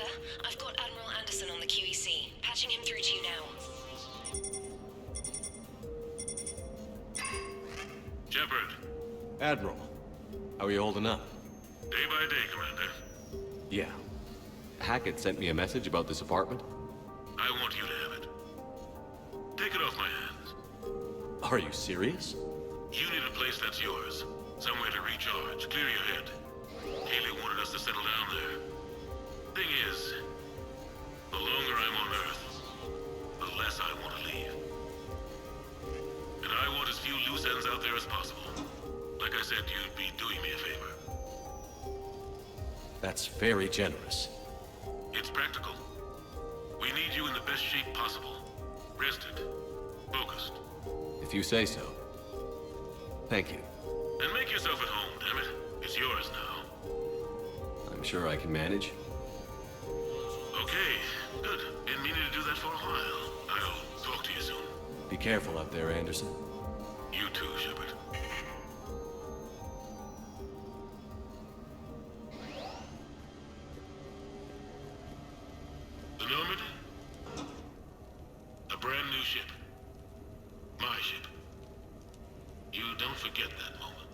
Commander. I've got Admiral Anderson on the QEC. Patching him through to you now. Shepard. Admiral, how are you holding up? Day by day, Commander. Yeah. Hackett sent me a message about this apartment. I want you to have it. Take it off my hands. Are you serious? You need a place that's yours. Somewhere to recharge. Clear your head. Haley wanted us to settle down there. Thing is, the longer I'm on Earth, the less I want to leave. And I want as few loose ends out there as possible. Like I said, you'd be doing me a favor. That's very generous. It's practical. We need you in the best shape possible. Rested. Focused. If you say so. Thank you. And make yourself at home, damn it. It's yours now. I'm sure I can manage. Okay, good. Been meaning to do that for a while. I'll talk to you soon. Be careful out there, Anderson. You too, Shepard. The Normandy? A brand new ship. My ship. You don't forget that moment.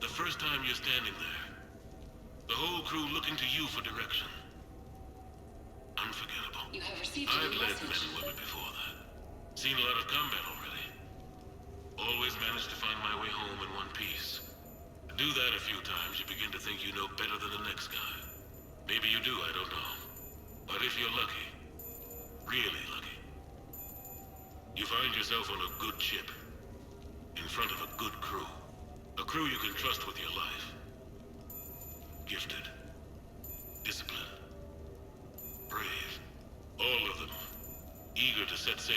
The first time you're standing there. The whole crew looking to you for direction. Unforgettable. You have received I've a led message. men and women before that. Seen a lot of combat already. Always managed to find my way home in one piece. Do that a few times, you begin to think you know better than the next guy. Maybe you do, I don't know. But if you're lucky, really lucky, you find yourself on a good ship, in front of a good crew. A crew you can trust with your life. Gifted. Disciplined. Brave. All of them. Eager to set sail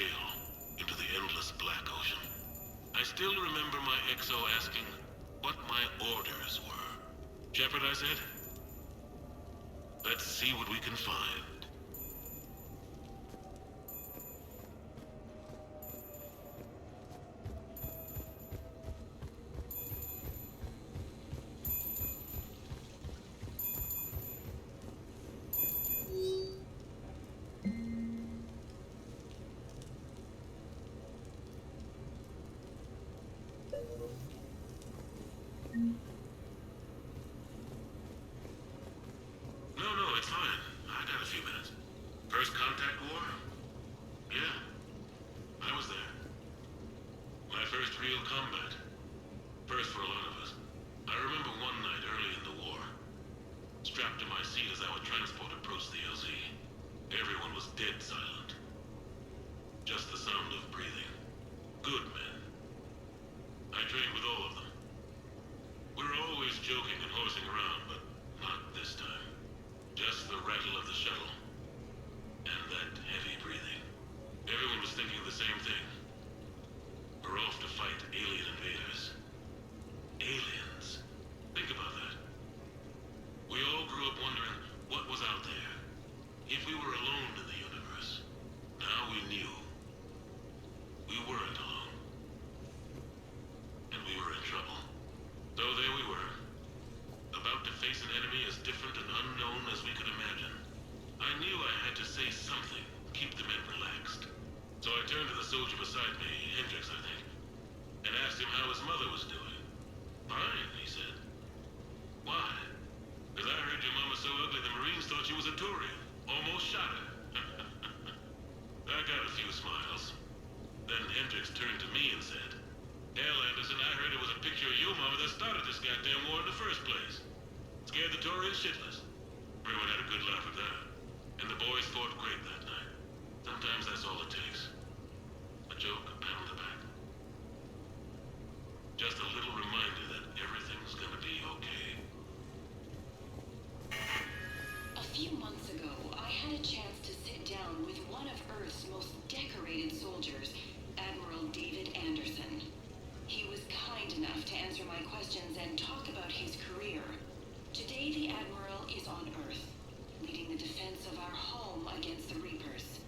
into the endless black ocean. I still remember my XO asking what my orders were. Shepard, I said. Let's see what we can find. No, it's fine. I got a few minutes. First contact war? Yeah. I was there. My first real combat. First for a lot of us. I remember one night early in the war. Strapped to my seat as our transport approached the LZ. Everyone was dead silent. Just the sound of breathing. Good men. I trained with all of them. We were always joking and horsing around, but not this time. Just the rattle of the shuttle. And that heavy breathing. Everyone was thinking the same thing. We're off to fight alien invaders. Aliens. Think about that. We all grew up wondering what was out there. If we were alone in the universe. Now we knew. We weren't alone. And we were in trouble. So there we were. About to face an enemy as different and unknown as we could imagine. I knew I had to say something, keep the men relaxed. So I turned to the soldier beside me, Hendricks, I think, and asked him how his mother was doing. Fine, he said. Why? Because I heard your mama so ugly the Marines thought she was a Turian. Almost shot her. I got a few smiles. Then Hendricks turned to me and said, Hell, Anderson, I heard it was a picture of your mama that started this goddamn war in the first place. Scared the Turians shitless. Everyone had a good laugh at that. And the boys fought great that night. Sometimes that's all it takes. A joke, a pat on the back. Just a little reminder that everything's gonna be okay. A few months ago, I had a chance to sit down with one of Earth's most decorated soldiers, Admiral David Anderson. He was kind enough to answer my questions and talk about his career. Today, the Admiral is on Earth, leading the defense of our home against the Reapers.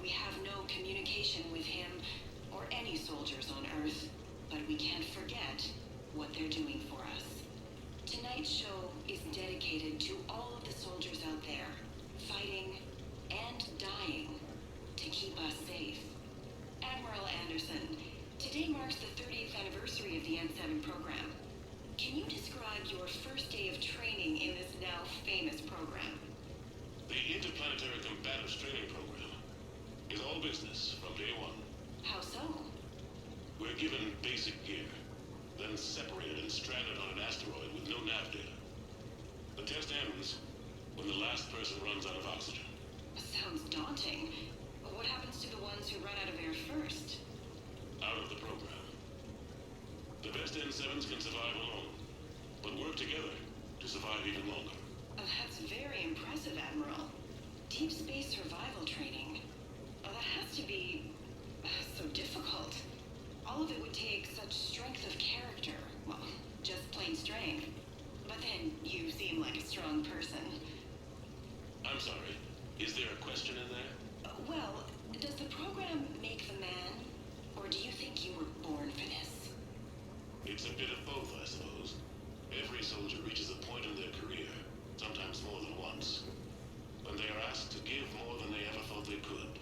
We have no communication with him or any soldiers on Earth, but we can't forget what they're doing for us. Tonight's show is dedicated to all of the soldiers out there, fighting military combatives training program. It's all business from day one. How so? We're given basic gear, then separated and stranded on an asteroid with no nav data. The test ends when the last person runs out of oxygen. Sounds daunting. What happens to the ones who run out of air first? Out of the program. The best N7s can survive alone, but work together to survive even longer. That's very impressive, Admiral. Deep space survival training. That has to be so difficult. All of it would take such strength of character. Well, just plain strength. But then you seem like a strong person. I'm sorry. Is there a question in there? Well, does the program make the man? Or do you think you were born for this? It's a bit of both, I suppose. Every soldier reaches a point in their career, sometimes more than once, when they are asked to give more than they ever thought they could.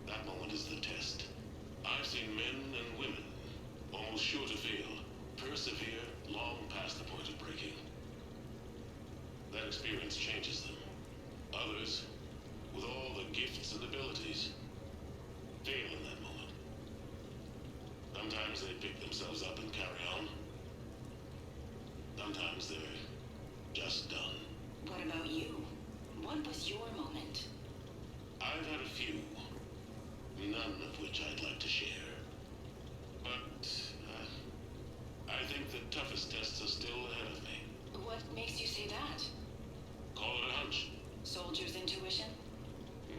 That moment is the test. I've seen men and women, almost sure to fail, persevere long past the point of breaking. That experience changes them. Others, with all the gifts and abilities, fail in that moment. Sometimes they pick themselves up and carry on. Sometimes they're just done. What about you? What was your moment? I've had a few, none of which I'd like to share. But I think the toughest tests are still ahead of me. What makes you say that? Call it a hunch. Soldier's intuition?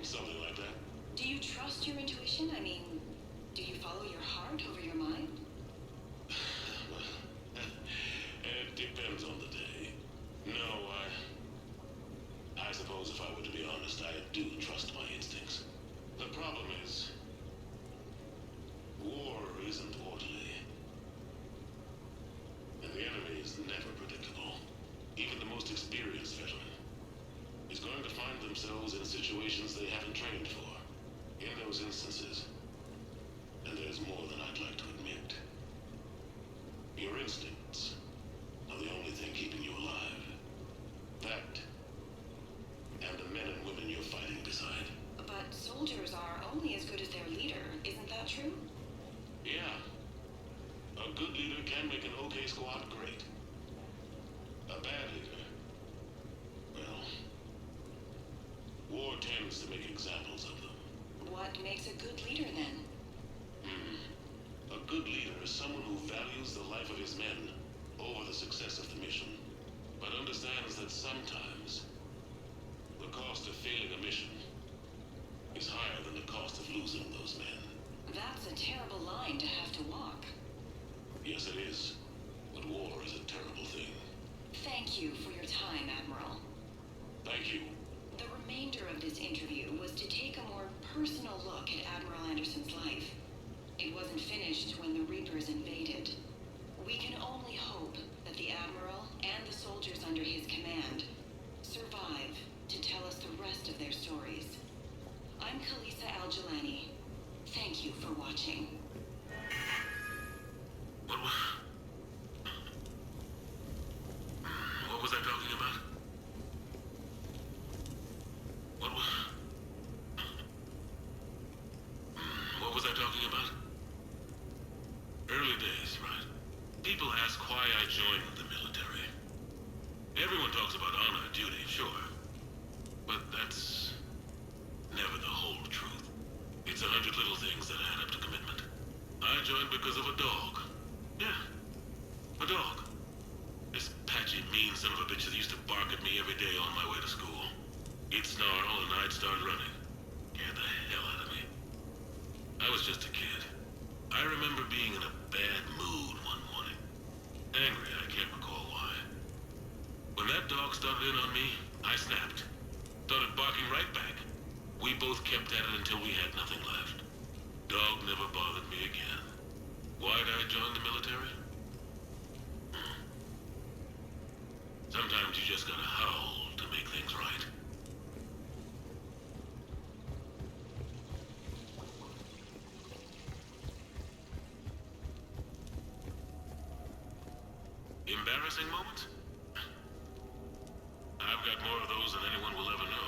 Something like that. Do you trust your intuition? I mean, do you follow your heart over your mind? It depends on the day. No, I suppose if I were to be honest, I do trust my instincts. The problem is, war isn't orderly. And the enemy is never predictable. Even the most experienced veteran is going to find themselves in situations they haven't trained for. In those instances, and there's more than I'd like to admit, your instincts are the only thing keeping you alive. That, and the men and women you're fighting beside. But soldiers are only as good as their leader, isn't that true? Yeah. A good leader can make an okay squad great. A bad leader, well, war tends to make examples of them. What makes a good leader then? A good leader is someone who values the life of his men over the success of the mission, but understands that sometimes the cost of failing a mission is higher than the cost of losing those men. That's a terrible line to have to walk. Yes, it is. But war is a terrible thing. Thank you for your time, Admiral. Thank you. The remainder of this interview was to take a more personal look at Admiral Anderson's life. It wasn't finished when the Reapers invaded. We can only hope that the Admiral and the soldiers under his command survive to tell us the rest of their stories. I'm Khaleesa Al-Jilani. Thank you for watching. What was I talking about? What was I talking about? Early days, right? People ask why I joined the military. Everyone talks about honor and duty, sure. But that's never the whole truth. It's 100 little things that add up to commitment. I joined because of a dog. Yeah, a dog. This patchy, mean son of a bitch that used to bark at me every day on my way to school. He'd snarl and I'd start running. Scared the hell out of me. I was just a kid. I remember being in a bad mood one morning. Angry, I can't recall why. When that dog started in on me, I snapped. Started barking right back. We both kept at it until we had nothing left. Dog never bothered me again. Why'd I join the military? Sometimes you just gotta howl to make things right. Embarrassing moments? I've got more of those than anyone will ever know.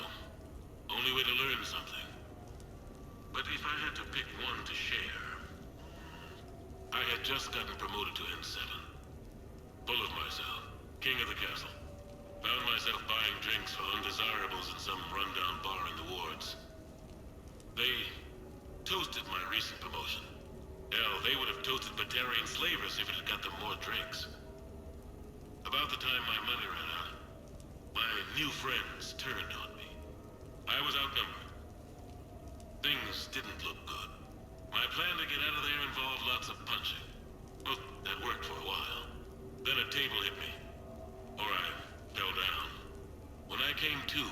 Only way to learn one to share. I had just gotten promoted to N7. Full of myself, king of the castle. Found myself buying drinks for undesirables in some rundown bar in the wards. They toasted my recent promotion. Hell, they would have toasted Batarian slavers if it had got them more drinks. About the time my money ran out, my new friends turned on me. I was outnumbered. Things didn't look good. My plan to get out of there involved lots of punching. Well, that worked for a while. Then a table hit me. Or I fell down. When I came to,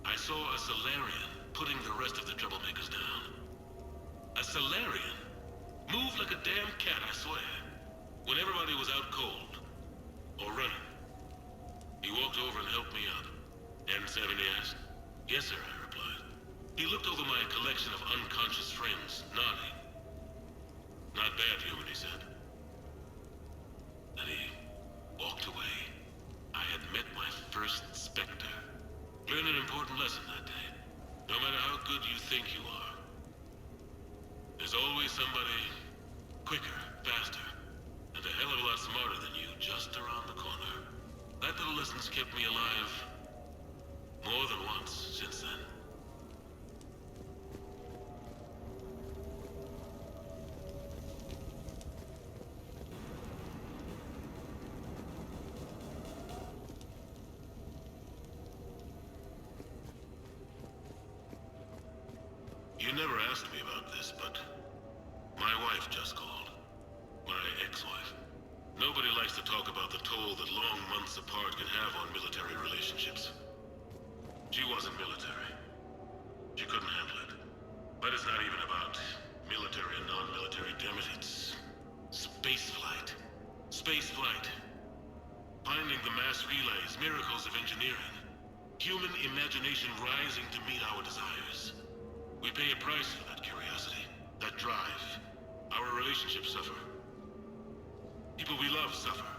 I saw a Solarian putting the rest of the troublemakers down. A Solarian? Moved like a damn cat, I swear. When everybody was out cold. Or running. He walked over and helped me up. N7, he asked. Yes, sir, I replied. He looked over my collection of unconscious friends, nodding. Not bad, human, he said. Then he walked away. I had met my first Spectre. Learned an important lesson that day. No matter how good you think you are, there's always somebody quicker, faster, and a hell of a lot smarter than you just around the corner. That little lesson's kept me alive more than once since then. You never asked me about this, but my wife just called. My ex-wife. Nobody likes to talk about the toll that long months apart can have on military relationships. She wasn't military. She couldn't handle it. But it's not even about military and non-military, damn it, it's space flight. Space flight. Finding the mass relays, miracles of engineering. Human imagination rising to meet our desires. We pay a price for that curiosity, that drive. Our relationships suffer. People we love suffer.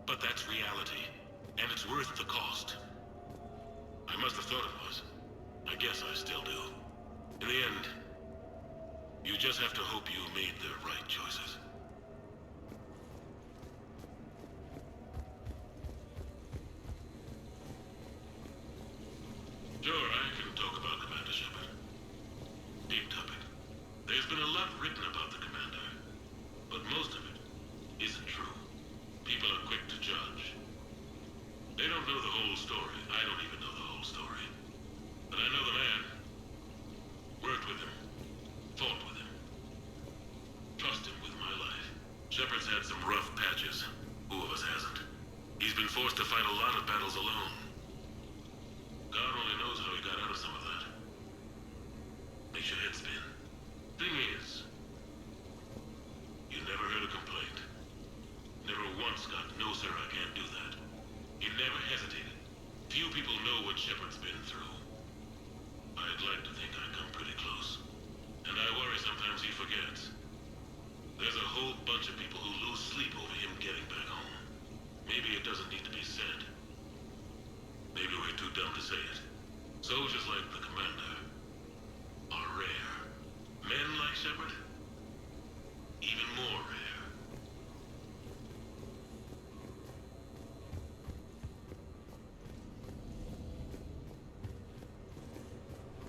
But that's reality, and it's worth the cost. I must have thought it was. I guess I still do. In the end, you just have to hope you made the right choices. Sure, I can talk about Commander Shepard. Deep topic. There's been a lot written about the Commander, but most of it isn't true. People are quick to judge. They don't know the whole story. I don't even know the whole story. But I know the man. Worked with him. Fought with him. Trust him with my life. Shepard's had some rough patches. Who of us hasn't? He's been forced to fight a lot of battles alone. God only knows how he got out of some of that. Makes your head spin. Thing is, you never heard a complaint. Never once got, no sir, I can't do that. He never hesitated. Few people know what Shepard's been through. I'd like to think I come pretty close. And I worry sometimes he forgets. There's a whole bunch of people who lose sleep over him getting back home. Maybe it doesn't need to be said. Maybe we're too dumb to say it. Soldiers like the Commander are rare. Men like Shepard, even more rare.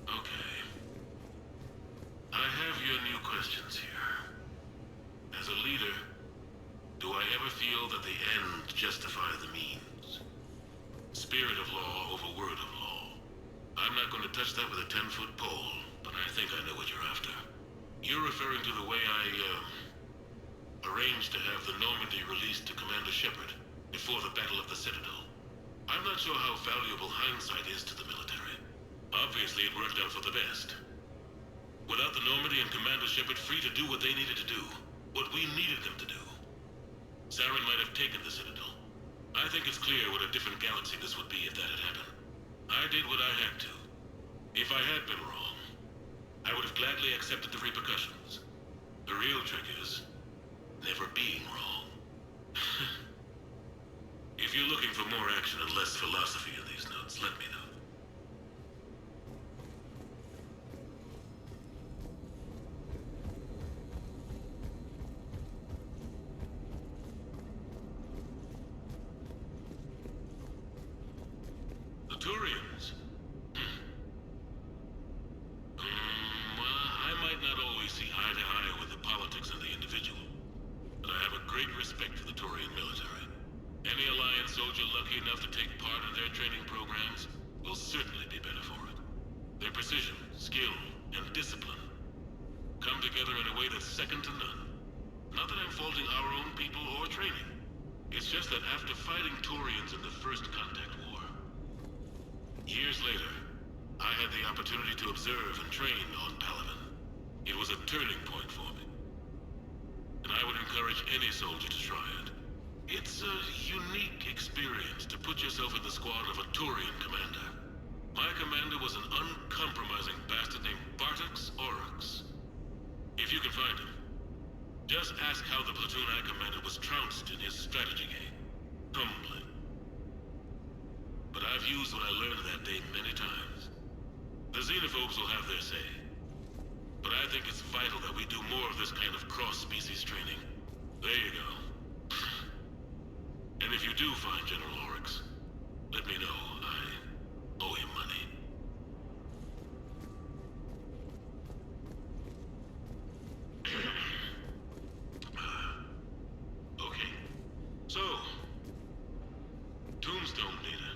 Okay. I have your new questions here. As a leader, do I ever feel that the end justify the means? Spirit of law over word of law. I'm not going to touch that with a 10-foot pole, but I think I know what you're after. You're referring to the way I, arranged to have the Normandy released to Commander Shepard before the Battle of the Citadel. I'm not sure how valuable hindsight is to the military. Obviously, it worked out for the best. Without the Normandy and Commander Shepard free to do what they needed to do, what we needed them to do, Saren might have taken the Citadel. I think it's clear what a different galaxy this would be if that had happened. I did what I had to. If I had been wrong, I would have gladly accepted the repercussions. The real trick is never being wrong. If you're looking for more action and less philosophy in these notes, let me know. skill, and discipline come together in a way that's second to none. Not that I'm faulting our own people or training. It's just that after fighting Taurians in the First Contact War, years later, I had the opportunity to observe and train on Paladin. It was a turning point for me. And I would encourage any soldier to try it. It's a unique experience to put yourself in the squad of a Taurian commander. My commander was an uncompromising bastard named Bartax Oryx. If you can find him, just ask how the platoon I commanded was trounced in his strategy game. Humbling. But I've used what I learned that day many times. The xenophobes will have their say. But I think it's vital that we do more of this kind of cross-species training. There you go. And if you do find General Oryx, let me know. I owe him money. Okay. So, Tombstone leader.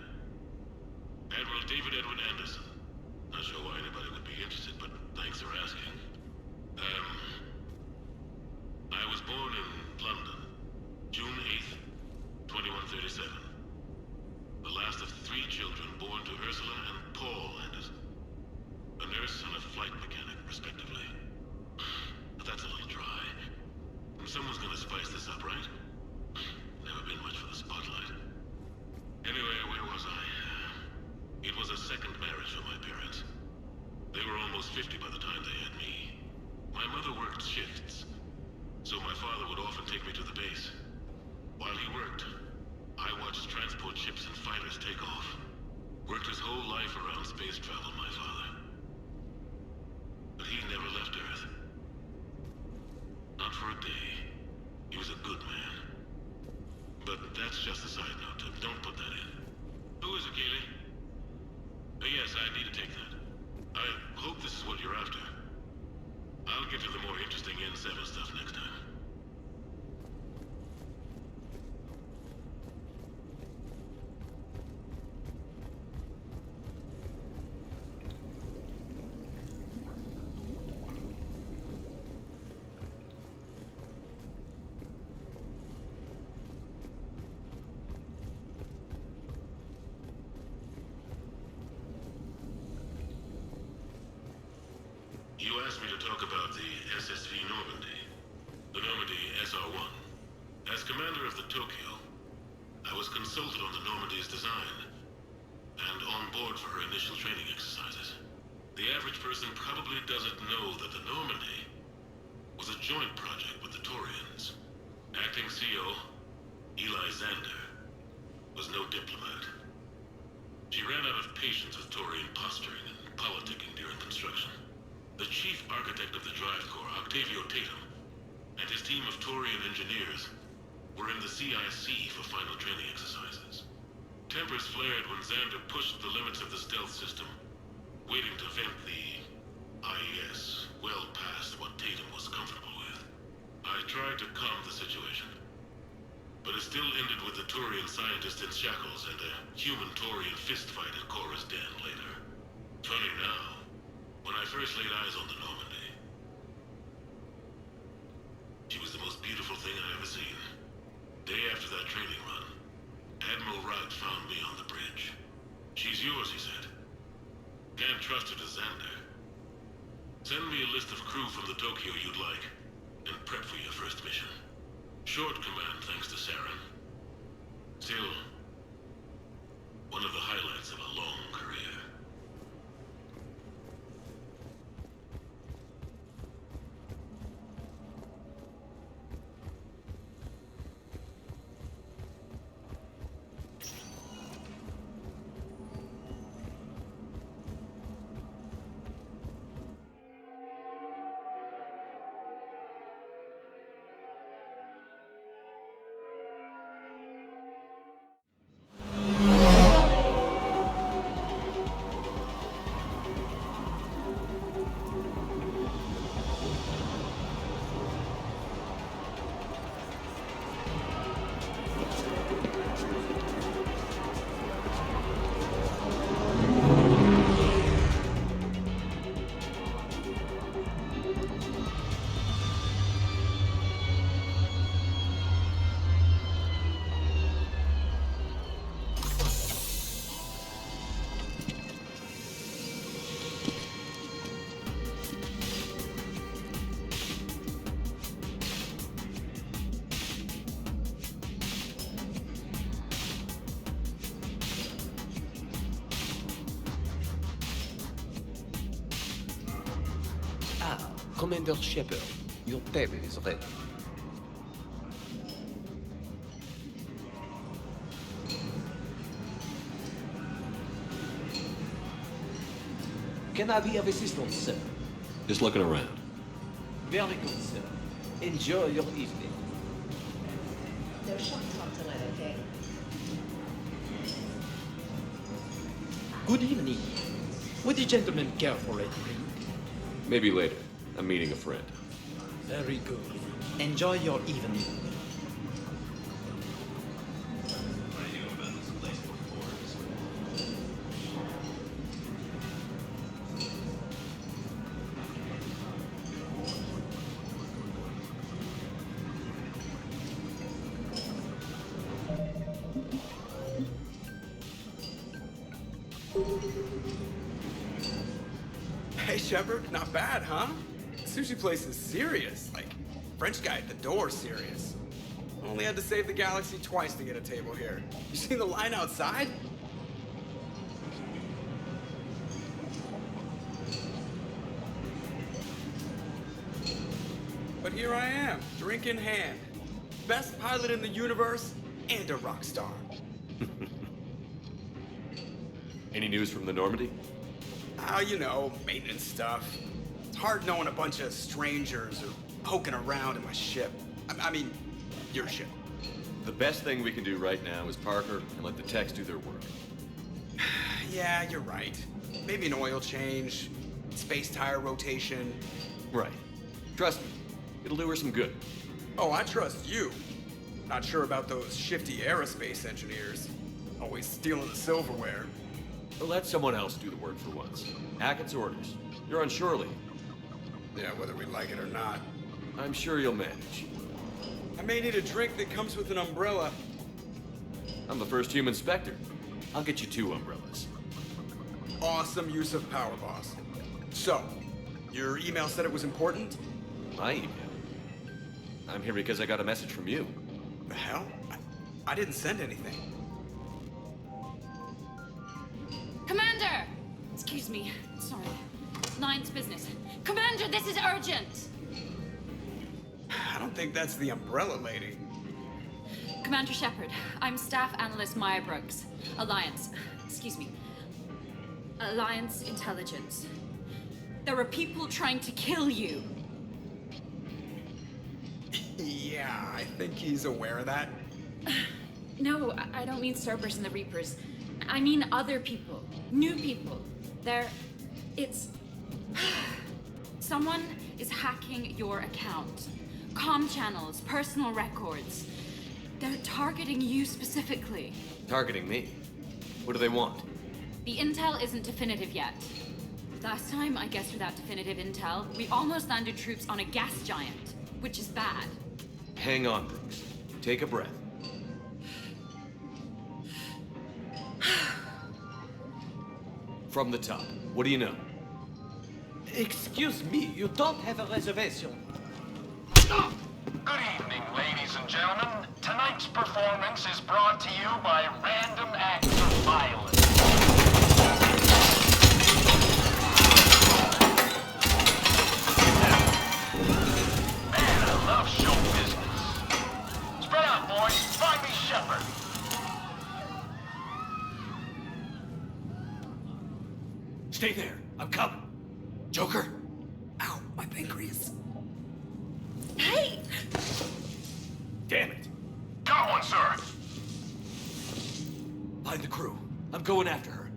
Admiral David Edwin Anderson. Not sure why anybody would be interested, but thanks for asking. I was born in London, June 8th, 2137. The last of 3 children born to Ursula and Paul Anderson. A nurse and a flight mechanic, respectively. But that's a little dry. Someone's gonna spice this up, right? Never been much for the spotlight. Anyway, where was I? It was a second marriage for my parents. They were almost 50 by the time they had me. My mother worked shifts, so my father would often take me to the base. While he worked, I watched transport ships and fighters take off. Worked his whole life around space travel, my father. But he never left Earth. Not for a day. He was a good man. But that's just a side note. Don't put that in. Who is it, Keeley? Yes, I need to take that. I hope this is what you're after. I'll get to the more interesting N7 stuff next time. You asked me to talk about the SSV Normandy, the Normandy SR-1. As commander of the Tokyo, I was consulted on the Normandy's design and on board for her initial training exercises. The average person probably doesn't know that the Normandy was a joint project with the Taurians. Acting CO, Eli Xander, was no diplomat. She ran out of patience with Taurian posturing and politicking during construction. The chief architect of the Drive Corps, Octavio Tatum, and his team of Taurian engineers were in the CIC for final training exercises. Tempers flared when Xander pushed the limits of the stealth system, waiting to vent the IES well past what Tatum was comfortable with. I tried to calm the situation, but it still ended with the Taurian scientist in shackles and a human Taurian fistfight at Korra's den later. Funny now, when I first laid eyes on the Normandy, she was the most beautiful thing I'd ever seen. Day after that training run, Admiral Wright found me on the bridge. She's yours, he said. Can't trust her to Xander. Send me a list of crew from the Tokyo you'd like, and prep for your first mission. Short command thanks to Saren. Still, one of the highlights of a long career. Ah, Commander Shepard, your table is ready. Can I be of assistance, sir? Just looking around. Very good, sir. Enjoy your evening. No shock talk tonight, okay? Good evening. Would the gentleman care for a drink? Maybe later. I'm meeting a friend. Very good. Enjoy your evening. Hey, Shepard, not bad, huh? Sushi place is serious. Like, French guy at the door serious. Only had to save the galaxy twice to get a table here. You seen the line outside? But here I am, drink in hand. Best pilot in the universe and a rock star. Any news from the Normandy? You know, maintenance stuff. It's hard knowing a bunch of strangers or poking around in my ship. I mean, your ship. The best thing we can do right now is park her and let the techs do their work. Yeah, you're right. Maybe an oil change, space tire rotation. Right. Trust me, it'll do her some good. Oh, I trust you. Not sure about those shifty aerospace engineers. Always stealing the silverware. Let someone else do the work for once. Hackett's orders. You're on shore leave. Yeah, whether we like it or not. I'm sure you'll manage. I may need a drink that comes with an umbrella. I'm the first human Spectre. I'll get you 2 umbrellas. Awesome use of power, boss. So, your email said it was important? My email? I'm here because I got a message from you. The hell? I didn't send anything. Commander! Excuse me. Sorry. Line's business. Commander, this is urgent! I don't think that's the umbrella lady. Commander Shepard, I'm Staff Analyst Maya Brooks. Alliance. Excuse me. Alliance Intelligence. There are people trying to kill you. Yeah, I think he's aware of that. No, I don't mean Cerberus and the Reapers. I mean other people. New people. It's... Someone is hacking your account. Comm channels, personal records. They're targeting you specifically. Targeting me? What do they want? The intel isn't definitive yet. Last time, I guess without definitive intel, we almost landed troops on a gas giant, which is bad. Hang on, Brooks. Take a breath. From the top, what do you know? Excuse me, you don't have a reservation. Good evening, ladies and gentlemen. Tonight's performance is brought to you by random acts of violence. Man, I love show business. Spread out, boys. Find me Shepard. Stay there. I'm coming. Joker? Ow, my pancreas. Hey! Damn it. Got one, sir. Find the crew. I'm going after her.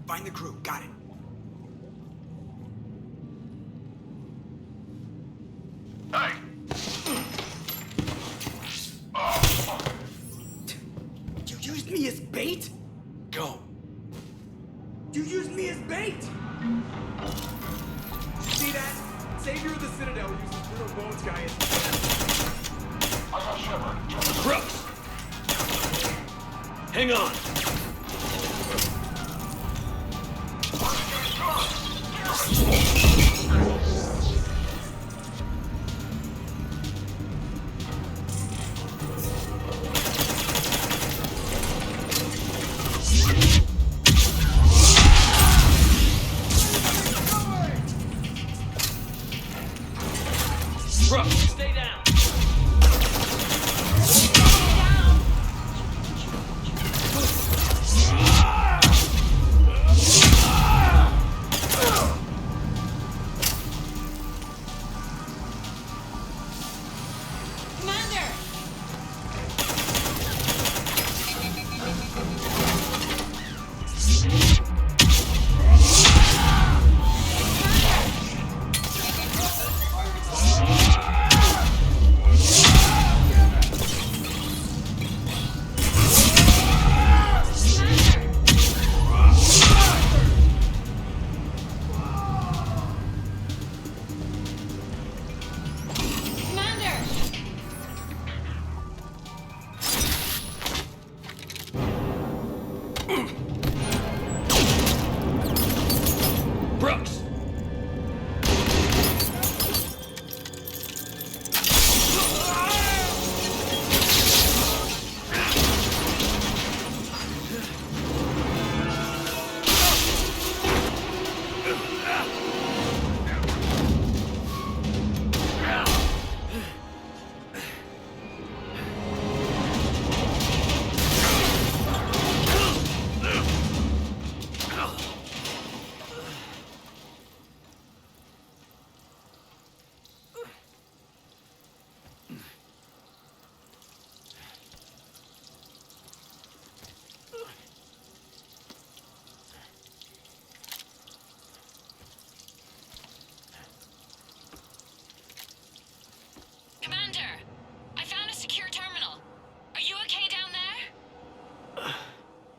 Find the crew, got it. Hey. You used me as bait? Go. You used me as bait! See that? Savior of the Citadel uses Bruno Bones guy as I got Shepard. Brooks! Hang on. Brooks, stay down.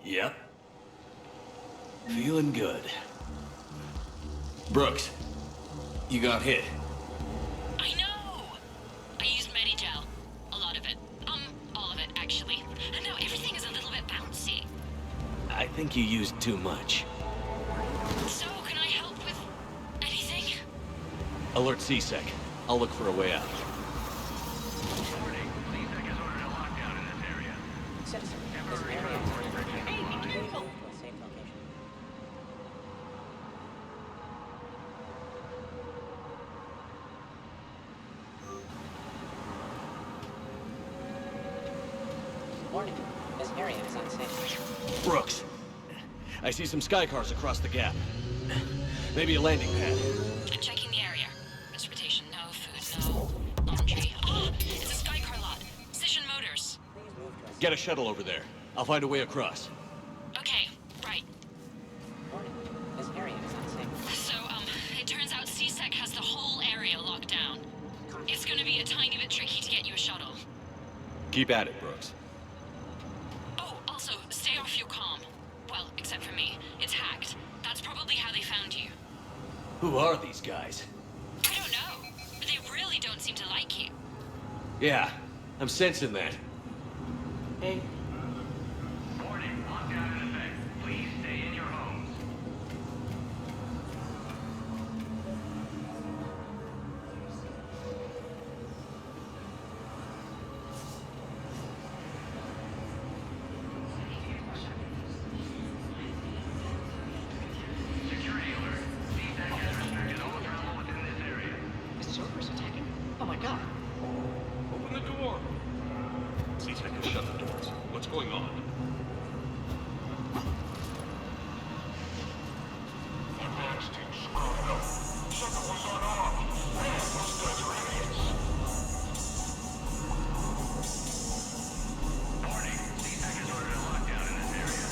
Yep. Feeling good. Brooks, you got hit. I know! I used Medigel. A lot of it. All of it, actually. And now everything is a little bit bouncy. I think you used too much. So, can I help with anything? Alert CSEC. I'll look for a way out. Warning, CSEC has ordered a lockdown in this area. Citizen, this Temporary area travel is restrictions. to a safe location. Warning, this area is unsafe. Brooks, I see some sky cars across the gap. Maybe a landing pad. I'm checking the area. Transportation, no. Food, no. Laundry. Ah, it's a Skycar lot. Station Motors. Please move to a Get a shuttle over there. I'll find a way across. Okay, right. Warning, this area is unsafe. So, it turns out CSEC has the whole area locked down. It's gonna be a tiny bit tricky to get you a shuttle. Keep at it, Brooks. Oh, also, stay off your comm. Well, except for me. It's hacked. That's probably how they found you. Who are these guys? I don't know, but they really don't seem to like you. Yeah, I'm sensing that. Hey, Warning, lockdown in effect. Please stay in your homes. Security alert. CSEC has restricted all travel within this area. is Cerberus attacking? Oh my god. Open the door. CSEC has shut the doors. What's going on? Warning, CSEC has ordered a lockdown in this area.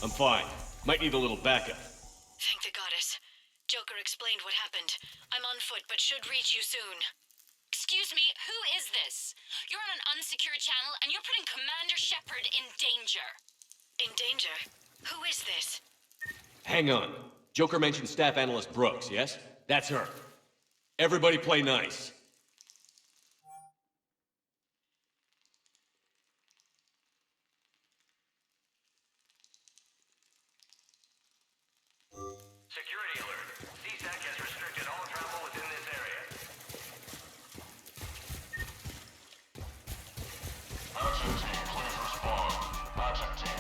I'm fine. Might need a little backup. Thank the goddess. Joker explained what happened. I'm on foot, but should reach you soon. Excuse me, who is this? You're on an unsecured channel and you're putting Commander Shepard in danger. In danger? Who is this? Hang on. Joker mentioned Staff Analyst Brooks, yes? That's her. Everybody play nice. Security alert. CSEC has restricted all travel within this area. Action team, please respond. Action team,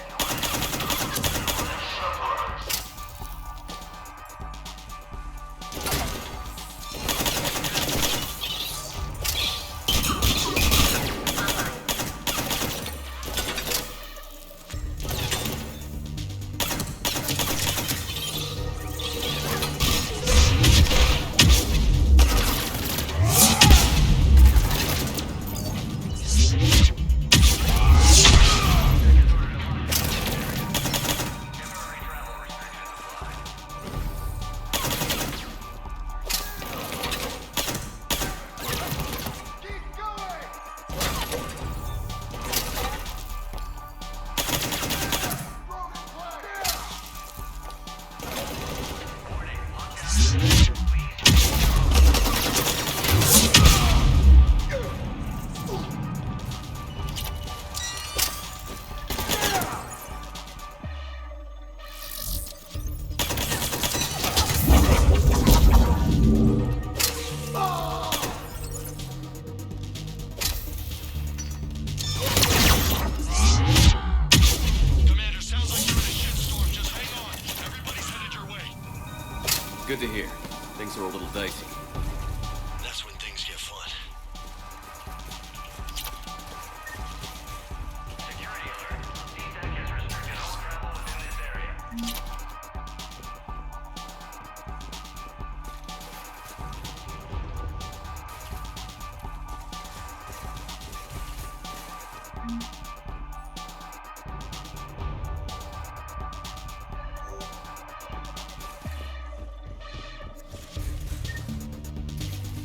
Good to hear. Things are a little dicey. That's when things get fun. security alert. CSEC has restricted all travel within this area.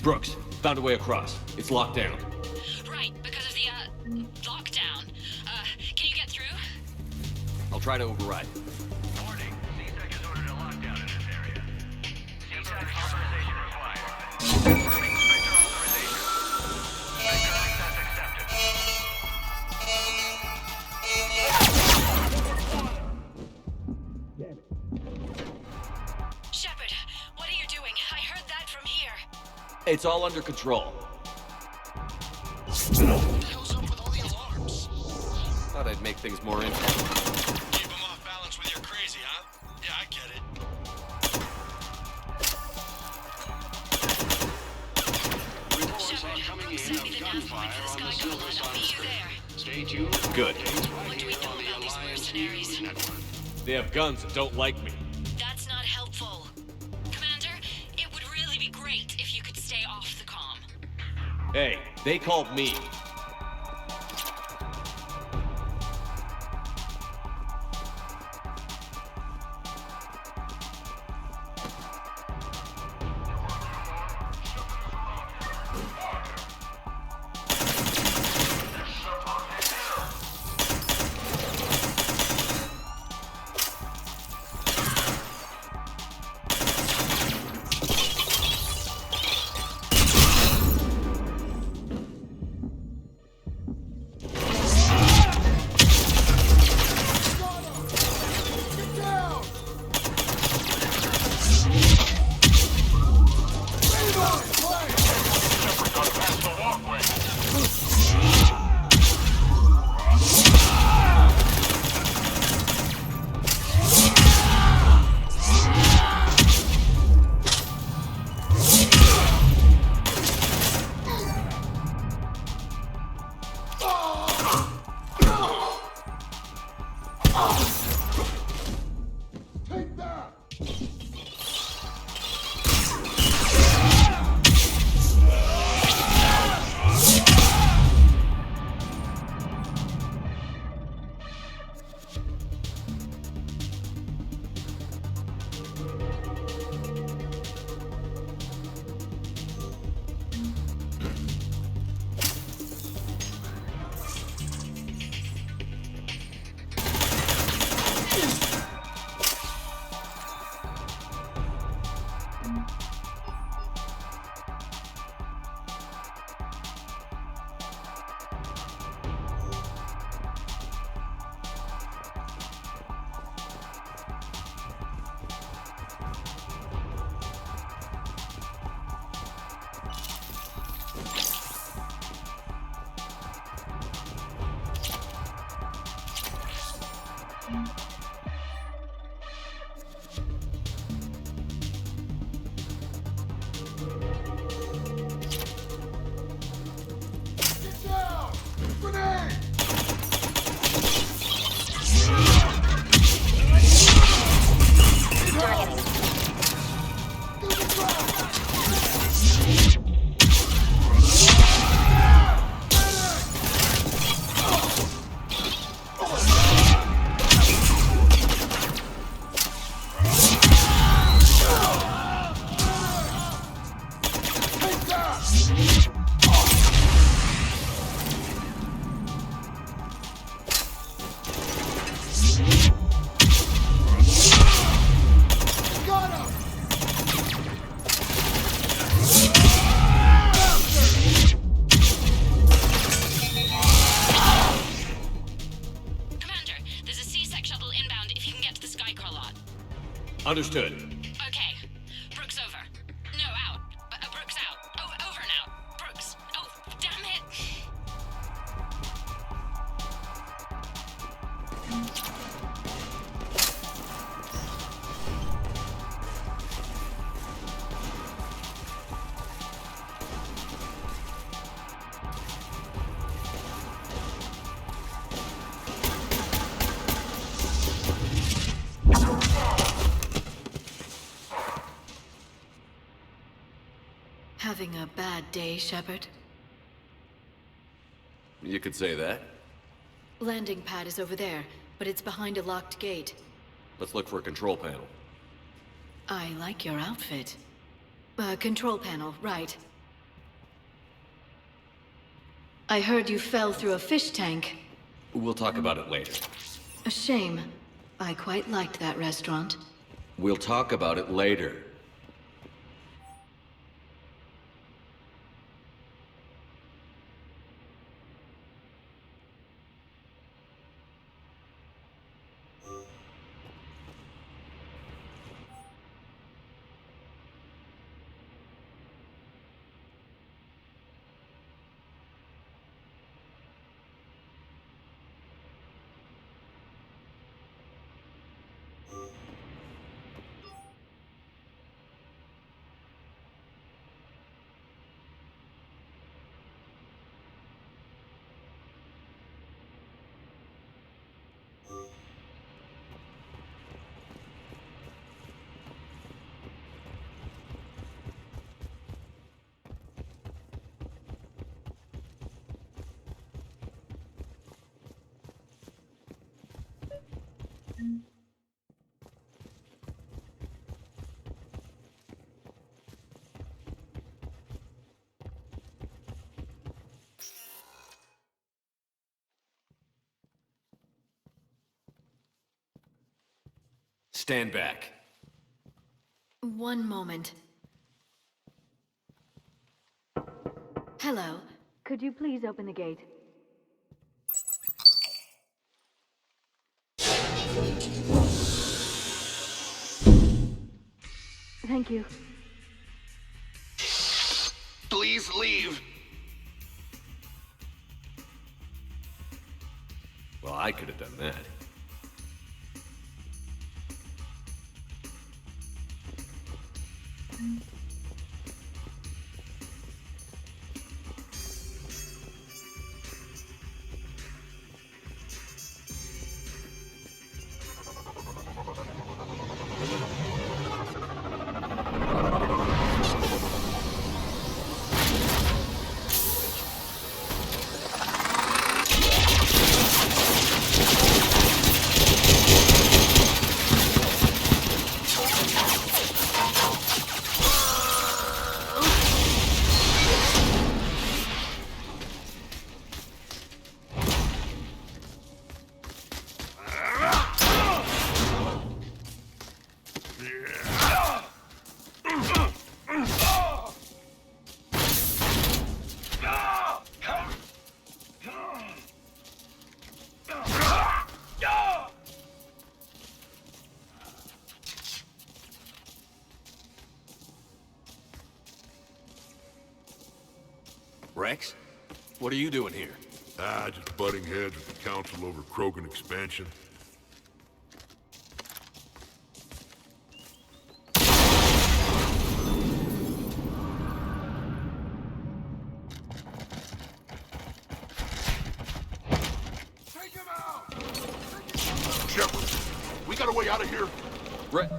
Brooks, found a way across. It's locked down. Right, because of the, lockdown. Can you get through? I'll try to override. Warning. CSEC has ordered a lockdown in this area. CSEC authorization required. Confirming Spectre authorization. Spectre access accepted. Shepard, what are you doing? I heard that from here. It's all under control. What the hell's up with all the alarms? Thought I'd make things more interesting. Keep them off balance with your crazy, huh? Yeah, I get it. Shepard, Brooks sent me the nav point for the Sky Colon. I'll meet you there. Stay tuned. Good. What do we know about these mercenaries? They have guns that don't like me. That's not helpful. Commander, it would really be great if you could stay off the comm. Hey, they called me. Understood. Okay. Brooks over. No, out. Brooks out. Over and out. Brooks. Oh, damn it. Having a bad day, Shepard? You could say that. Landing pad is over there, but it's behind a locked gate. Let's look for a control panel. I like your outfit. Control panel, right. I heard you fell through a fish tank. We'll talk about it later. A shame. I quite liked that restaurant. We'll talk about it later. Stand back. One moment. Hello. Could you please open the gate? Thank you. Please leave. Well, I could have done that. Rex? What are you doing here? Just butting heads with the council over Krogan expansion. Take him out! Shepard, we got a way out of here? Right.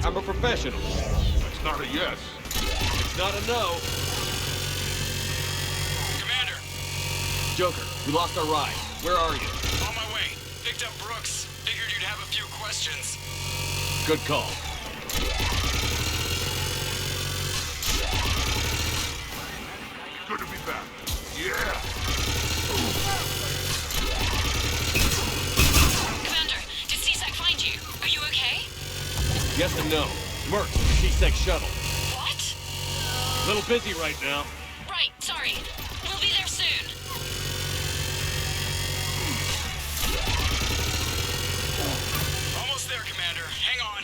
I'm a professional. That's not a yes. It's not a no. Commander, Joker, we lost our ride. Where are you? on my way. Picked up Brooks. Figured you'd have a few questions. Good call. Good to be back. Yeah. Commander, did CSEC find you? Are you okay? Yes and no. Merc, C-Sec shuttle. What? Little busy right now. Right, sorry. We'll be there soon. Almost there, Commander. Hang on.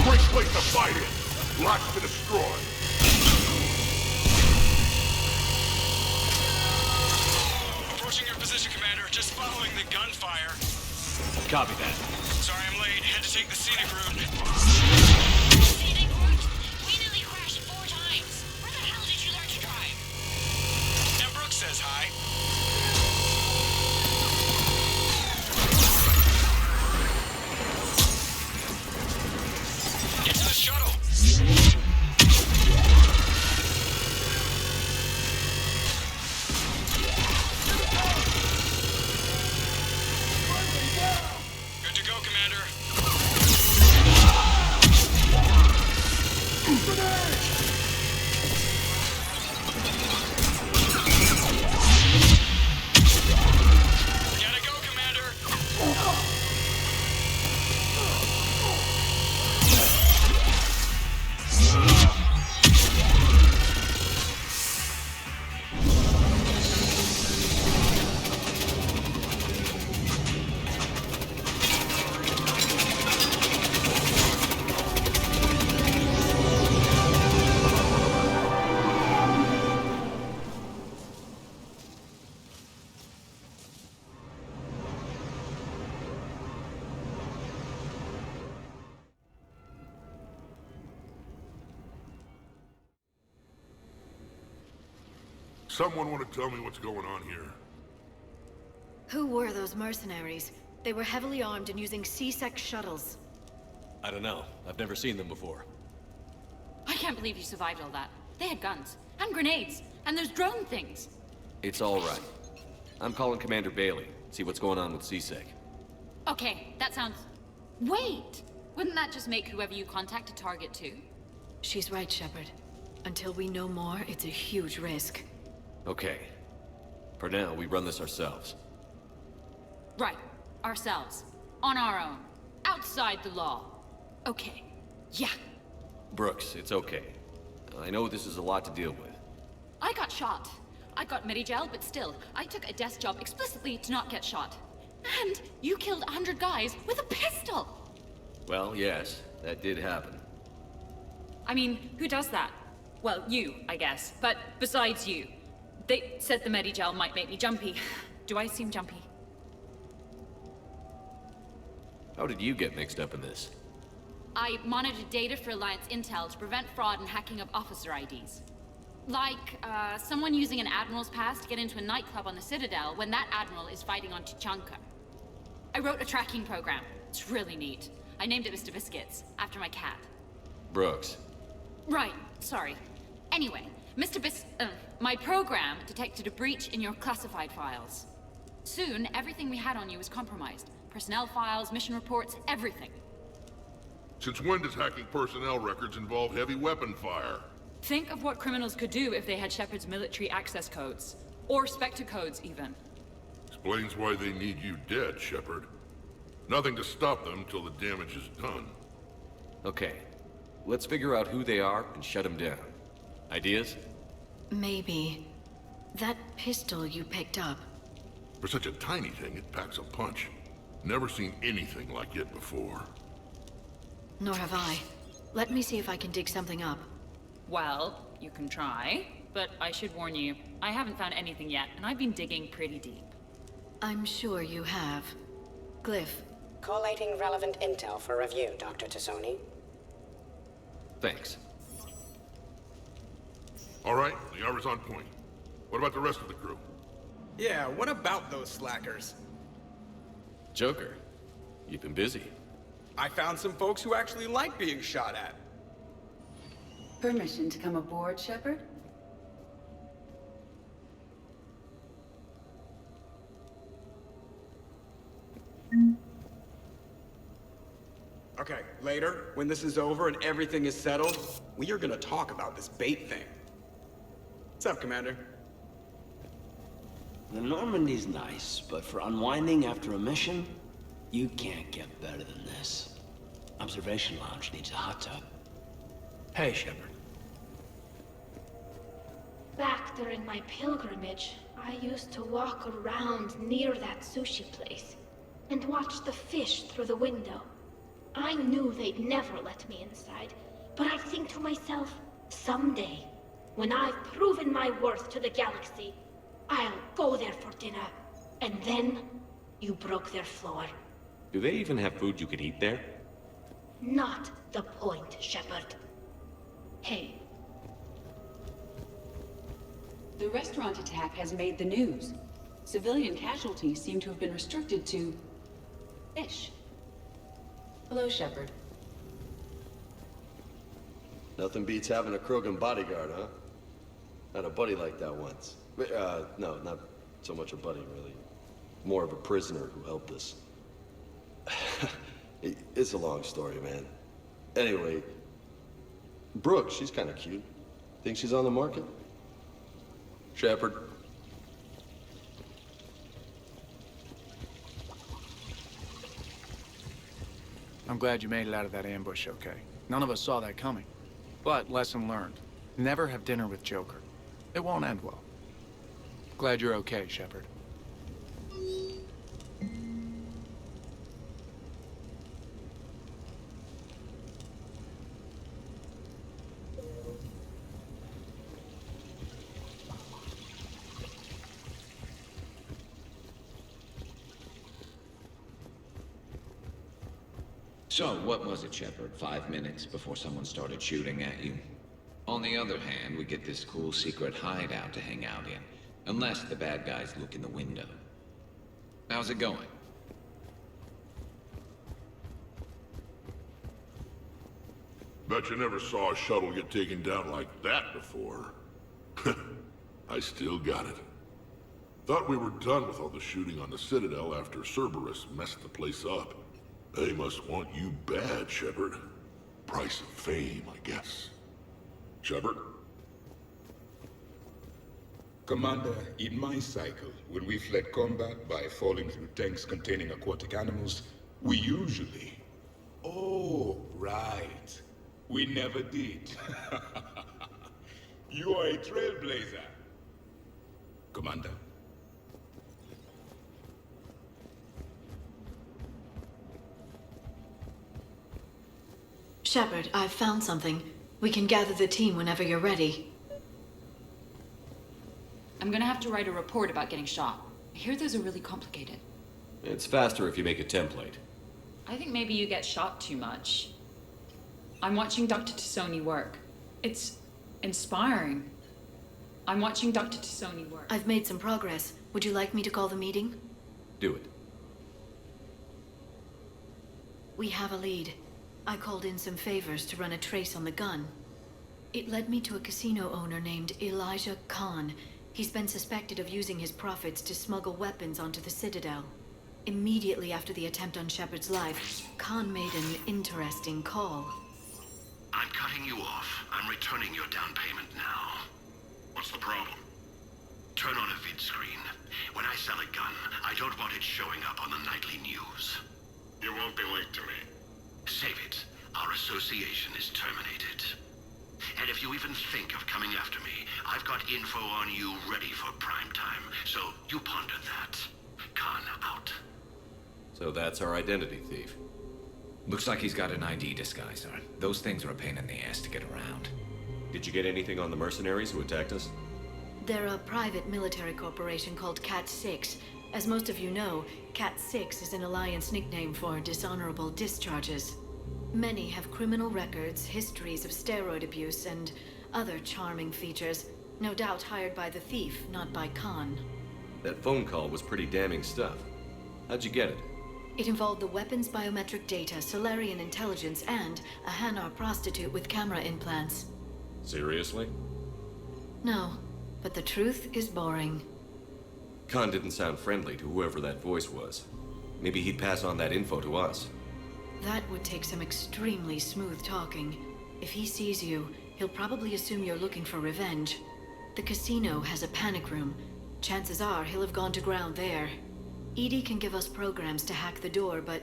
Great place to fight in. Lots to destroy. Approaching your position, Commander. Just following the gunfire. Copy that. Sorry I'm late. Had to take the scenic route. Scenic route? We nearly crashed 4 times. Where the hell did you learn to drive? And Brooks says hi. Get to the shuttle. Good to go, Commander. Gotta go, Commander. Someone want to tell me what's going on here? Who were those mercenaries? They were heavily armed and using C-Sec shuttles. I don't know. I've never seen them before. I can't believe you survived all that. They had guns, and grenades, and those drone things. It's all right. I'm calling Commander Bailey. See what's going on with C-Sec. Okay, that sounds... Wait! Wouldn't that just make whoever you contact a target too? She's right, Shepard. Until we know more, it's a huge risk. Okay. For now, we run this ourselves. Right. Ourselves. On our own. Outside the law. Okay. Yeah. Brooks, it's okay. I know this is a lot to deal with. I got shot. I got Medi-gel, but still, I took a desk job explicitly to not get shot. And you killed 100 guys with a pistol! Well, yes, that did happen. I mean, who does that? Well, you, I guess. But besides you. They said the Medi-gel might make me jumpy. Do I seem jumpy? How did you get mixed up in this? I monitored data for Alliance intel to prevent fraud and hacking of officer IDs. Like, someone using an Admiral's pass to get into a nightclub on the Citadel when that Admiral is fighting on Tuchanka. I wrote a tracking program. It's really neat. I named it Mr. Biscuits, after my cat. Brooks. Right, sorry. Anyway, my program detected a breach in your classified files. Soon, everything we had on you was compromised. Personnel files, mission reports, everything. Since when does hacking personnel records involve heavy weapon fire? Think of what criminals could do if they had Shepard's military access codes. Or Spectre codes, even. Explains why they need you dead, Shepard. Nothing to stop them till the damage is done. Okay. Let's figure out who they are and shut them down. Ideas? Maybe. That pistol you picked up. For such a tiny thing, it packs a punch. Never seen anything like it before. Nor have I. Let me see if I can dig something up. Well, you can try, but I should warn you, I haven't found anything yet, and I've been digging pretty deep. I'm sure you have. Glyph. Collating relevant intel for review, Dr. Tassoni. Thanks. All right, the hour's on point. What about the rest of the crew? Yeah, what about those slackers? Joker, you've been busy. I found some folks who actually like being shot at. Permission to come aboard, Shepard? Okay, later, when this is over and everything is settled, we are gonna talk about this bait thing. What's up, Commander? The Normandie's nice, but for unwinding after a mission, you can't get better than this. Observation Lounge needs a hot tub. Hey, Shepard. Back during my pilgrimage, I used to walk around near that sushi place and watch the fish through the window. I knew they'd never let me inside, but I think to myself, someday, when I've proven my worth to the galaxy, I'll go there for dinner. And then, you broke their floor. Do they even have food you could eat there? Not the point, Shepard. Hey. The restaurant attack has made the news. Civilian casualties seem to have been restricted to fish. Hello, Shepard. Nothing beats having a Krogan bodyguard, huh? Had a buddy like that once. No, not so much a buddy, really. More of a prisoner who helped us. It's a long story, man. Anyway, Brooke, she's kind of cute. Think she's on the market? Shepard. I'm glad you made it out of that ambush okay. None of us saw that coming. But lesson learned. Never have dinner with Joker. It won't end well. Glad you're okay, Shepard. So, what was it, Shepard? 5 minutes before someone started shooting at you? On the other hand, we get this cool secret hideout to hang out in. Unless the bad guys look in the window. How's it going? Bet you never saw a shuttle get taken down like that before. I still got it. Thought we were done with all the shooting on the Citadel after Cerberus messed the place up. They must want you bad, Shepard. Price of fame, I guess. Shepard? Commander, in my cycle, when we fled combat by falling through tanks containing aquatic animals, we usually... Oh, right. We never did. You are a trailblazer. Commander. Shepard, I've found something. We can gather the team whenever you're ready. I'm gonna have to write a report about getting shot. I hear those are really complicated. It's faster if you make a template. I think maybe you get shot too much. I'm watching Dr. Tassoni work. It's inspiring. I'm watching Dr. Tassoni work. I've made some progress. Would you like me to call the meeting? Do it. We have a lead. I called in some favors to run a trace on the gun. It led me to a casino owner named Elijah Khan. He's been suspected of using his profits to smuggle weapons onto the Citadel. Immediately after the attempt on Shepard's life, Khan made an interesting call. I'm cutting you off. I'm returning your down payment now. What's the problem? Turn on a vid screen. When I sell a gun, I don't want it showing up on the nightly news. You won't be late to me. Save it. Our association is terminated. And if you even think of coming after me, I've got info on you ready for prime time. So you ponder that. Khan out. So that's our identity thief. Looks like he's got an ID disguiser. Those things are a pain in the ass to get around. Did you get anything on the mercenaries who attacked us? They're a private military corporation called Cat 6. As most of you know, Cat 6 is an Alliance nickname for dishonorable discharges. Many have criminal records, histories of steroid abuse, and other charming features. No doubt hired by the thief, not by Khan. That phone call was pretty damning stuff. How'd you get it? It involved the weapons biometric data, Solarian intelligence, and a Hanar prostitute with camera implants. Seriously? No, but the truth is boring. Khan didn't sound friendly to whoever that voice was. Maybe he'd pass on that info to us. That would take some extremely smooth talking. If he sees you, he'll probably assume you're looking for revenge. The casino has a panic room. Chances are he'll have gone to ground there. Edie can give us programs to hack the door, but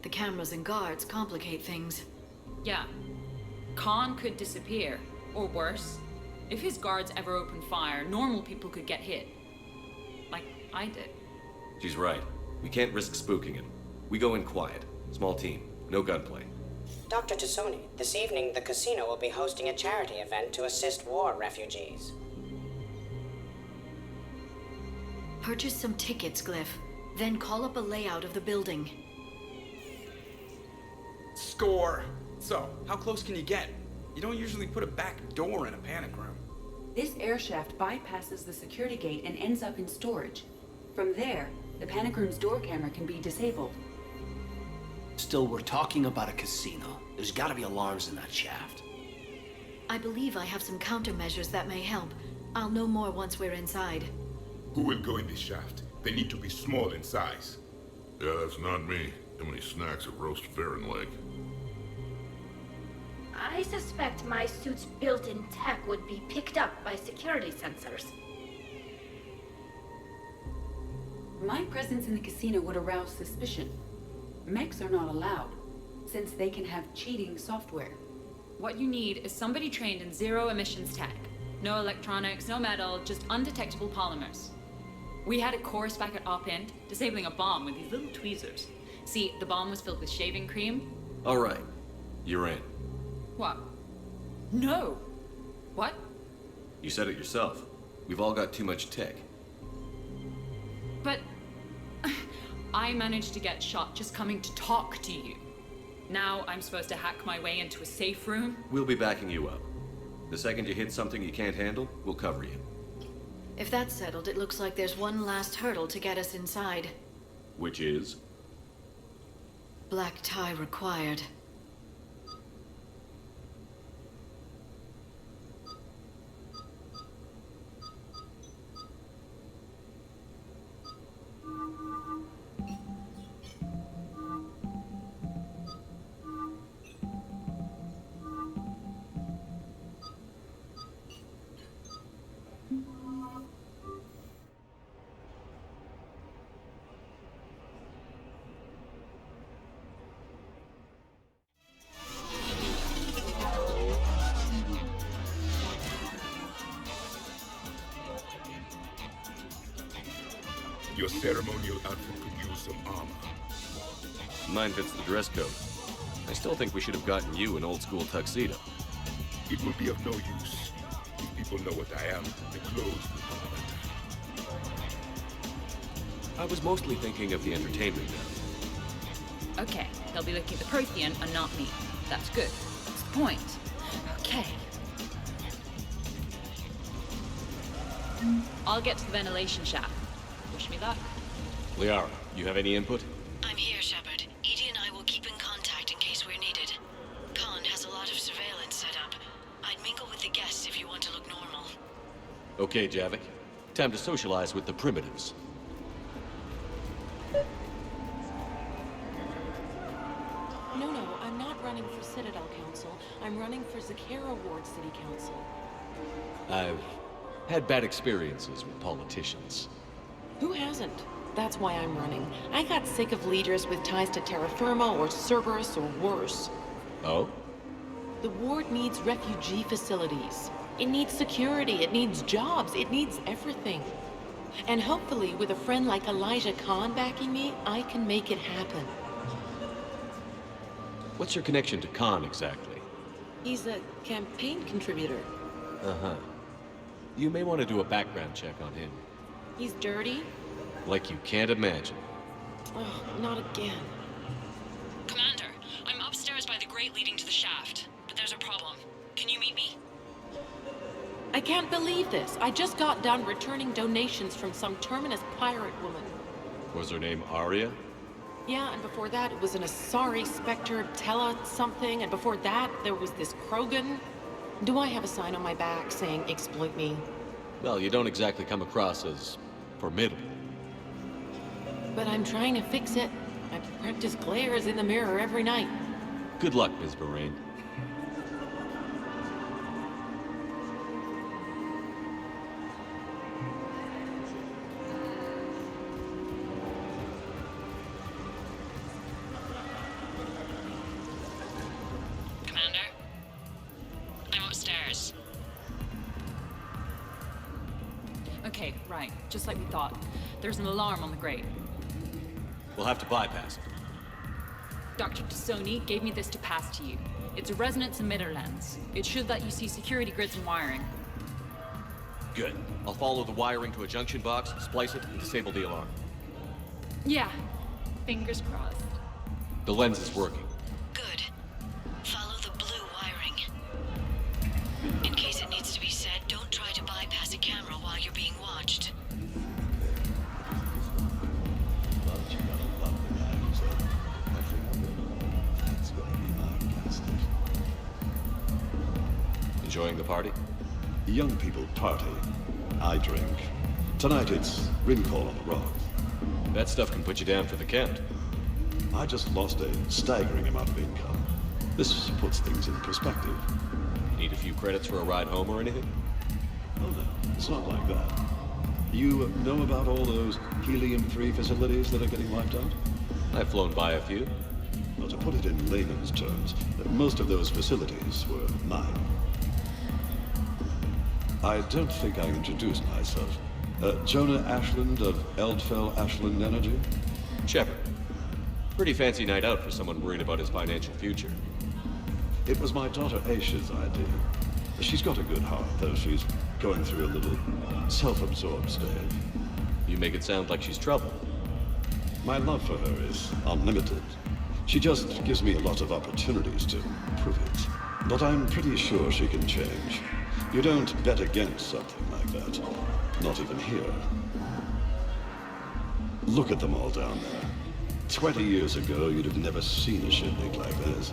the cameras and guards complicate things. Yeah. Khan could disappear. Or worse, if his guards ever opened fire, normal people could get hit. Like I did. She's right. We can't risk spooking him. We go in quiet. Small team. No gunplay. Dr. Tassoni, this evening the casino will be hosting a charity event to assist war refugees. Purchase some tickets, Glyph. Then call up a layout of the building. Score! So, how close can you get? You don't usually put a back door in a panic room. This air shaft bypasses the security gate and ends up in storage. From there, the panic room's door camera can be disabled. Still, we're talking about a casino. There's gotta be alarms in that shaft. I believe I have some countermeasures that may help. I'll know more once we're inside. Who will go in this shaft? They need to be small in size. Yeah, that's not me. How many snacks of roast Farron leg? I suspect my suit's built-in tech would be picked up by security sensors. My presence in the casino would arouse suspicion. Mechs are not allowed, since they can have cheating software. What you need is somebody trained in zero emissions tech. No electronics, no metal, just undetectable polymers. We had a course back at Op End, disabling a bomb with these little tweezers. See, the bomb was filled with shaving cream. All right. You're in. What? No. What? You said it yourself. We've all got too much tech. But I managed to get shot just coming to talk to you. Now I'm supposed to hack my way into a safe room? We'll be backing you up. The second you hit something you can't handle, we'll cover you. If that's settled, it looks like there's one last hurdle to get us inside. Which is? Black tie required. Your ceremonial outfit could use some armor. Mine fits the dress code. I still think we should have gotten you an old-school tuxedo. It will be of no use. If people know what I am, the clothes will come at that. I was mostly thinking of the entertainment now. Okay, they'll be looking at the Prothean and not me. That's good. That's the point. Okay. I'll get to the ventilation shaft. Wish me luck. Liara, you have any input? I'm here, Shepard. Edie and I will keep in contact in case we're needed. Khan has a lot of surveillance set up. I'd mingle with the guests if you want to look normal. Okay, Javik. Time to socialize with the primitives. No, I'm not running for Citadel Council. I'm running for Zakera Ward City Council. I've had bad experiences with politicians. Who hasn't? That's why I'm running. I got sick of leaders with ties to Terra Firma or Cerberus or worse. Oh? The ward needs refugee facilities. It needs security, it needs jobs, it needs everything. And hopefully, with a friend like Elijah Khan backing me, I can make it happen. What's your connection to Khan exactly? He's a campaign contributor. Uh-huh. You may want to do a background check on him. He's dirty? Like you can't imagine. Oh, not again. Commander, I'm upstairs by the grate leading to the shaft, but there's a problem. Can you meet me? I can't believe this. I just got done returning donations from some terminus pirate woman. Was her name Arya? Yeah, and before that it was an Asari Spectre Tella something, and before that there was this Krogan. Do I have a sign on my back saying exploit me? Well, you don't exactly come across as formidable. But I'm trying to fix it. I practice glares in the mirror every night. Good luck, Ms. Bahrain. Okay, right. Just like we thought. There's an alarm on the grate. We'll have to bypass it. Dr. Tassoni gave me this to pass to you. It's a resonance emitter lens. It should let you see security grids and wiring. Good. I'll follow the wiring to a junction box, splice it, and disable the alarm. Yeah. Fingers crossed. The lens is working. Good. Follow the blue wiring. In case it needs to be said, don't try to bypass a camera while you're being watched. Enjoying the party? Young people party. I drink. Tonight it's ring call on the rocks. That stuff can put you down for the count. I just lost a staggering amount of income. This puts things in perspective. Need a few credits for a ride home or anything? Oh no, it's not like that. You know about all those helium-free facilities that are getting wiped out? I've flown by a few. Well, to put it in layman's terms, most of those facilities were mine. I don't think I introduced myself. Jonah Ashland of Eldfell Ashland Energy? Shepard. Pretty fancy night out for someone worried about his financial future. It was my daughter Aisha's idea. She's got a good heart, though she's going through a little self-absorbed stage. You make it sound like she's trouble. My love for her is unlimited. She just gives me a lot of opportunities to prove it. But I'm pretty sure she can change. You don't bet against something like that. Not even here. Look at them all down there. 20 years ago, you'd have never seen a shipment like this.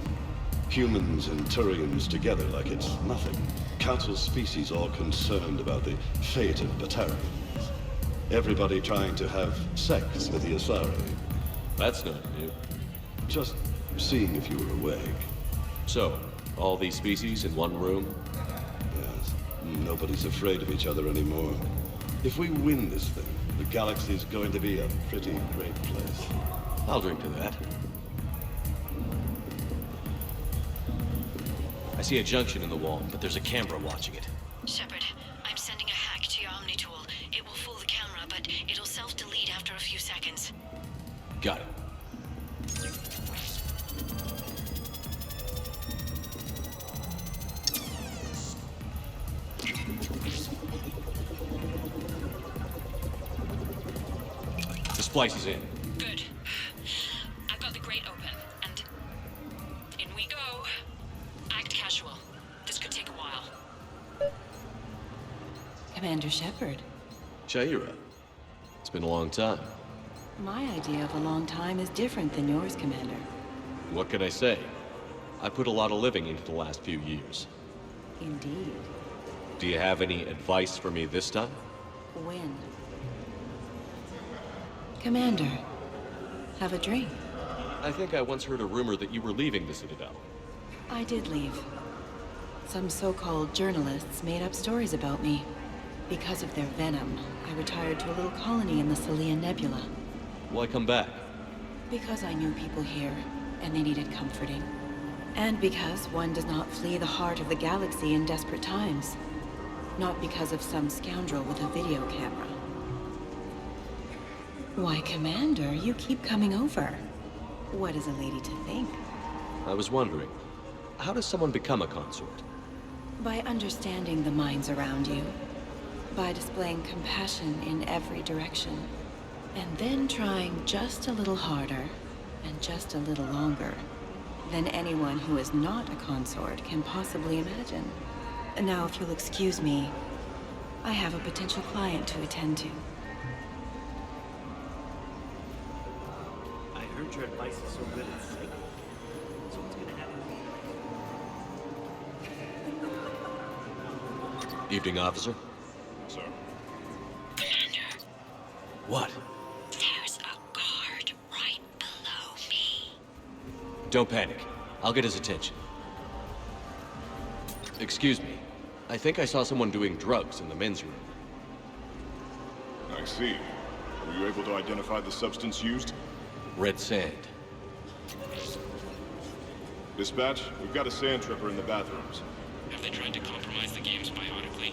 Humans and Turians together like it's nothing. Council species all concerned about the fate of Batarians. Everybody trying to have sex with the Asari. That's not new. Just seeing if you were awake. So, all these species in one room? Yes. Nobody's afraid of each other anymore. If we win this thing, the galaxy's going to be a pretty great place. I'll drink to that. I see a junction in the wall, but there's a camera watching it. Shepard, I'm sending a hack to your Omni tool. It will fool the camera, but it'll self-delete after a few seconds. Got it. The splice is in. Good. I've got the grate open, and in we go. Act casual. This could take a while. Commander Shepard. Shaira. It's been a long time. My idea of a long time is different than yours, Commander. What can I say? I put a lot of living into the last few years. Indeed. Do you have any advice for me this time? When? Commander, have a drink. I think I once heard a rumor that you were leaving the Citadel. I did leave. Some so-called journalists made up stories about me. Because of their venom, I retired to a little colony in the Selene Nebula. Why come back? Because I knew people here, and they needed comforting. And because one does not flee the heart of the galaxy in desperate times. Not because of some scoundrel with a video camera. Why, Commander, you keep coming over. What is a lady to think? I was wondering, how does someone become a consort? By understanding the minds around you. By displaying compassion in every direction. And then trying just a little harder, and just a little longer, than anyone who is not a consort can possibly imagine. Now, if you'll excuse me, I have a potential client to attend to. I heard your advice is so good at psych. So what's gonna happen? Evening, officer. Sir. Commander. What? There's a guard right below me. Don't panic. I'll get his attention. Excuse me. I think I saw someone doing drugs in the men's room. I see. Were you able to identify the substance used? Red sand. Dispatch, we've got a sand tripper in the bathrooms. Have they tried to compromise the games biotically?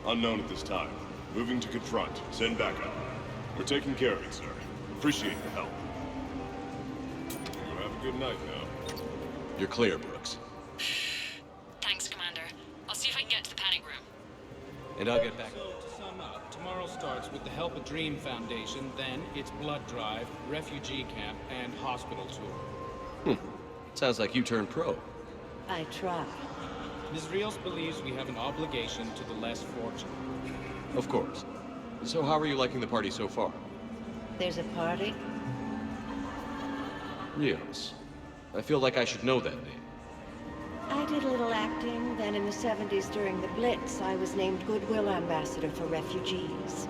Unknown at this time. Moving to confront. Send backup. We're taking care of it, sir. Appreciate the help. You have a good night now. You're clear, Brooks. Thanks, Commander. I'll see if I can get to the panic room. And I'll get back. So, to sum up, tomorrow starts with the Help a Dream Foundation, then it's blood drive, refugee camp, and hospital tour. Sounds like you turned pro. I try. Ms. Rios believes we have an obligation to the less fortunate. Of course. So how are you liking the party so far? There's a party? Rios. I feel like I should know that name. I did a little acting, then in the 70s during the Blitz, I was named Goodwill Ambassador for Refugees.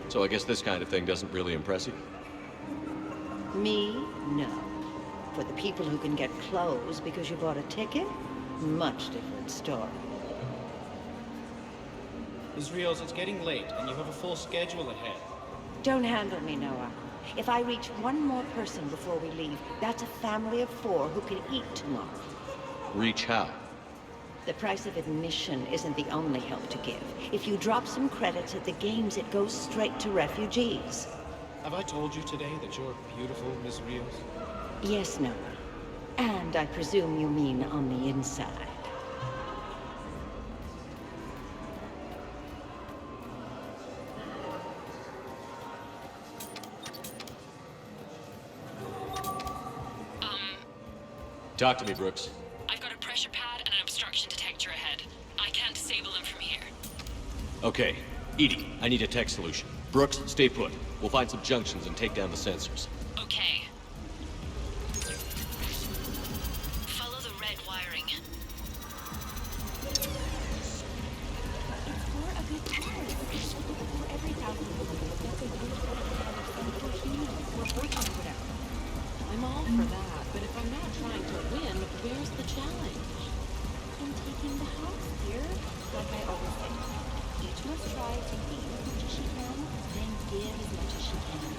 So I guess this kind of thing doesn't really impress you? Me? No. For the people who can get clothes because you bought a ticket? Much different story. Ms. Rios, it's getting late, and you have a full schedule ahead. Don't handle me, Noah. If I reach one more person before we leave, that's a family of 4 who can eat tomorrow. Reach how? The price of admission isn't the only help to give. If you drop some credits at the games, it goes straight to refugees. Have I told you today that you're beautiful, Ms. Rios? Yes, Noah. And I presume you mean on the inside. Talk to me, Brooks. I've got a pressure pad and an obstruction detector ahead. I can't disable them from here. Okay. Edie, I need a tech solution. Brooks, stay put. We'll find some junctions and take down the sensors. Okay. Follow the red wiring. It's for a good cause. For every thousand people, that's a good for humans. We're working it out. I'm all for that, but if I'm not trying to win, where's the challenge? In taking the house, dear. Like I always say, each must try to be as much as she can, then give as much as she can.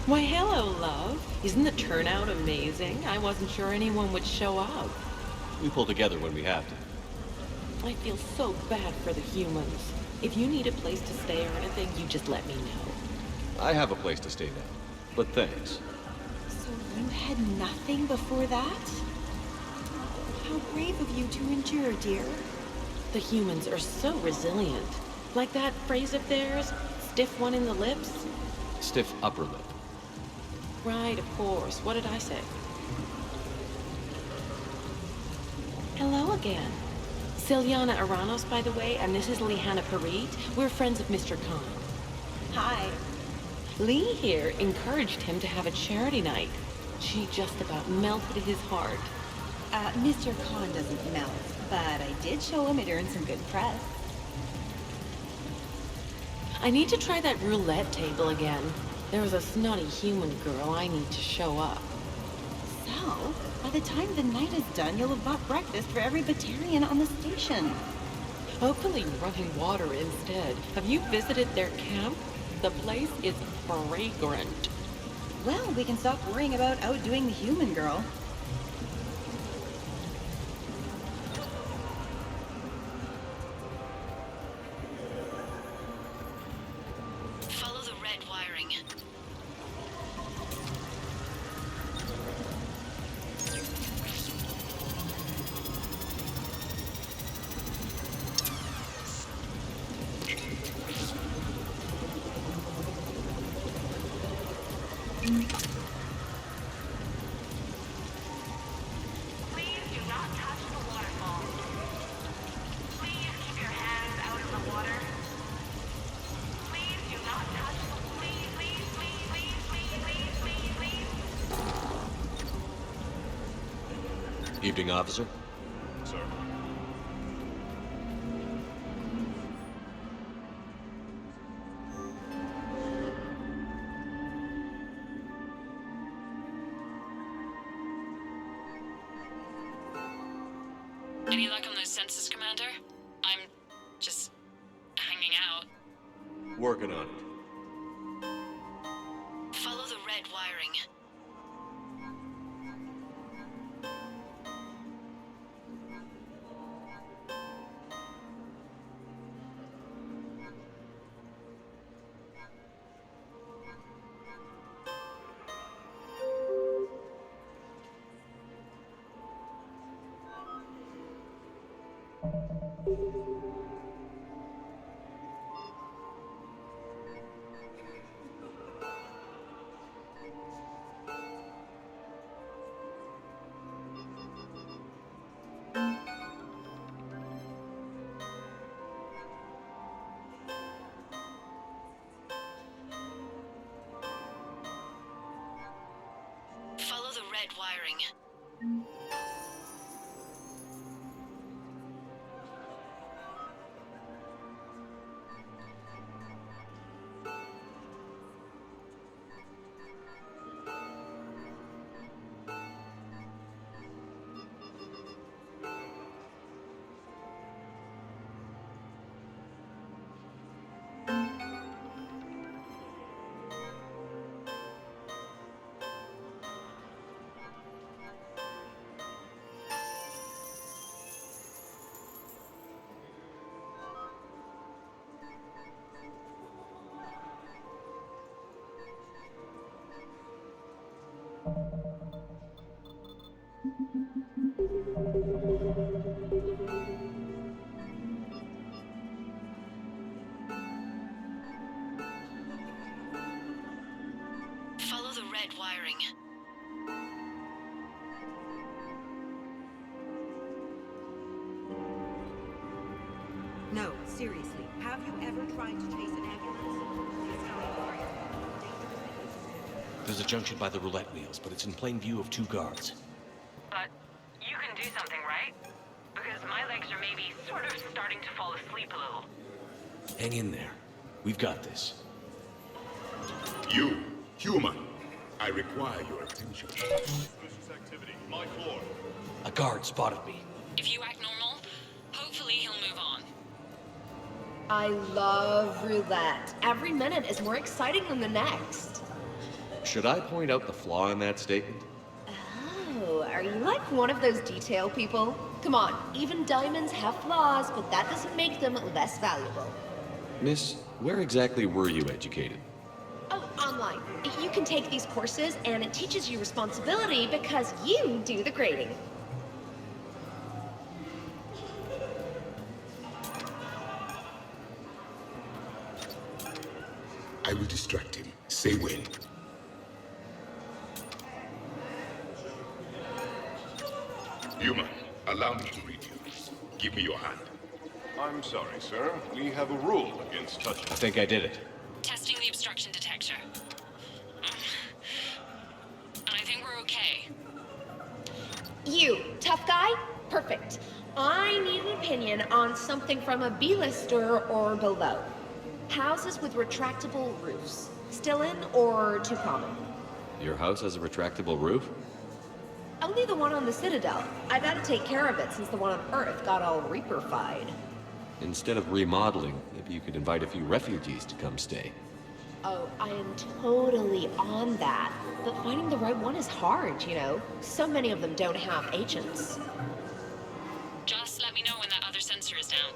Why, hello, love. Isn't the turnout amazing? I wasn't sure anyone would show up. We pull together when we have to. I feel so bad for the humans. If you need a place to stay or anything, you just let me know. I have a place to stay now, but thanks. So you had nothing before that? How brave of you to endure, dear. The humans are so resilient. Like that phrase of theirs, stiff one in the lips? Stiff upper lip. Right, of course. What did I say? Hello again. Celiana Aranos, by the way, and this is Lihanna Parit. We're friends of Mr. Khan. Hi. Lee here encouraged him to have a charity night. She just about melted his heart. Mr. Khan doesn't melt, but I did show him it earned some good press. I need to try that roulette table again. There was a snotty human girl I need to show up. So, by the time the night is done, you'll have bought breakfast for every Batarian on the station. Hopefully running water instead. Have you visited their camp? The place is fragrant. Well, we can stop worrying about outdoing the human girl. Evening, officer. Sir. Any luck on those census, Commander? I'm just hanging out. Working on it. Follow the red wiring. Follow the red wiring. Follow the red wiring. No, seriously. Have you ever tried to chase an ambulance? There's a junction by the roulette wheels, but it's in plain view of 2 guards. But you can do something, right? Because my legs are maybe sort of starting to fall asleep a little. Hang in there. We've got this. You, human, I require your attention. Suspicious activity. My floor. A guard spotted me. If you act normal, hopefully he'll move on. I love roulette. Every minute is more exciting than the next. Should I point out the flaw in that statement? Oh, are you like one of those detail people? Come on, even diamonds have flaws, but that doesn't make them less valuable. Miss, where exactly were you educated? Oh, online. You can take these courses, and it teaches you responsibility because you do the grading. I will distract him. Say when. Human, allow me to read you. Give me your hand. I'm sorry, sir. We have a rule against touching. I think I did it. Testing the obstruction detector. I think we're okay. You, tough guy? Perfect. I need an opinion on something from a B-lister or below. Houses with retractable roofs. Still in or too common? Your house has a retractable roof? Only the one on the Citadel. I've had to take care of it since the one on Earth got all Reaper-fied. Instead of remodeling, maybe you could invite a few refugees to come stay. Oh, I am totally on that. But finding the right one is hard, you know? So many of them don't have agents. Just let me know when that other sensor is down.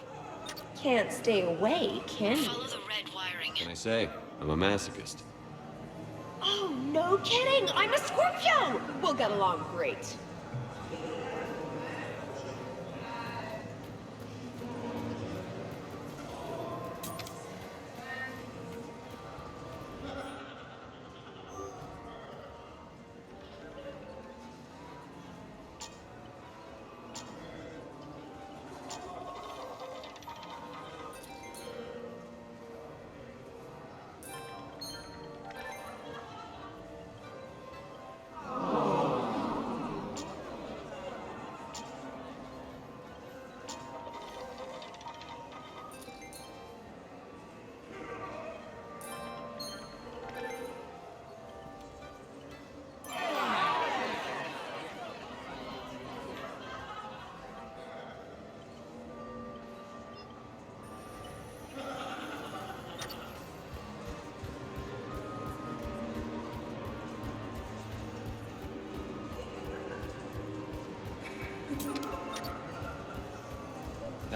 Can't stay away, can you? Follow the red wiring. Can I say? I'm a masochist. Oh, no kidding! I'm a Scorpio! We'll get along great.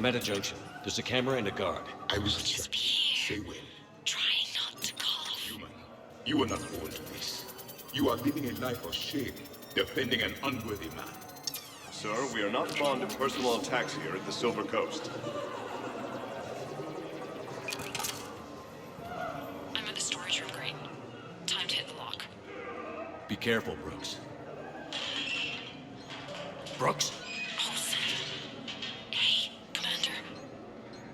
I'm at a junction. There's a camera and a guard. I was just say when. Try not to cough. Human, you are not born to this. You are living a life of shame, defending an unworthy man. Sir, we are not fond of personal attacks here at the Silver Coast. I'm at the storage room, Green. Time to hit the lock. Be careful, Brooks. Brooks? Oh, son. Hey, Commander.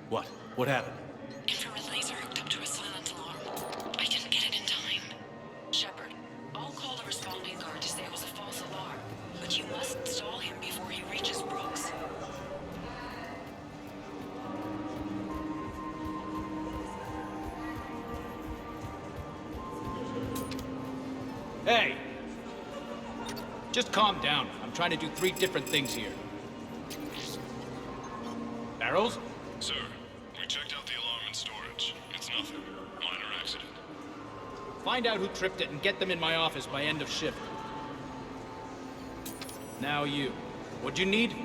What? What happened? Infrared laser hooked up to a silent alarm. I didn't get it in time. Shepard, I'll call the responding guard to say it was a false alarm, but you must stall him before he reaches Brooks. Hey! Just calm down. I'm trying to do 3 different things here. Barrels? Sir, we checked out the alarm in storage. It's nothing. Minor accident. Find out who tripped it and get them in my office by end of shift. Now you. What'd you need?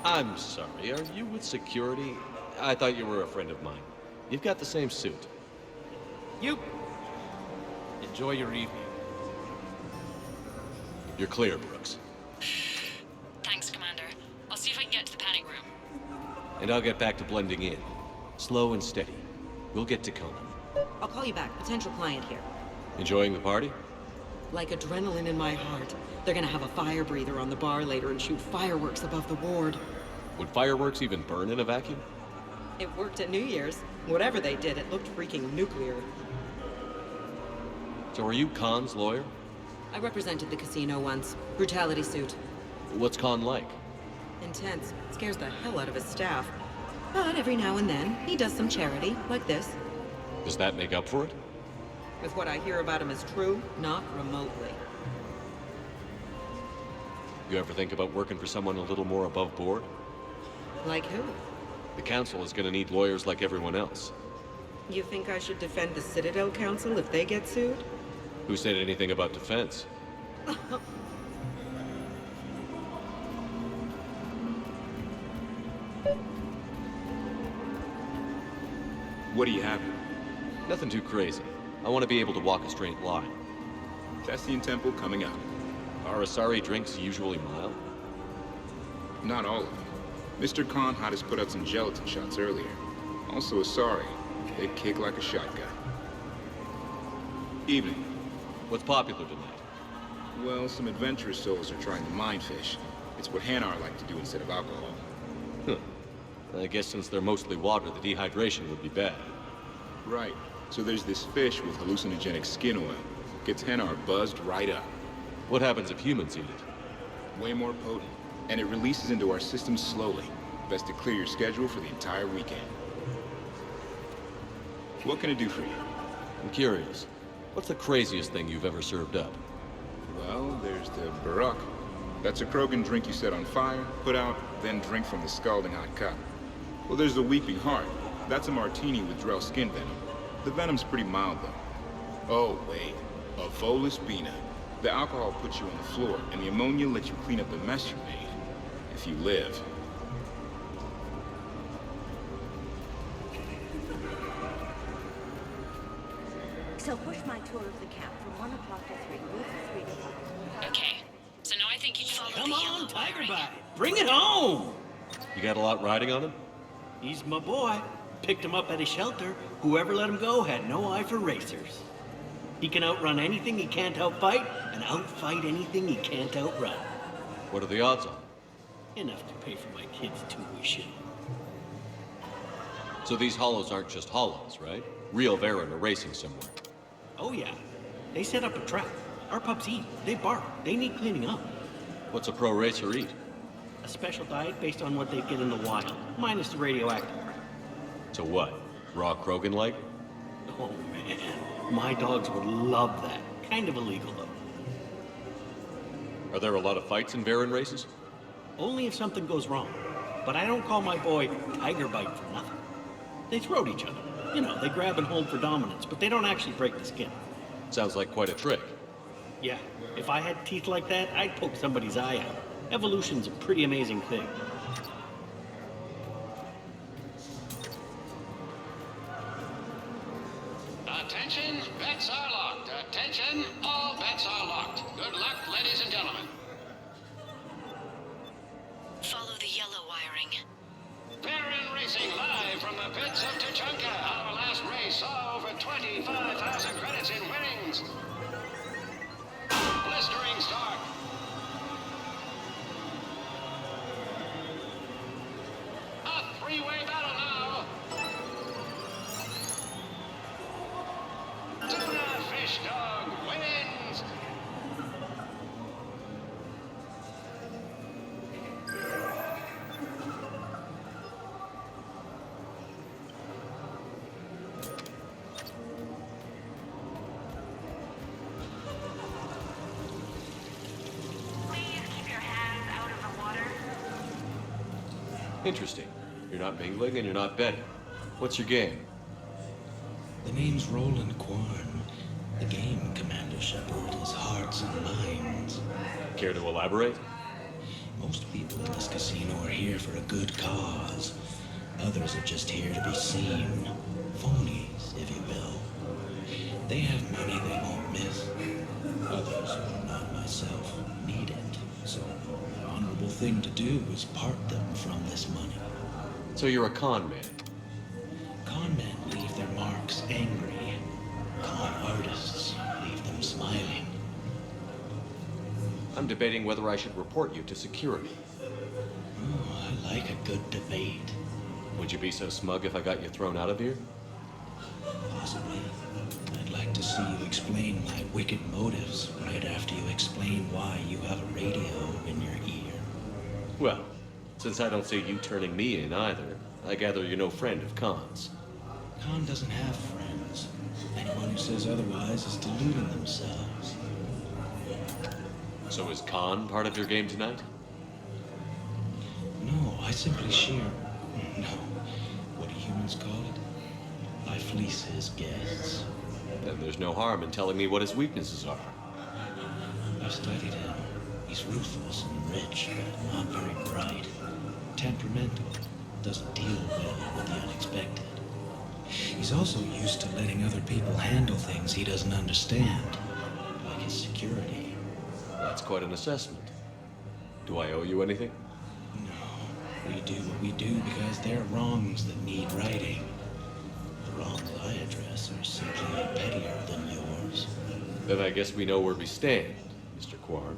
I'm sorry, are you with security? I thought you were a friend of mine. You've got the same suit. You. Enjoy your evening. You're clear, Brooks. Thanks, Commander. I'll see if I can get to the panic room. And I'll get back to blending in. Slow and steady. We'll get to Conan. I'll call you back. Potential client here. Enjoying the party? Like adrenaline in my heart. They're gonna have a fire breather on the bar later and shoot fireworks above the ward. Would fireworks even burn in a vacuum? It worked at New Year's. Whatever they did, it looked freaking nuclear. So are you Khan's lawyer? I represented the casino once. Brutality suit. What's Khan like? Intense. Scares the hell out of his staff. But every now and then, he does some charity, like this. Does that make up for it? If what I hear about him is true, not remotely. You ever think about working for someone a little more above board? Like who? The Council is gonna need lawyers like everyone else. You think I should defend the Citadel Council if they get sued? Who said anything about defense? What do you have? Nothing too crazy. I want to be able to walk a straight line. Cassian Temple coming up. Are Asari drinks usually mild? Not all of them. Mr. Khan had us put out some gelatin shots earlier. Also Asari. They kick like a shotgun. Evening. What's popular tonight? Well, some adventurous souls are trying to mind fish. It's what Hanar like to do instead of alcohol. Huh. I guess since they're mostly water, the dehydration would be bad. Right. So there's this fish with hallucinogenic skin oil. Gets Hanar buzzed right up. What happens if humans eat it? Way more potent. And it releases into our system slowly. Best to clear your schedule for the entire weekend. What can I do for you? I'm curious. What's the craziest thing you've ever served up? Well, there's the Barak. That's a Krogan drink you set on fire, put out, then drink from the scalding hot cup. Well, there's the Weeping Heart. That's a martini with Drell skin venom. The venom's pretty mild, though. Oh, wait. A Volus Bina. The alcohol puts you on the floor, and the ammonia lets you clean up the mess you made. If you live. So push my tour of the camp from 1 o'clock to 3. Move to 3 to 5. Okay, so now I think you follow Come the on, yellow Tiger wiring. Bite. Bring it home. You got a lot riding on him? He's my boy. Picked him up at his shelter. Whoever let him go had no eye for racers. He can outrun anything he can't outfight, and outfight anything he can't outrun. What are the odds on? Enough to pay for my kids' tuition. So these hollows aren't just hollows, right? Real Varen are racing somewhere. Oh yeah. They set up a trap. Our pups eat. They bark. They need cleaning up. What's a pro racer eat? A special diet based on what they get in the wild, minus the radioactive. So what? Raw Krogan-like? Oh man. My dogs would love that. Kind of illegal, though. Are there a lot of fights in Varen races? Only if something goes wrong. But I don't call my boy Tiger Bite for nothing. They throat each other. You know, they grab and hold for dominance, but they don't actually break the skin. Sounds like quite a trick. Yeah, if I had teeth like that, I'd poke somebody's eye out. Evolution's a pretty amazing thing. saw over 25,000 credits in winnings. Blistering start. A three-way battle now. Tuna Fish Dog wins. Interesting. You're not mingling and you're not betting. What's your game? The name's Roland Quarn. The game, Commander Shepard, is hearts and minds. Care to elaborate? Most people in this casino are here for a good cause. Others are just here to be seen. Phonies, if you will. They have money they won't miss. Others, who are not myself, need it. So, the honorable thing to do is part them from this money. So you're a con man? Con men leave their marks angry. Con artists leave them smiling. I'm debating whether I should report you to security. Oh, I like a good debate. Would you be so smug if I got you thrown out of here? Possibly. I'd like to see you explain my wicked motives right after you explain why you have a radio in your ear. Well, since I don't see you turning me in either, I gather you're no friend of Khan's. Khan doesn't have friends. Anyone who says otherwise is deluding themselves. So is Khan part of your game tonight? No, I simply share... No. What do humans call it? I fleece his guests. Then there's no harm in telling me what his weaknesses are. I've studied him. He's ruthless and rich, but not very bright. Temperamental. Doesn't deal well with the unexpected. He's also used to letting other people handle things he doesn't understand, like his security. That's quite an assessment. Do I owe you anything? No. We do what we do because they're wrongs that need righting. The wrongs I address are simply pettier than yours. Then I guess we know where we stand, Mr. Quarn.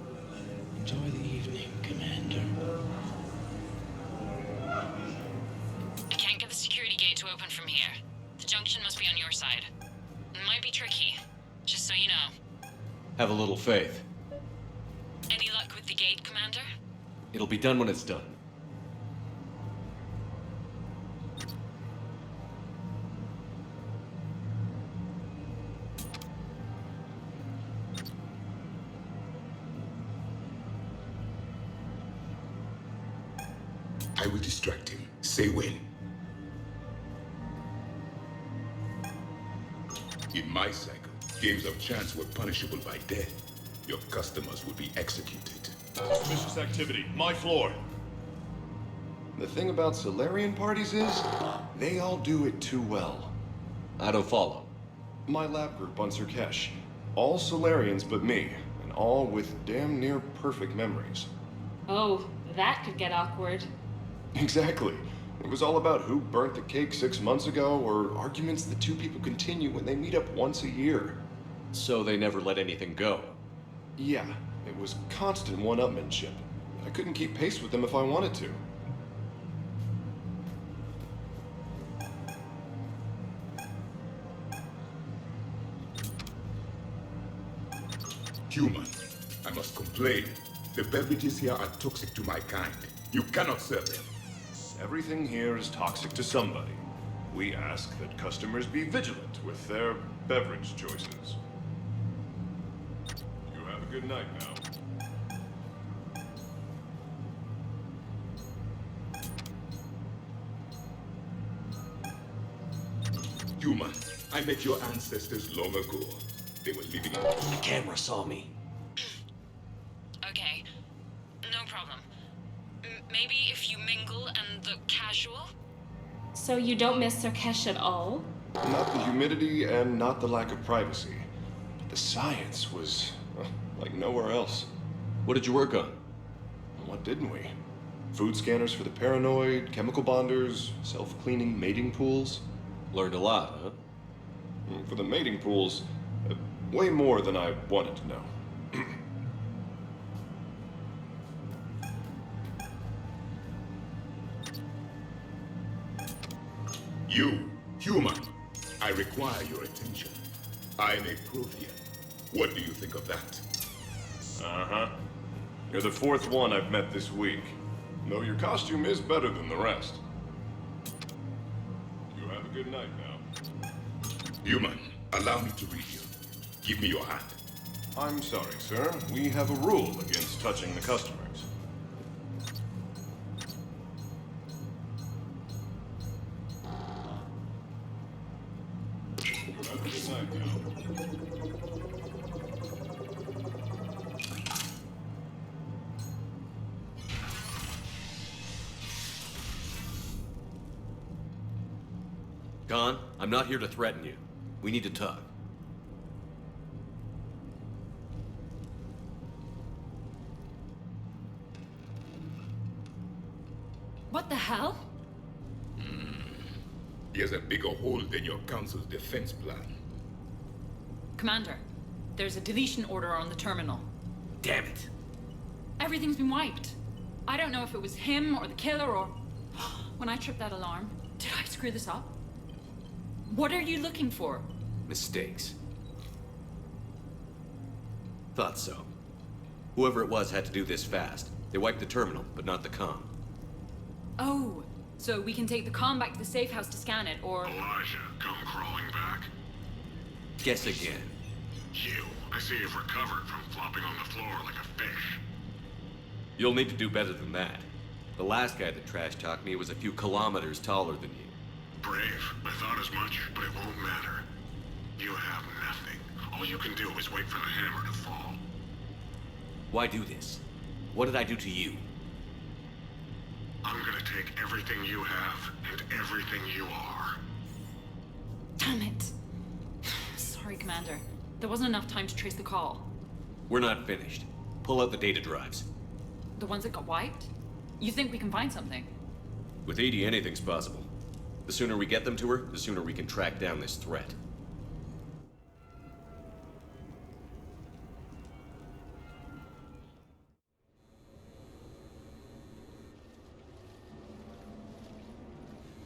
Enjoy the evening, Commander. I can't get the security gate to open from here. The junction must be on your side. It might be tricky, just so you know. Have a little faith. Any luck with the gate, Commander? It'll be done when it's done. I will distract him. Say when. In my cycle, games of chance were punishable by death. Your customers would be executed. Suspicious activity. My floor. The thing about Solarian parties is, they all do it too well. I don't follow. My lab group on Surkesh. All Solarians but me, and all with damn near perfect memories. Oh, that could get awkward. Exactly. It was all about who burnt the cake 6 months ago, or arguments the two people continue when they meet up once a year. So they never let anything go? Yeah, it was constant one-upmanship. I couldn't keep pace with them if I wanted to. Human, I must complain. The beverages here are toxic to my kind. You cannot serve them. Everything here is toxic to somebody. We ask that customers be vigilant with their beverage choices. You have a good night now. Human, I met your ancestors long ago. They were living in... The camera saw me. Okay, no problem. Maybe if you mingle and look casual? So you don't miss Surkesh at all? Not the humidity and not the lack of privacy. But the science was like nowhere else. What did you work on? What didn't we? Food scanners for the paranoid, chemical bonders, self-cleaning mating pools. Learned a lot, huh? For the mating pools, way more than I wanted to know. You, human, I require your attention. I'm a Prothean. What do you think of that? Uh-huh. You're the fourth one I've met this week. Though your costume is better than the rest. You have a good night now. Human, allow me to read you. Give me your hand. I'm sorry, sir. We have a rule against touching the customers. You have a good night now. Khan, I'm not here to threaten you. We need to talk. What the hell? There's a bigger hole than your council's defense plan. Commander, there's a deletion order on the terminal. Damn it. Everything's been wiped. I don't know if it was him or the killer or... When I tripped that alarm, did I screw this up? What are you looking for? Mistakes. Thought so. Whoever it was had to do this fast. They wiped the terminal, but not the comm. Oh, so we can take the comm back to the safe house to scan it, or... Elijah, come crawling back. Guess again. You, I see you've recovered from flopping on the floor like a fish. You'll need to do better than that. The last guy that trash-talked me was a few kilometers taller than you. Brave. I thought as much, but it won't matter. You have nothing. All you can do is wait for the hammer to fall. Why do this? What did I do to you? I'm gonna take everything you have and everything you are. Damn it. Sorry, Commander. There wasn't enough time to trace the call. We're not finished. Pull out the data drives. The ones that got wiped? You think we can find something? With Edie, anything's possible. The sooner we get them to her, the sooner we can track down this threat.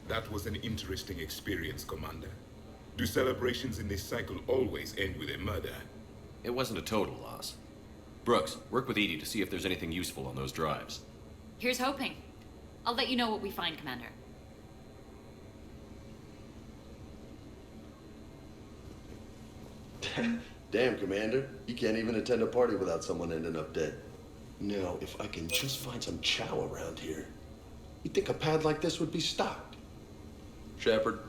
That was an interesting experience, Commander. Do celebrations in this cycle always end with a murder? It wasn't a total loss. Brooks, work with Edie to see if there's anything useful on those drives. Here's hoping. I'll let you know what we find, Commander. Damn, Commander. You can't even attend a party without someone ending up dead. Now, if I can just find some chow around here, you'd think a pad like this would be stocked. Shepard.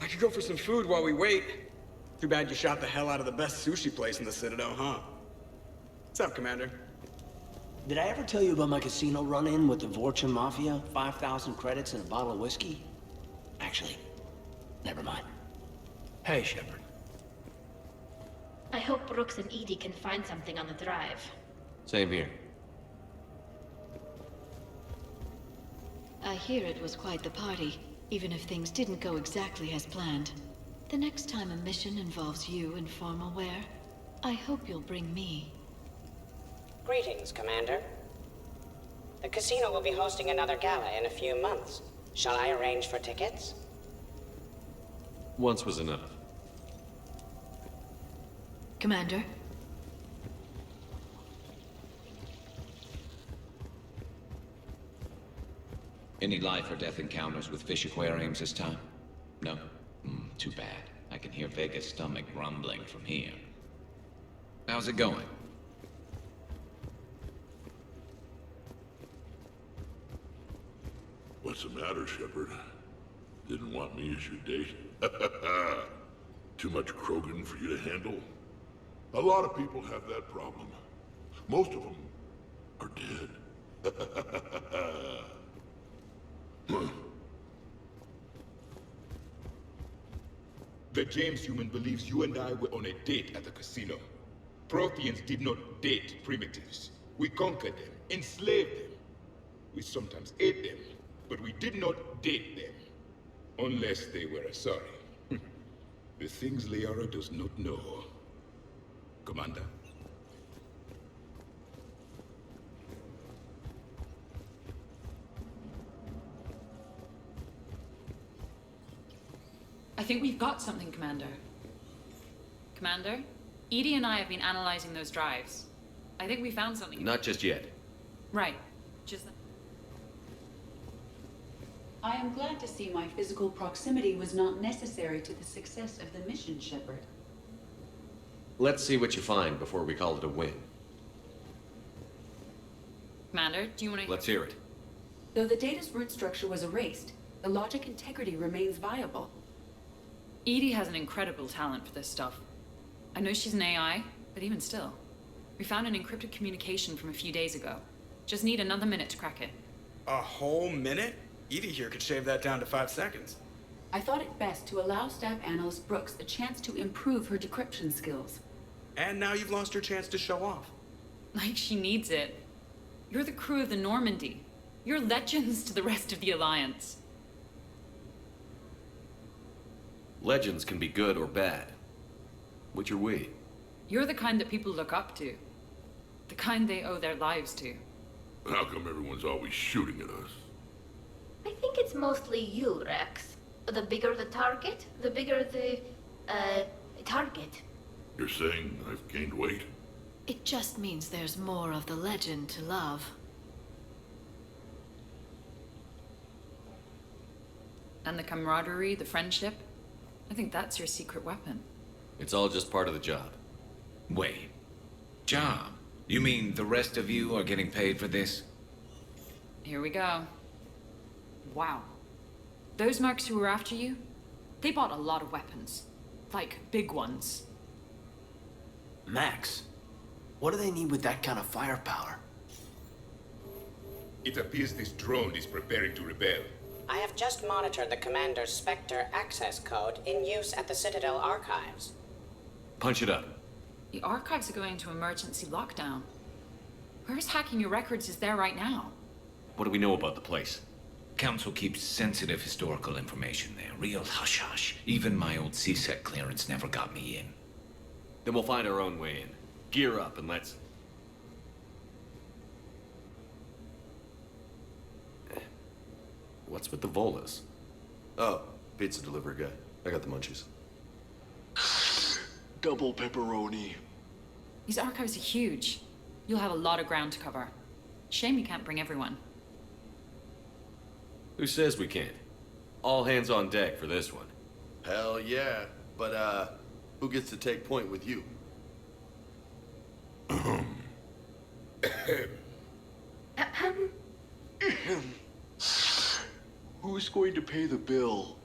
I could go for some food while we wait. Too bad you shot the hell out of the best sushi place in the Citadel, huh? What's up, Commander? Did I ever tell you about my casino run-in with the Vorcha Mafia? 5,000 credits and a bottle of whiskey? Actually, never mind. Hey, Shepard. I hope Brooks and Edie can find something on the drive. Same here. I hear it was quite the party, even if things didn't go exactly as planned. The next time a mission involves you in formal wear, I hope you'll bring me. Greetings, Commander. The casino will be hosting another gala in a few months. Shall I arrange for tickets? Once was enough. Commander? Any life or death encounters with fish aquariums this time? No? Too bad. I can hear Vega's stomach rumbling from here. How's it going? What's the matter, Shepard? Didn't want me as your date? Too much Krogan for you to handle? A lot of people have that problem. Most of them are dead. The James human believes you and I were on a date at the casino. Protheans did not date primitives. We conquered them, enslaved them. We sometimes ate them, but we did not date them. Unless they were sorry. The things Liara does not know. Commander? I think we've got something, Commander. Commander? Edie and I have been analyzing those drives. I think we found something. Not just yet. Right. Just... I am glad to see my physical proximity was not necessary to the success of the mission, Shepard. Let's see what you find before we call it a win. Commander, do you want to... Let's hear it. Though the data's root structure was erased, the logic integrity remains viable. Edie has an incredible talent for this stuff. I know she's an AI, but even still. We found an encrypted communication from a few days ago. Just need another minute to crack it. A whole minute? Edie here could shave that down to 5 seconds. I thought it best to allow Staff Analyst Brooks a chance to improve her decryption skills. And now you've lost your chance to show off. Like she needs it. You're the crew of the Normandy. You're legends to the rest of the Alliance. Legends can be good or bad. Which are we? You're the kind that people look up to. The kind they owe their lives to. How come everyone's always shooting at us? I think it's mostly you, Rex. The bigger the target, the bigger the, target. You're saying I've gained weight? It just means there's more of the legend to love. And the camaraderie, the friendship. I think that's your secret weapon. It's all just part of the job. Wait. Job? You mean the rest of you are getting paid for this? Here we go. Wow. Those mercs who were after you, they bought a lot of weapons. Like, big ones. Max, what do they need with that kind of firepower? It appears this drone is preparing to rebel. I have just monitored the Commander's Spectre access code in use at the Citadel archives. Punch it up. The archives are going into emergency lockdown. Whoever's hacking your records is there right now. What do we know about the place? Council keeps sensitive historical information there. Real hush-hush. Even my old CSEC clearance never got me in. Then we'll find our own way in. Gear up and let's... What's with the Volas? Oh, pizza delivery guy. I got the munchies. Double pepperoni. These archives are huge. You'll have a lot of ground to cover. Shame you can't bring everyone. Who says we can't? All hands on deck for this one. Hell yeah. But, who gets to take point with you? Who's going to pay the bill?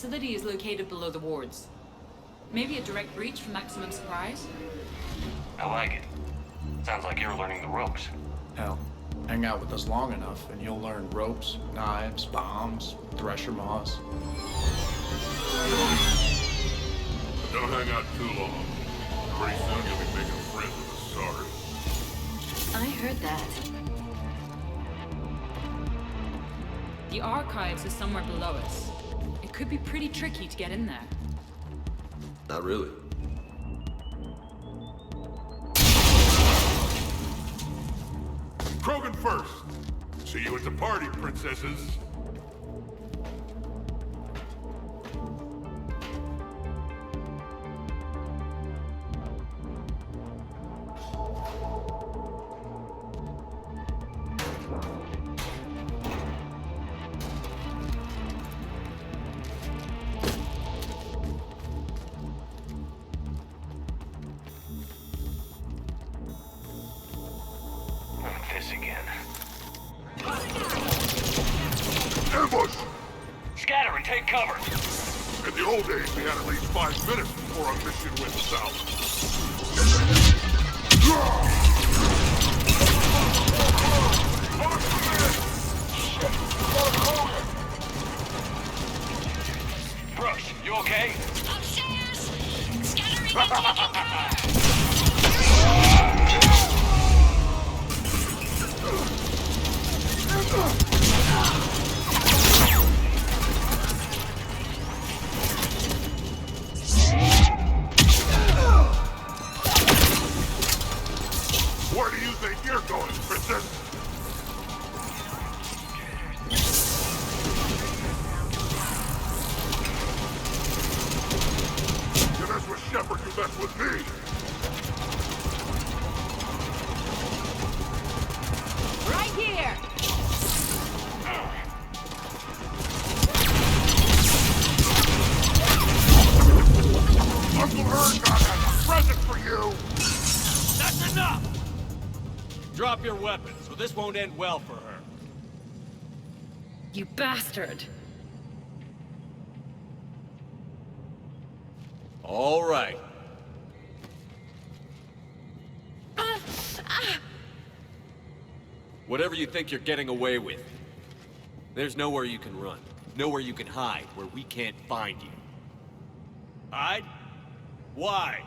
facility is located below the wards. Maybe a direct breach for maximum surprise? I like it. Sounds like you're learning the ropes. Hell, hang out with us long enough and you'll learn ropes, knives, bombs, thresher maws. Don't hang out too long. Pretty soon you'll be making friends with the Sorry. I heard that. The archives is somewhere below us. It could be pretty tricky to get in there. Not really. Krogan first. See you at the party, princesses. This again. Ambush! Scatter and take cover! In the old days, we had at least 5 minutes before our mission went south. Brooks, you okay? Upstairs! Scattering and taking cover! Where do you think you're going, princess? You mess with Shepard, you mess with me. Right here! Uncle Ergon has a present for you! That's enough! Drop your weapons, or this won't end well for her. You bastard! All right. Whatever you think you're getting away with, there's nowhere you can run. Nowhere you can hide where we can't find you. Hide? Why?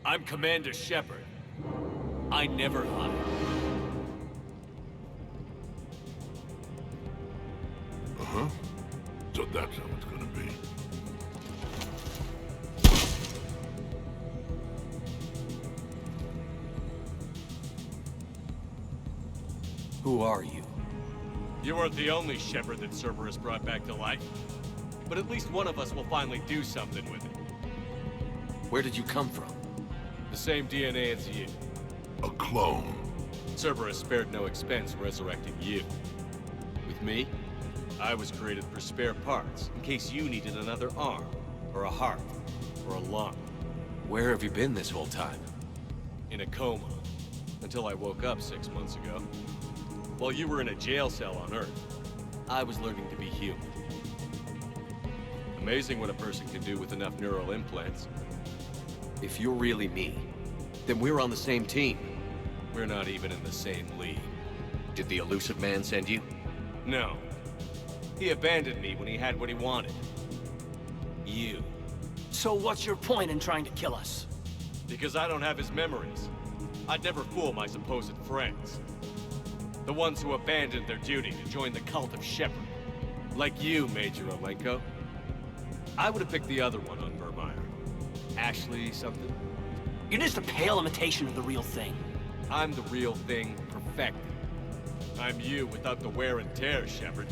I'm Commander Shepard. I never hide. Uh-huh. So that's how it's gonna be. Who are you? You aren't the only Shepard that Cerberus brought back to life. But at least one of us will finally do something with it. Where did you come from? The same DNA as you. A clone. Cerberus spared no expense resurrecting you. With me, I was created for spare parts, in case you needed another arm, or a heart, or a lung. Where have you been this whole time? In a coma, until I woke up 6 months ago. While you were in a jail cell on Earth, I was learning to be human. Amazing what a person can do with enough neural implants. If you're really me, then we're on the same team. We're not even in the same league. Did the elusive man send you? No. He abandoned me when he had what he wanted. You. So what's your point in trying to kill us? Because I don't have his memories. I'd never fool my supposed friends. The ones who abandoned their duty to join the cult of Shepard. Like you, Major Olenko. I would have picked the other one on Vermeer. Ashley something? You're just a pale imitation of the real thing. I'm the real thing perfected. I'm you without the wear and tear, Shepard.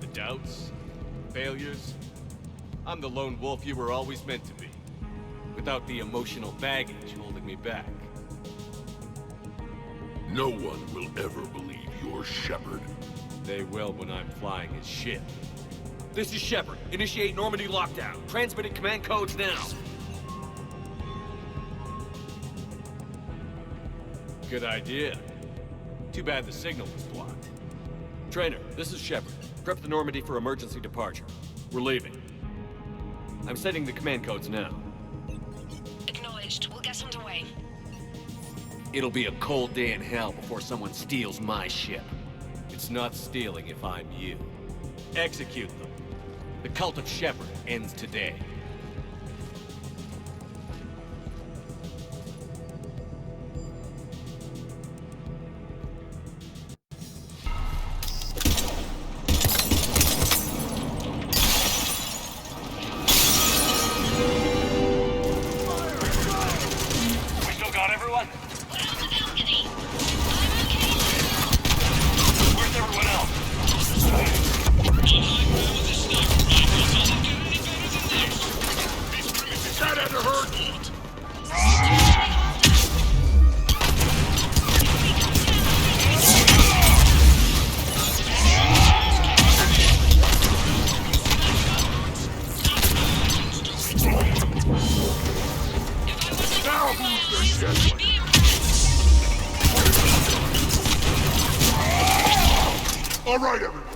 The doubts, failures. I'm the lone wolf you were always meant to be. Without the emotional baggage holding me back. No one will ever believe you're Shepard. They will when I'm flying his ship. This is Shepard. Initiate Normandy lockdown. Transmitting command codes now. Good idea. Too bad the signal was blocked. Trainer, this is Shepard. Prep the Normandy for emergency departure. We're leaving. I'm setting the command codes now. Acknowledged. We'll get underway. It'll be a cold day in hell before someone steals my ship. It's not stealing if I'm you. Execute them. The cult of Shepard ends today. All right, everyone.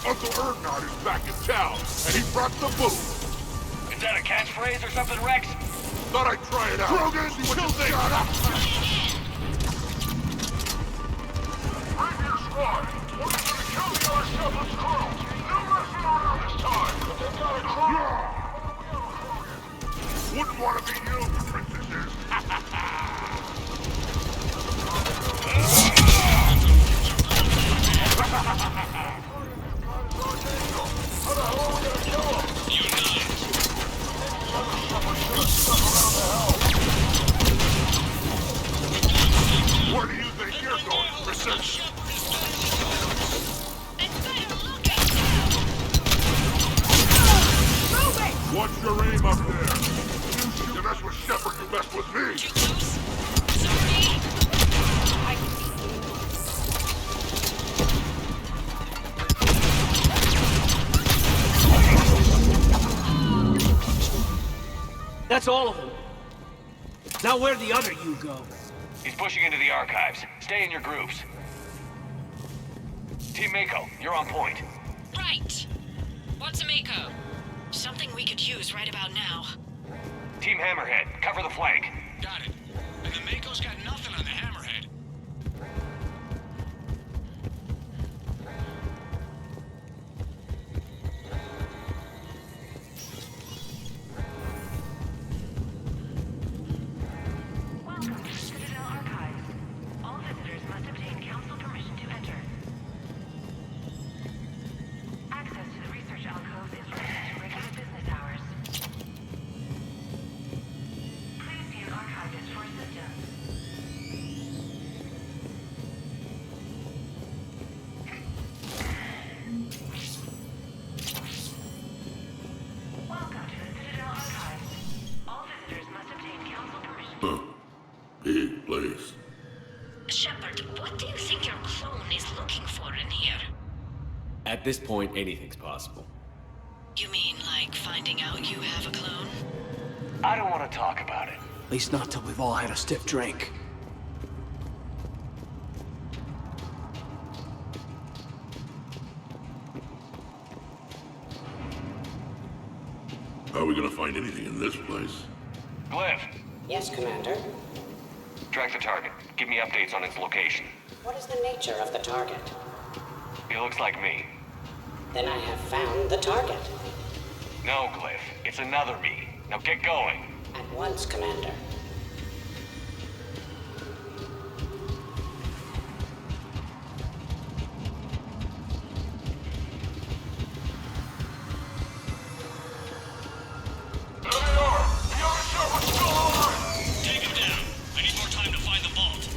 Uncle Erdnot is back in town, and he brought the booze. Is that a catchphrase or something, Rex? Thought I'd try it out. Krogan, see what you think. Shut up! Rapier squad, we're going to kill the other Shepherd's crew. No messing around this time. They got a crew. Wouldn't want to be you, princesses. How the hell are we gonna kill him? Where do you think you're going, princess? What's your aim up there? You mess with Shepard, you mess with me. That's all of them. Now where'd the other you go? He's pushing into the archives. Stay in your groups. Team Mako, you're on point. Right. What's a Mako? Something we could use right about now. Team Hammerhead, cover the flank. Got it. And the Mako's got nothing on the Hammerhead. Welcome to Citadel Archives. All visitors must obtain council permission to enter. Access to the research alcove is limited to regular business hours. Please see an archivist for assistance. Welcome to the Citadel Archives. All visitors must obtain council permission. Huh. Big place. Shepard, what do you think your clone is looking for in here? At this point, anything's possible. You mean like finding out you have a clone? I don't want to talk about it. At least not till we've all had a stiff drink. How are we gonna find anything in this place? Glyph, Yes, Commander. track the target. Give me updates on its location. What is the nature of the target? It looks like me. Then I have found the target. No, Glyph, it's another me. Now get going. At once, Commander. Take him down. I need more time to find the vault.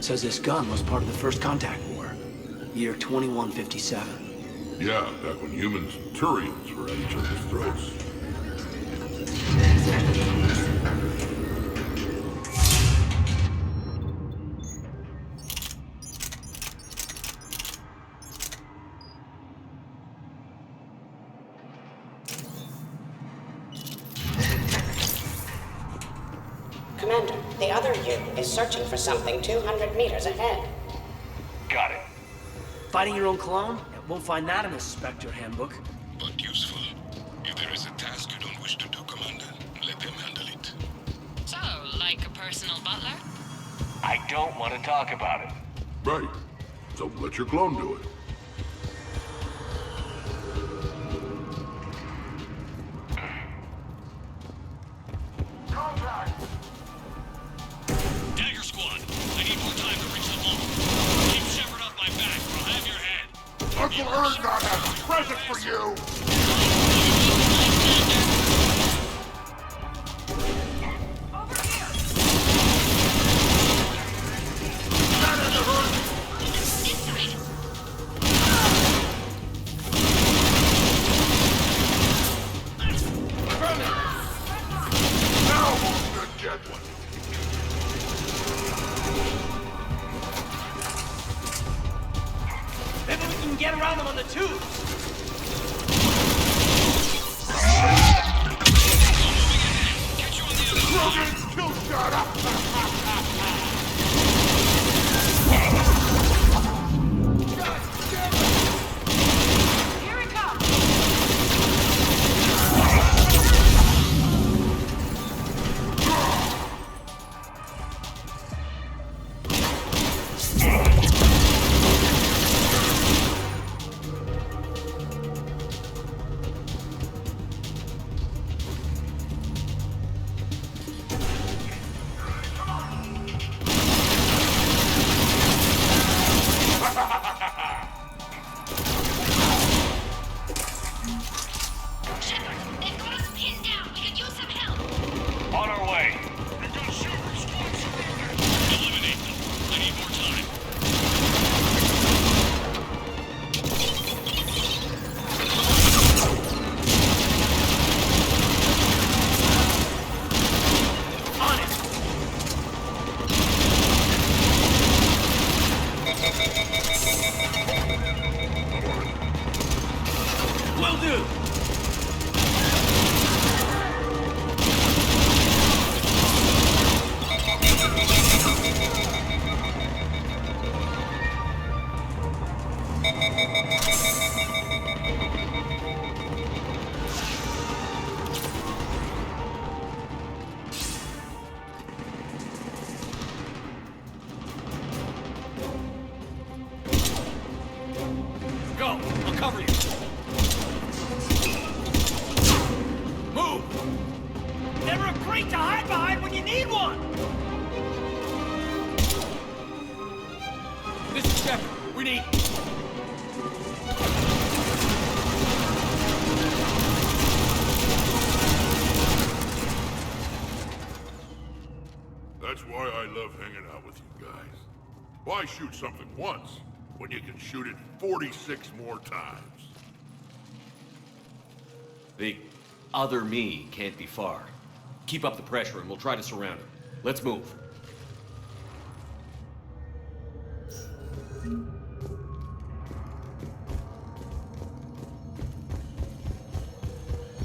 Says this gun was part of the First Contact War. Year 2157. Yeah, back when humans and Turians were at each other's throats. Commander, the other you is searching for something 200 meters ahead. Got it. Fighting your own clone? Won't find that in the Spectre handbook. But useful. If there is a task you don't wish to do, Commander, let them handle it. So, like a personal butler? I don't want to talk about it. Right. So let your clone do it. Dagger Squad, I need more time to reach the vault. Keep Shepard off my back, or I'll have your head. Uncle Erngard has a present for you! Maybe we can get around them on the tubes. Krogan's kill shot! Here it comes! On our way. Eliminate them. I need more time. On it. Will do. Go! I'll cover you! Move! Never a crate to hide behind when you need one! This is Shepard. We need... That's why I love hanging out with you guys. Why shoot something once when you can shoot it 46 more times? The other me can't be far. Keep up the pressure and we'll try to surround it. Let's move.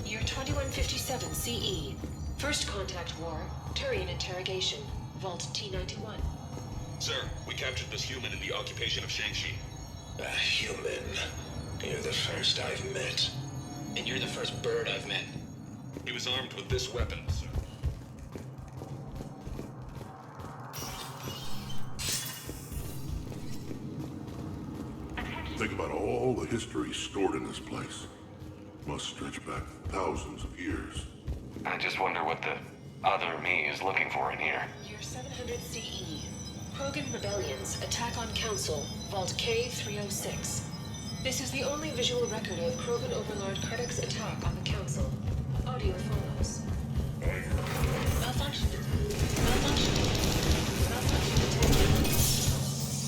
Year 2157 CE. First Contact War. Turian interrogation. Vault T91. Sir, we captured this human in the occupation of Shang-Chi. A human? You're the first I've met. And you're the first bird I've met. He was armed with this weapon, sir. Think about all the history stored in this place. Must stretch back thousands of years. I just wonder what the other me is looking for in here. Year 700 CE. Krogan rebellions. Attack on Council. Vault K306. This is the only visual record of Krogan Overlord Krennic's attack on the Council. Audio follows. Malfunction. Malfunction. Malfunction detected.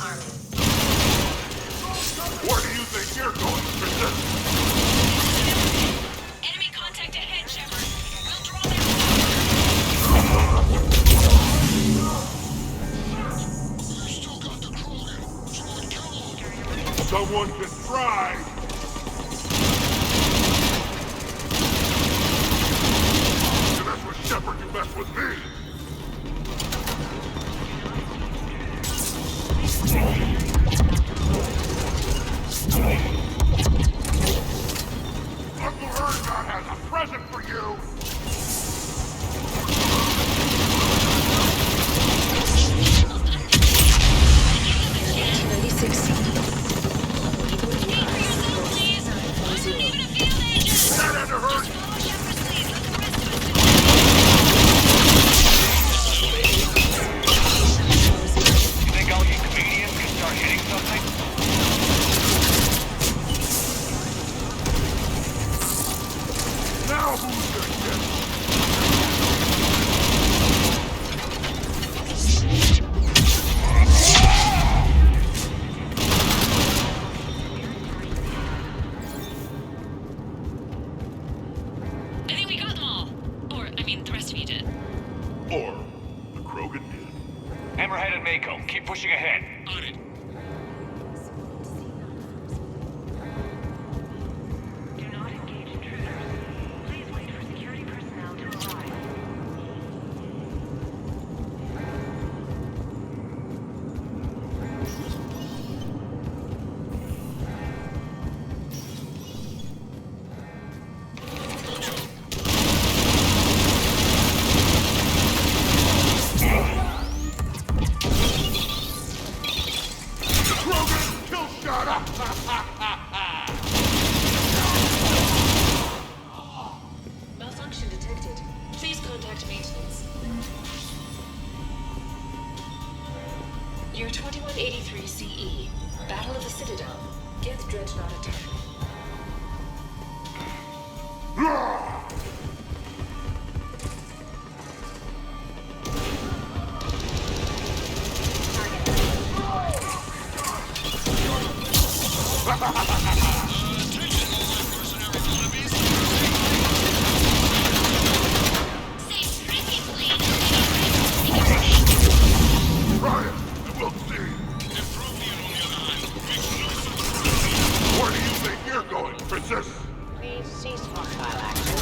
arming. Where do you think you're going, Princess? Enemy contact ahead, Shepard. We'll draw them. Someone can try. You mess with Shepard, you mess with me. Uncle Erdogan has a present for you. That had to hurt. You think all you comedians can start hitting something? Now who's gonna get it? I think we got them all. Or, I mean, the rest of you did. Or the Krogan did. Hammerhead and Mako, keep pushing ahead. On it. Do not engage intruders. Please wait for security personnel to arrive. Krogan kill shot! Malfunction detected. Please contact maintenance. Year 2183 CE. Battle of the Citadel. Get Dreadnought attack. Ryan, we'll see. Where do you think you're going, Princess? Please cease hostile action.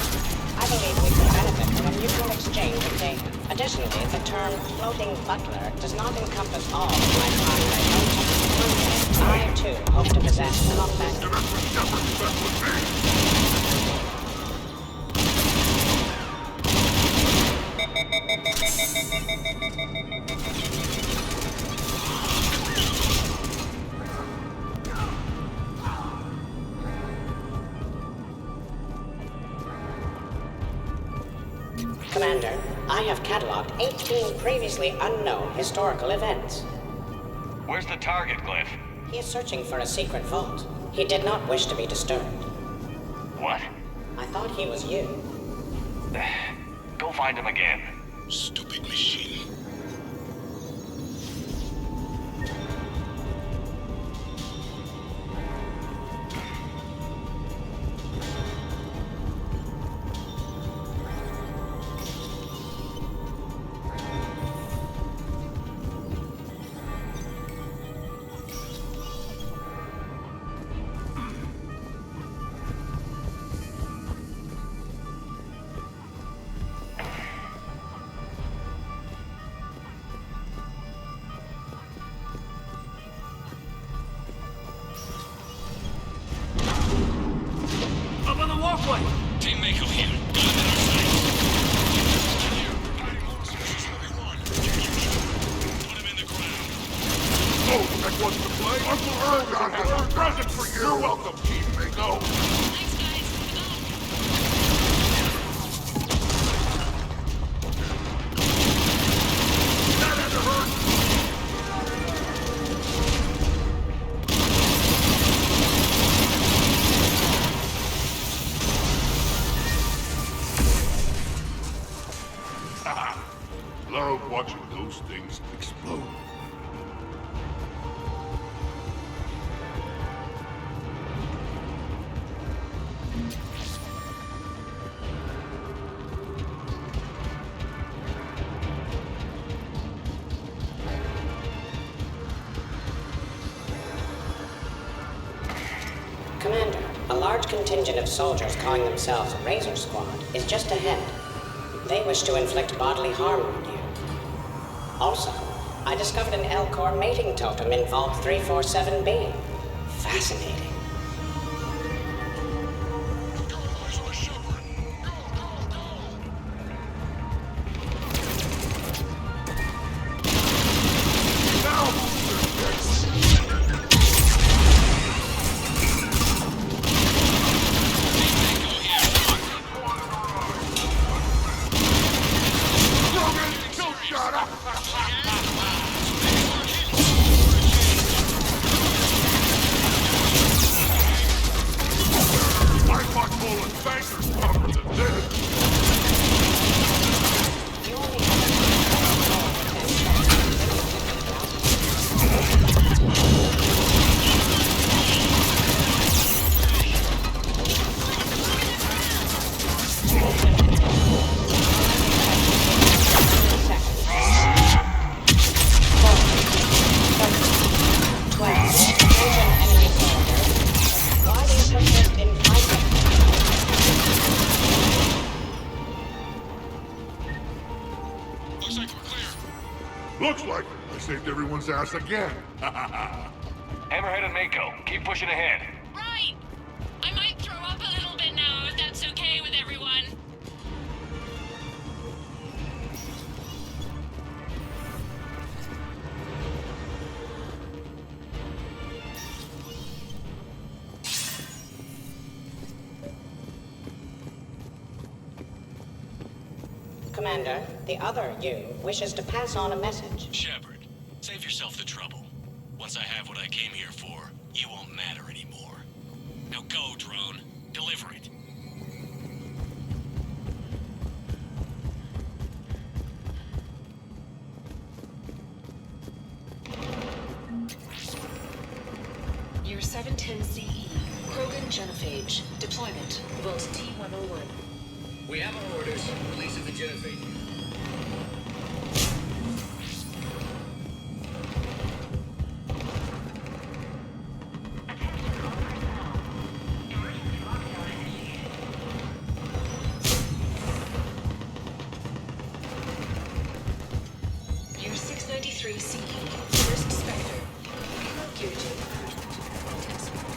I believe we could benefit from a mutual exchange of data. Additionally, the term floating butler does not encompass all of my primary contacts. I, too, hope to possess some of that. You mess with Shepard, you mess with me. Commander, I have cataloged 18 previously unknown historical events. Where's the target, Glyph? He is searching for a secret vault. He did not wish to be disturbed. What? I thought he was you. Go find him again. Stupid machine. Up on the walkway! Team Mako here. Got him in our sights. Put him in the ground. Oh, that wants to play? Uncle Erdogan has a present for you! You're welcome, Team Mako. Thanks, guys. That had to hurt! Love watching those things explode. Commander, a large contingent of soldiers calling themselves Razor Squad is just ahead. They wish to inflict bodily harm on you. Also, I discovered an L-Core mating totem in Vault 347B. Fascinating. Ass again. Hammerhead and Mako, keep pushing ahead. Right! I might throw up a little bit now, if that's okay with everyone. Commander, the other you wishes to pass on a message. Shepard. Save yourself the trouble. Once I have what I came here for, you won't matter anymore. Now go, drone. Deliver it. Year 710 CE. Krogan genophage. Deployment. Vault T-101. We have our orders. Releasing the genophage.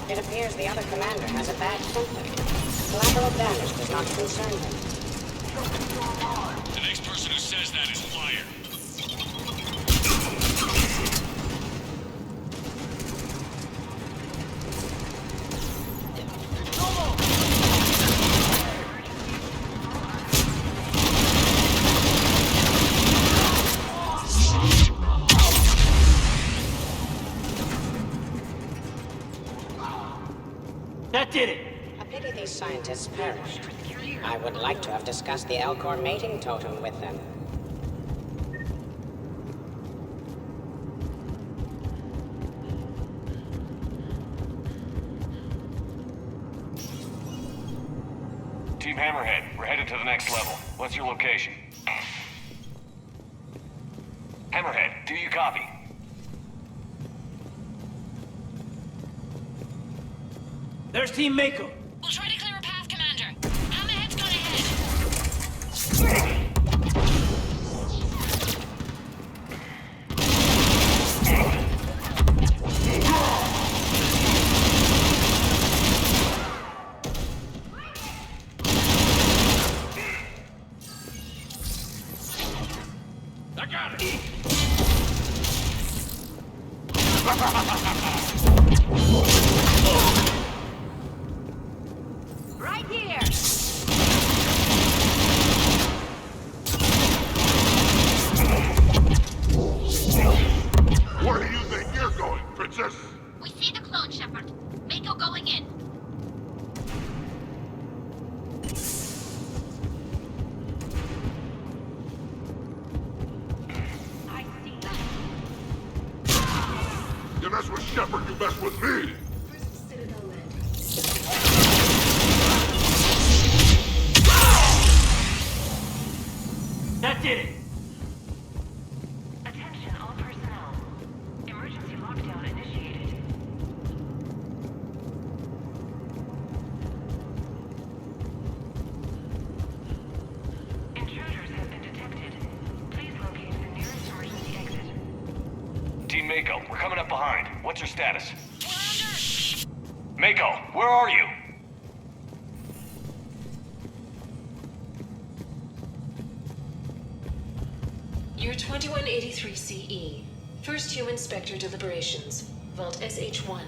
It appears the other commander has a bad symptom. Collateral damage does not concern him. The next person who says that is a liar. That did it! A pity these scientists perished. I would like to have discussed the L-Core mating totem with them. Team Hammerhead, we're headed to the next level. What's your location? Hammerhead, do you copy? There's Team Mako. We'll try to clear a path, Commander. Hammerhead's gone ahead. I got it! Right here! Where do you think you're going, Princess? We see the clone, Shepard. Mako going in. I see them. You mess with Shepard, you mess with me! That did it! Attention all personnel. Emergency lockdown initiated. What's your status? Mako, where are you? You're 2183 CE. First human Spectre deliberations. Vault SH1.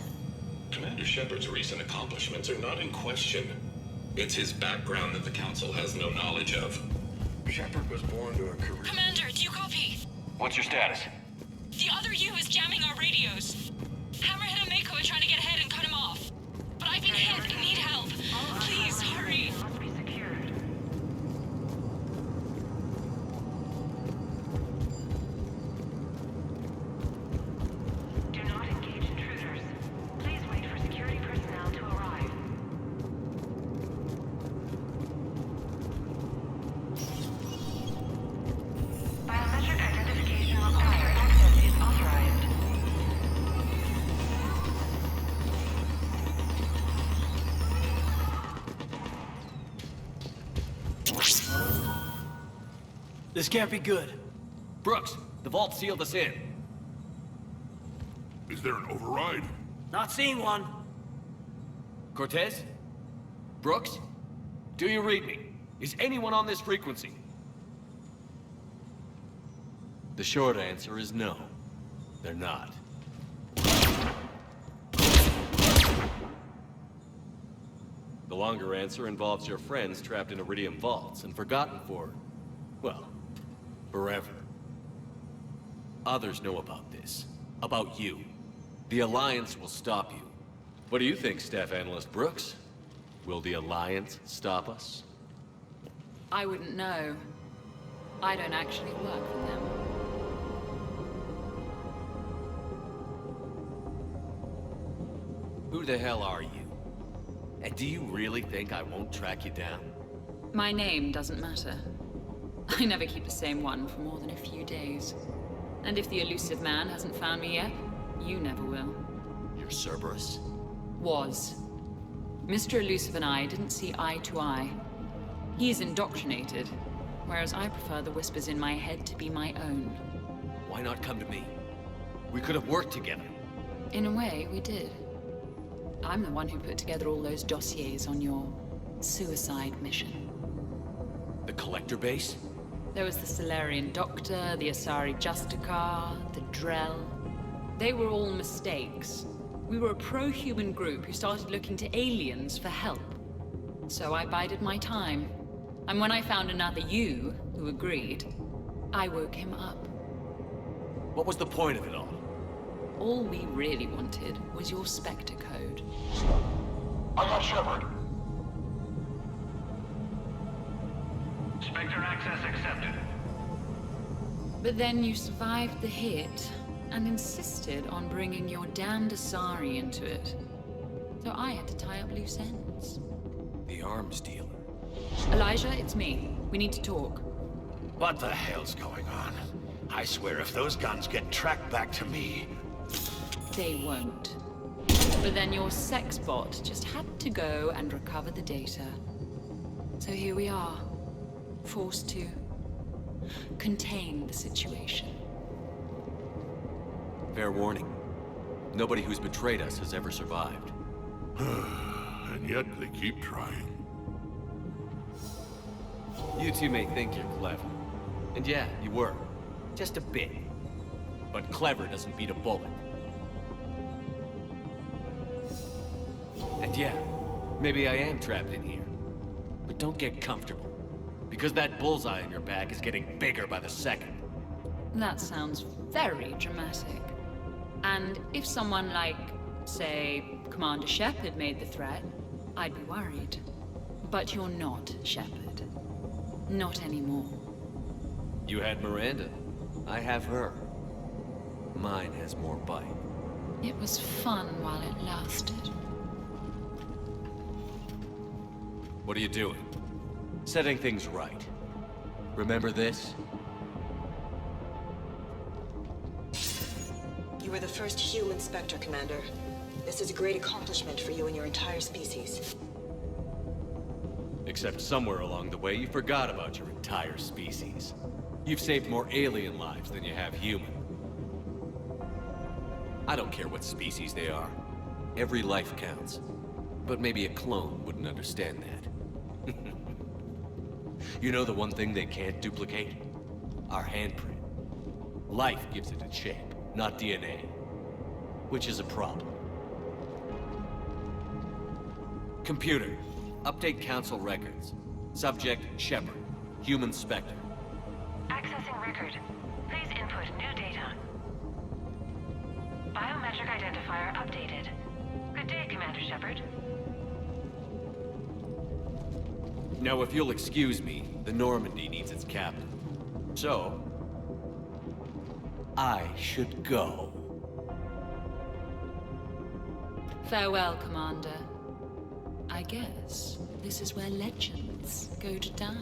Commander Shepard's recent accomplishments are not in question. It's his background that the Council has no knowledge of. Shepard was born to a career. Commander, do you copy? What's your status? The other U is jamming our radios. Hammerhead and Mako are trying to get ahead and cut him off. But I've been hit and need help. Please, hurry. Do not engage intruders. Please wait for security personnel to arrive. Biometric identification required. Access is authorized. This can't be good. Brooks, the vault sealed us in. Is there an override? Not seeing one. Cortez? Brooks? Do you read me? Is anyone on this frequency? The short answer is no. They're not. The longer answer involves your friends trapped in Iridium vaults and forgotten for, well, forever. Others know about this. About you. The Alliance will stop you. What do you think, Staff Analyst Brooks? Will the Alliance stop us? I wouldn't know. I don't actually work for them. Who the hell are you? And do you really think I won't track you down? My name doesn't matter. I never keep the same one for more than a few days. And if the elusive man hasn't found me yet, you never will. You're Cerberus? Was. Mr. Elusive and I didn't see eye to eye. He's indoctrinated, whereas I prefer the whispers in my head to be my own. Why not come to me? We could have worked together. In a way, we did. I'm the one who put together all those dossiers on your suicide mission. The Collector base? There was the Solarian Doctor, the Asari Justicar, the Drell. They were all mistakes. We were a pro-human group who started looking to aliens for help. So I bided my time. And when I found another you who agreed, I woke him up. What was the point of it all? All we really wanted was your Spectre code. I got Shepard. Spectre access accepted. But then you survived the hit and insisted on bringing your damned Asari into it. So I had to tie up loose ends. The arms dealer. Elijah, it's me. We need to talk. What the hell's going on? I swear if those guns get tracked back to me... They won't. But then your sex bot just had to go and recover the data. So here we are, forced to contain the situation. Fair warning. Nobody who's betrayed us has ever survived. And yet they keep trying. You two may think you're clever. And yeah, you were. Just a bit. But clever doesn't beat a bullet. And yeah, maybe I am trapped in here. But don't get comfortable. Because that bullseye on your back is getting bigger by the second. That sounds very dramatic. And if someone like, say, Commander Shepard made the threat, I'd be worried. But you're not Shepard. Not anymore. You had Miranda. I have her. Mine has more bite. It was fun while it lasted. What are you doing? Setting things right. Remember this? You were the first human Spectre, Commander. This is a great accomplishment for you and your entire species. Except somewhere along the way you forgot about your entire species. You've saved more alien lives than you have human. I don't care what species they are. Every life counts. But maybe a clone wouldn't understand that. You know the one thing they can't duplicate? Our handprint. Life gives it its shape, not DNA. Which is a problem. Computer, update Council records. Subject, Shepard. Human Spectre. Accessing record. Please input new data. Biometric identifier updated. Good day, Commander Shepard. Now, if you'll excuse me, the Normandy needs its captain. So, I should go. Farewell, Commander. I guess this is where legends go to die.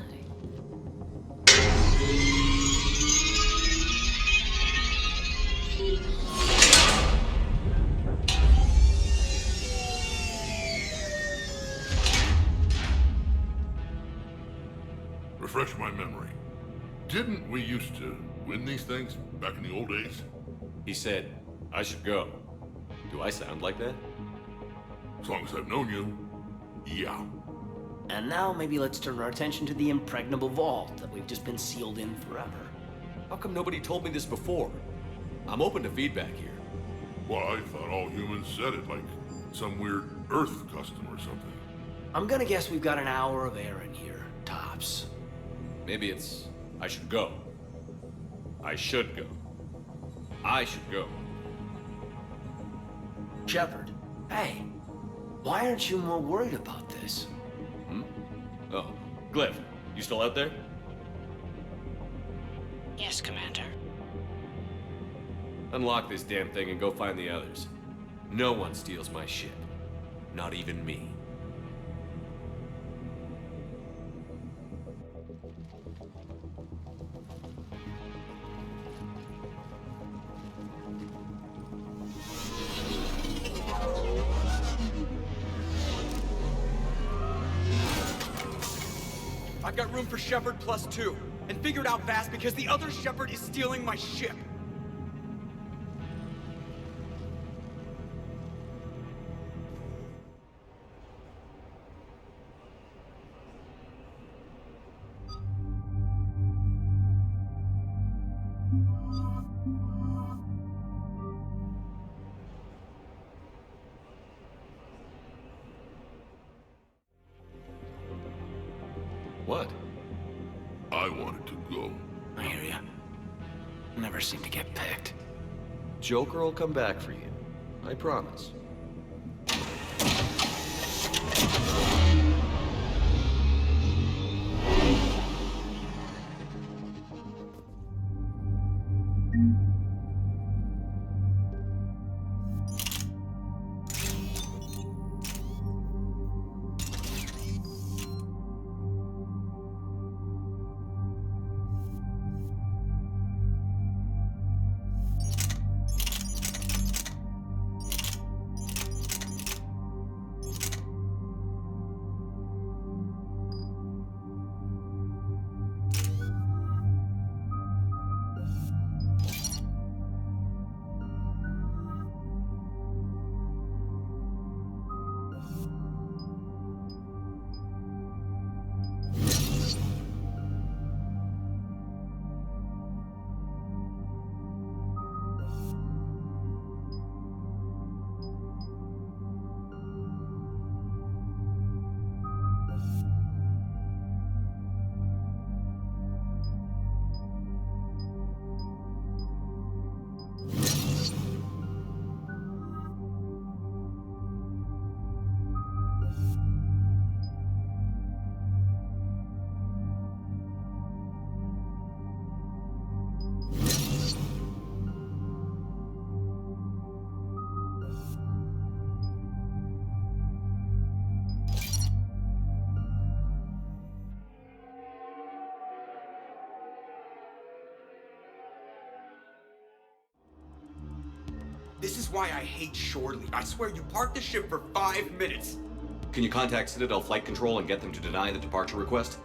Refresh my memory. Didn't we used to win these things back in the old days? He said, I should go. Do I sound like that? As long as I've known you, yeah. And now maybe let's turn our attention to the impregnable vault that we've just been sealed in forever. How come nobody told me this before? I'm open to feedback here. Well, I thought all humans said it, like some weird Earth custom or something. I'm gonna guess we've got an hour of air in here, tops. Maybe it's, I should go. I should go. I should go. Shepard, hey, why aren't you more worried about this? Oh, Glyph, you still out there? Yes, Commander. Unlock this damn thing and go find the others. No one steals my ship. Not even me. I've got room for Shepard +2, and figured out fast because the other Shepard is stealing my ship. What? I wanted to go. I hear ya. Never seem to get picked. Joker will come back for you. I promise. This is why I hate Shorely. I swear you parked the ship for 5 minutes. Can you contact Citadel Flight Control and get them to deny the departure request?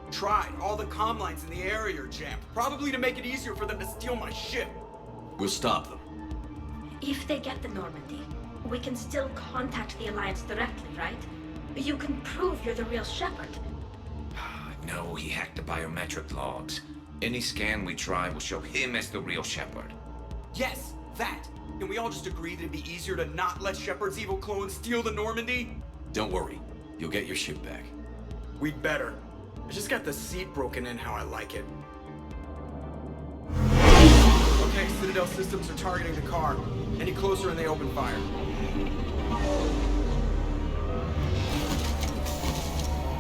Tried. All the comm lines in the area are jammed. Probably to make it easier for them to steal my ship. We'll stop them. If they get the Normandy, we can still contact the Alliance directly, right? You can prove you're the real Shepard. No, he hacked the biometric logs. Any scan we try will show him as the real Shepard. Yes, that. Can we all just agree that it'd be easier to not let Shepard's evil clone steal the Normandy? Don't worry. You'll get your ship back. We'd better. I just got the seat broken in how I like it. Okay, Citadel systems are targeting the car. Any closer and they open fire.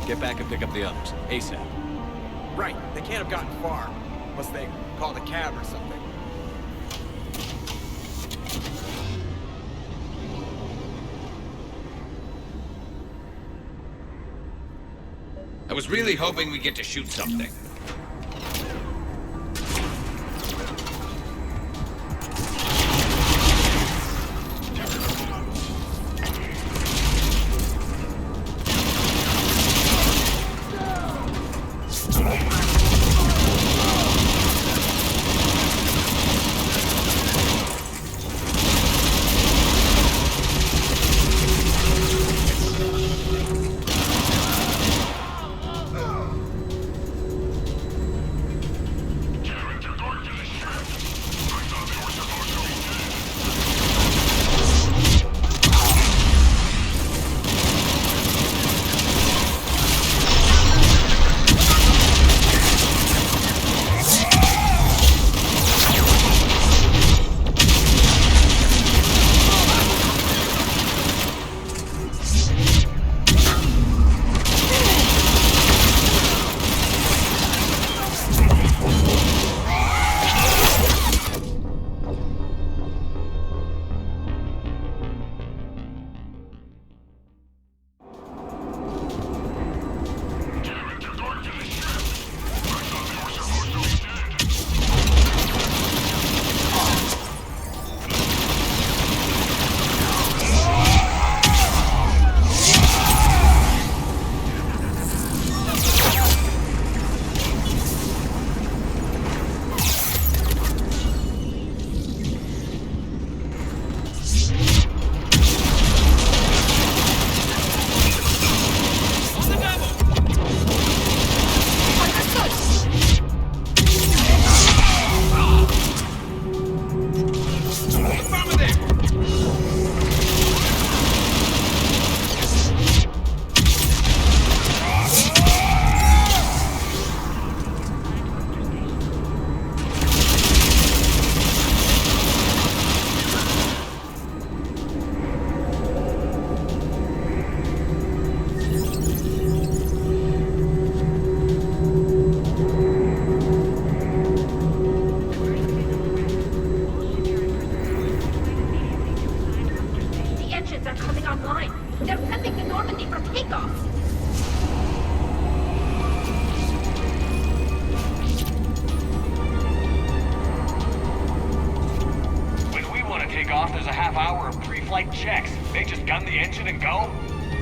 Get back and pick up the others, ASAP. Right, they can't have gotten far. Unless they called a cab or something. I was really hoping we'd get to shoot something.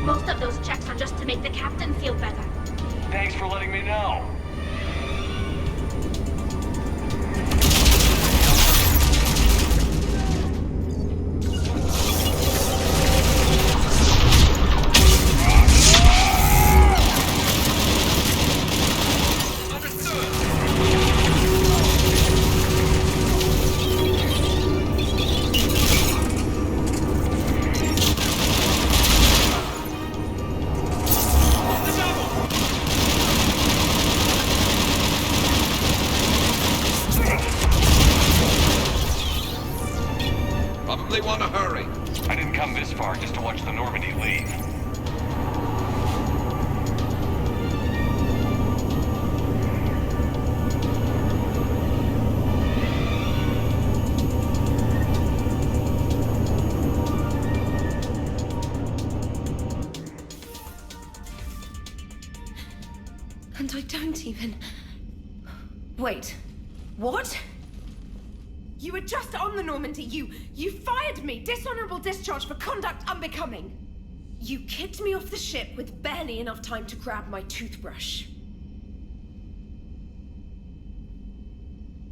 Most of those checks are just to make the captain feel better. Thanks for letting me know. And I don't even... Wait. What? You were just on the Normandy. You fired me. Dishonorable discharge for conduct unbecoming. You kicked me off the ship with barely enough time to grab my toothbrush.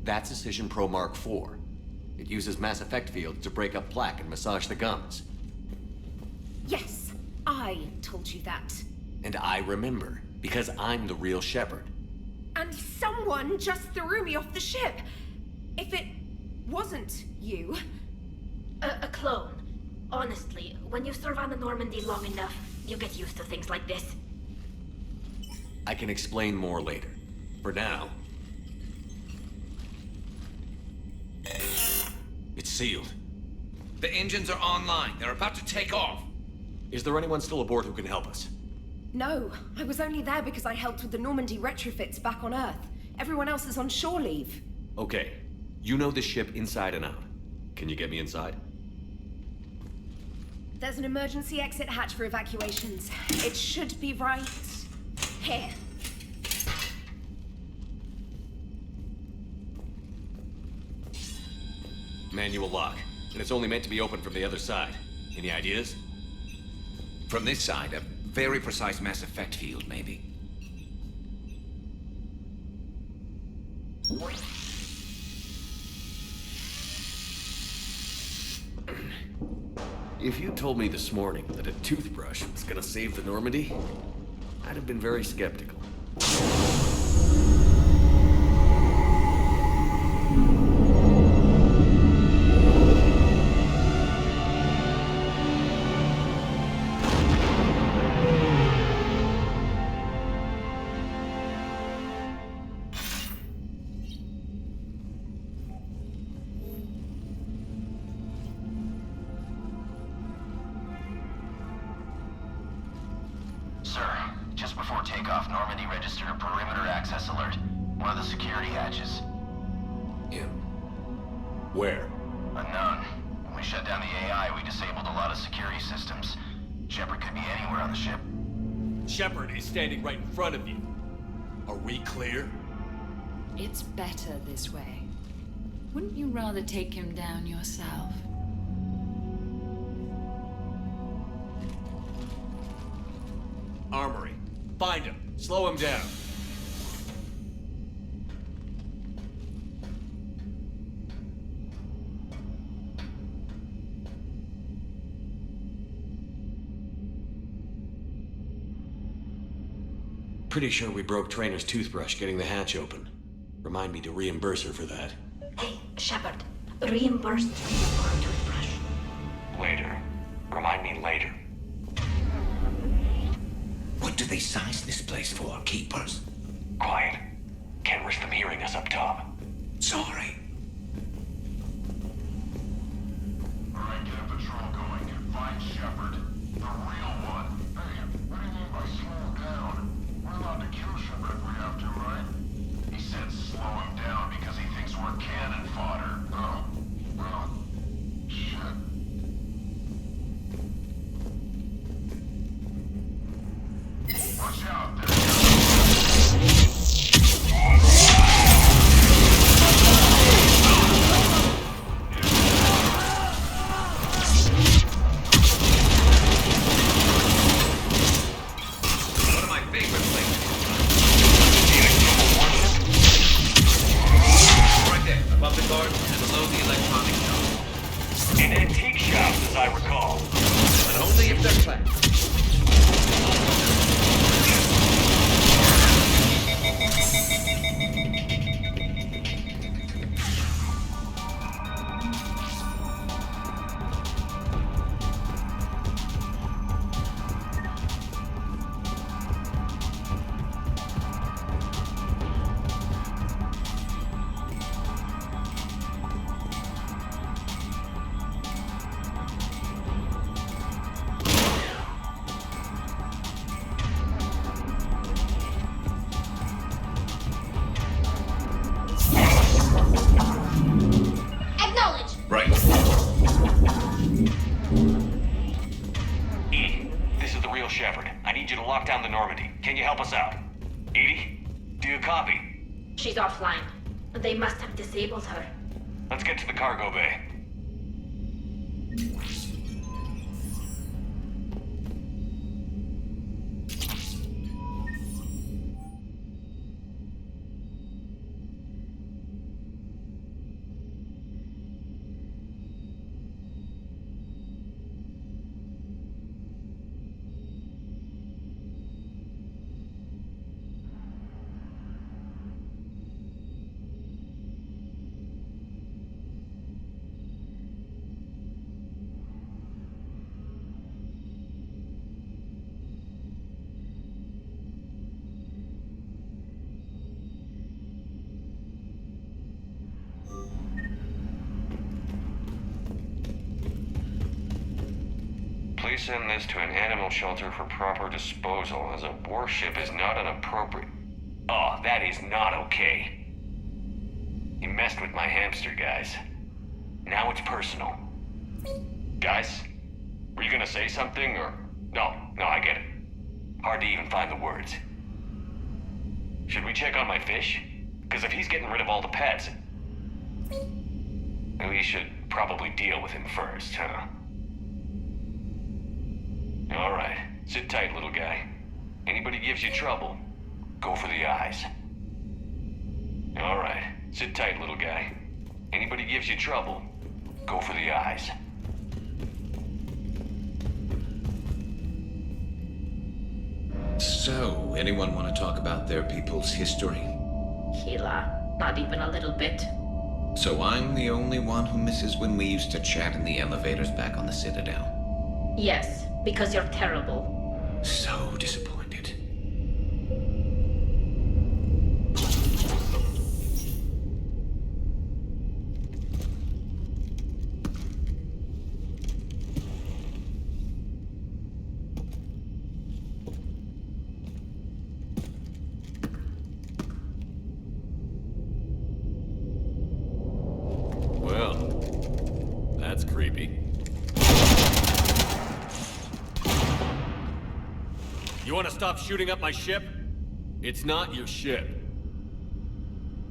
That's Decision Pro Mark IV. It uses mass effect fields to break up plaque and massage the gums. Yes, I told you that. And I remember, because I'm the real Shepard. And someone just threw me off the ship. If it wasn't you... A clone. Honestly, when you serve on the Normandy long enough, you get used to things like this. I can explain more later. For now... It's sealed. The engines are online. They're about to take off. Is there anyone still aboard who can help us? No, I was only there because I helped with the Normandy retrofits back on Earth. Everyone else is on shore leave. Okay. You know this ship inside and out. Can you get me inside? There's an emergency exit hatch for evacuations. It should be right here. Manual lock. And it's only meant to be opened from the other side. Any ideas? From this side, a very precise mass effect field, maybe. If you told me this morning that a toothbrush was gonna save the Normandy, I'd have been very skeptical. Where? Unknown. When we shut down the AI, we disabled a lot of security systems. Shepard could be anywhere on the ship. Shepard is standing right in front of you. Are we clear? It's better this way. Wouldn't you rather take him down yourself? Armory. Find him. Slow him down. Pretty sure we broke Trainor's toothbrush getting the hatch open. Remind me to reimburse her for that. Hey, Shepard. Reimburse me for a toothbrush. Later. Remind me later. What do they size this place for, keepers? Quiet. Can't risk them hearing us up top. Sorry. Alright, get a patrol going. Find Shepard. The real one. Hey, what do you mean by slow down? We're allowed to kill Shepard if we have to, right? He said slow him down because he thinks we're cannon fodder. Oh, well, shit. Watch out, there. She's offline. They must have disabled her. Let's get to the cargo bay. resend this to an animal shelter for proper disposal, as a warship is not an appropriate... Oh, that is not okay. You messed with my hamster, guys. Now it's personal. Guys, were you gonna say something, or... No, I get it. Hard to even find the words. Should we check on my fish? Because if he's getting rid of all the pets... we should probably deal with him first, huh? Alright, sit tight, little guy. Anybody gives you trouble, go for the eyes. Alright, sit tight, little guy. Anybody gives you trouble, go for the eyes. So, anyone want to talk about their people's history? Hila, not even a little bit. So I'm the only one who misses when we used to chat in the elevators back on the Citadel? Yes, because you're terrible. So disappointed. Well, that's creepy. You want to stop shooting up my ship? It's not your ship.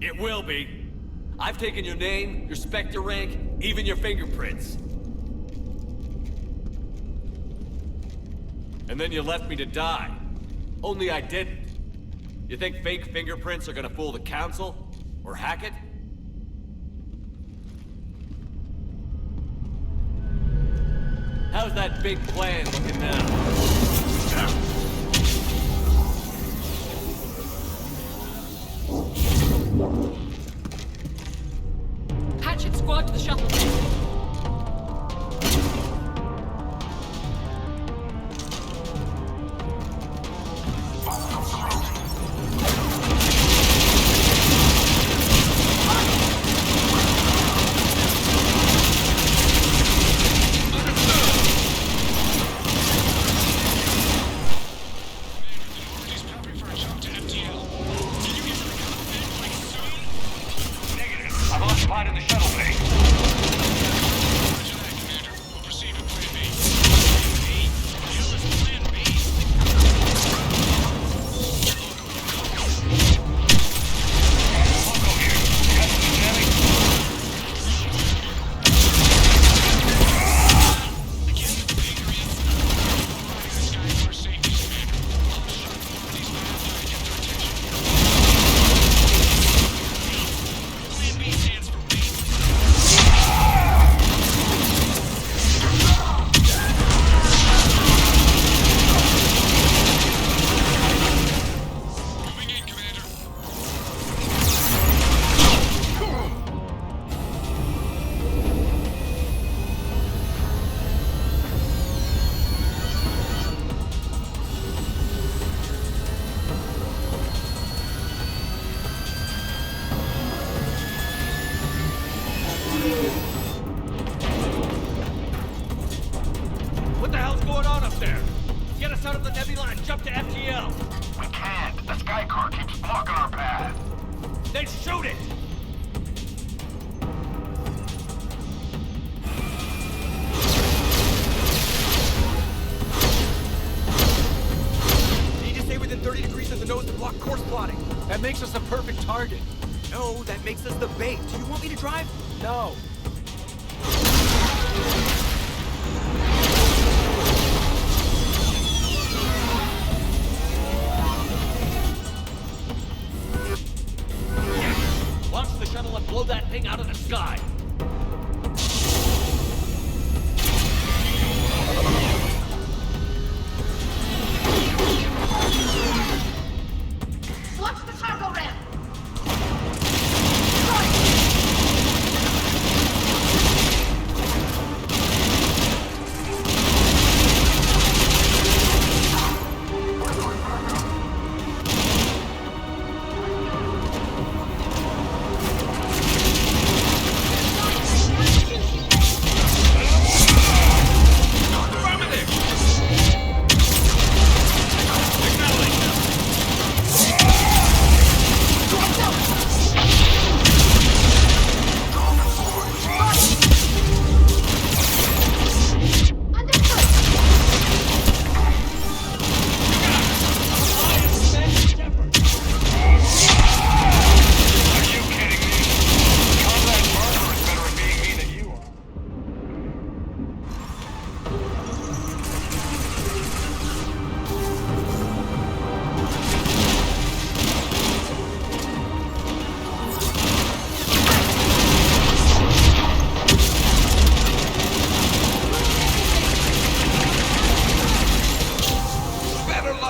It will be. I've taken your name, your Spectre rank, even your fingerprints. And then you left me to die. Only I didn't. You think fake fingerprints are gonna fool the Council? Or hack it? How's that big plan looking now? Hatchet squad to the shuttle bay.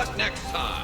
us next time.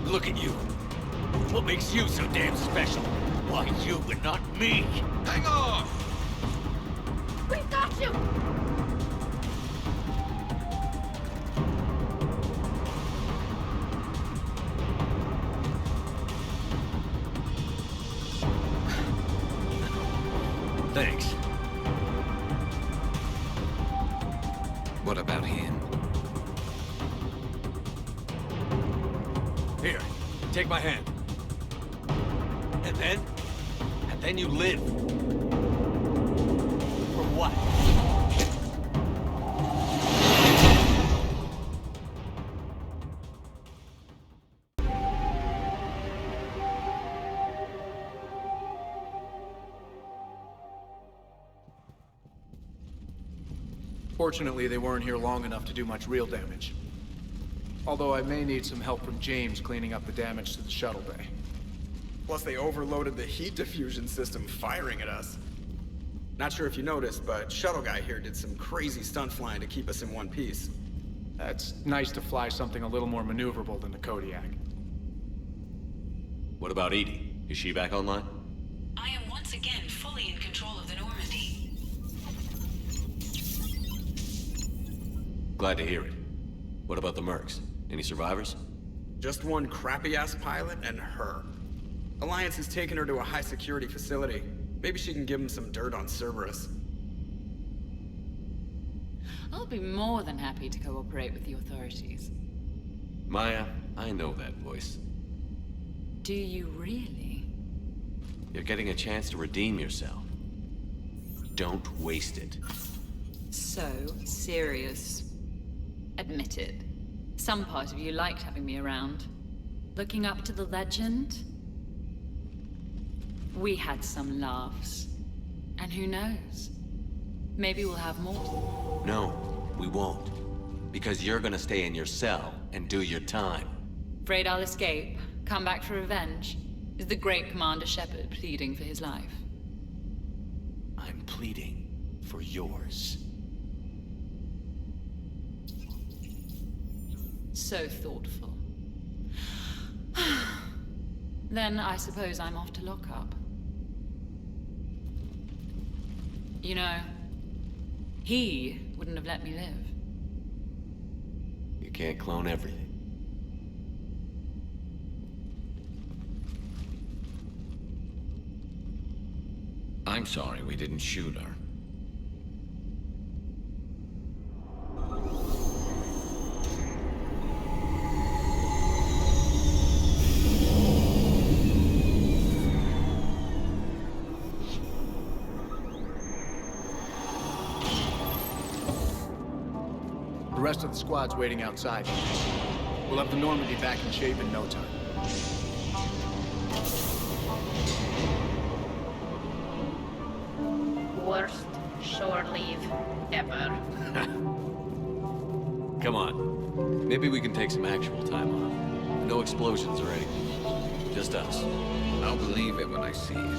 Look at you. What makes you so damn special? Why you and not me? Hang on! We got you! Thanks. What about him? Here, take my hand. And then you live. For what? Fortunately, they weren't here long enough to do much real damage. Although I may need some help from James cleaning up the damage to the shuttle bay. Plus they overloaded the heat diffusion system firing at us. Not sure if you noticed, but Shuttle Guy here did some crazy stunt flying to keep us in one piece. It's nice to fly something a little more maneuverable than the Kodiak. What about Edie? Is she back online? I am once again fully in control of the Normandy. Glad to hear it. What about the Mercs? Any survivors? Just one crappy-ass pilot and her. Alliance has taken her to a high-security facility. Maybe she can give them some dirt on Cerberus. I'll be more than happy to cooperate with the authorities. Maya, I know that voice. Do you really? You're getting a chance to redeem yourself. Don't waste it. So serious. Admit it. Some part of you liked having me around. Looking up to the legend. We had some laughs. And who knows? Maybe we'll have more. No, we won't. Because you're gonna stay in your cell and do your time. Afraid I'll escape, come back for revenge? Is the great Commander Shepard pleading for his life? I'm pleading for yours. So thoughtful. Then I suppose I'm off to lock up. You know, he wouldn't have let me live. You can't clone everything. I'm sorry we didn't shoot her. The rest of the squad's waiting outside. We'll have the Normandy back in shape in no time. Worst shore leave ever. Come on. Maybe we can take some actual time off. No explosions or anything. Just us. I'll believe it when I see it.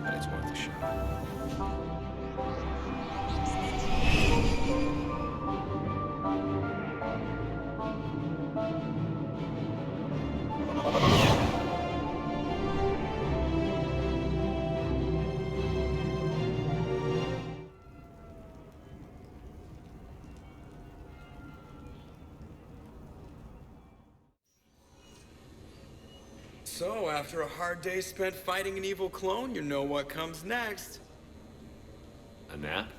But it's worth a shot. So, after a hard day spent fighting an evil clone, you know what comes next. A nap?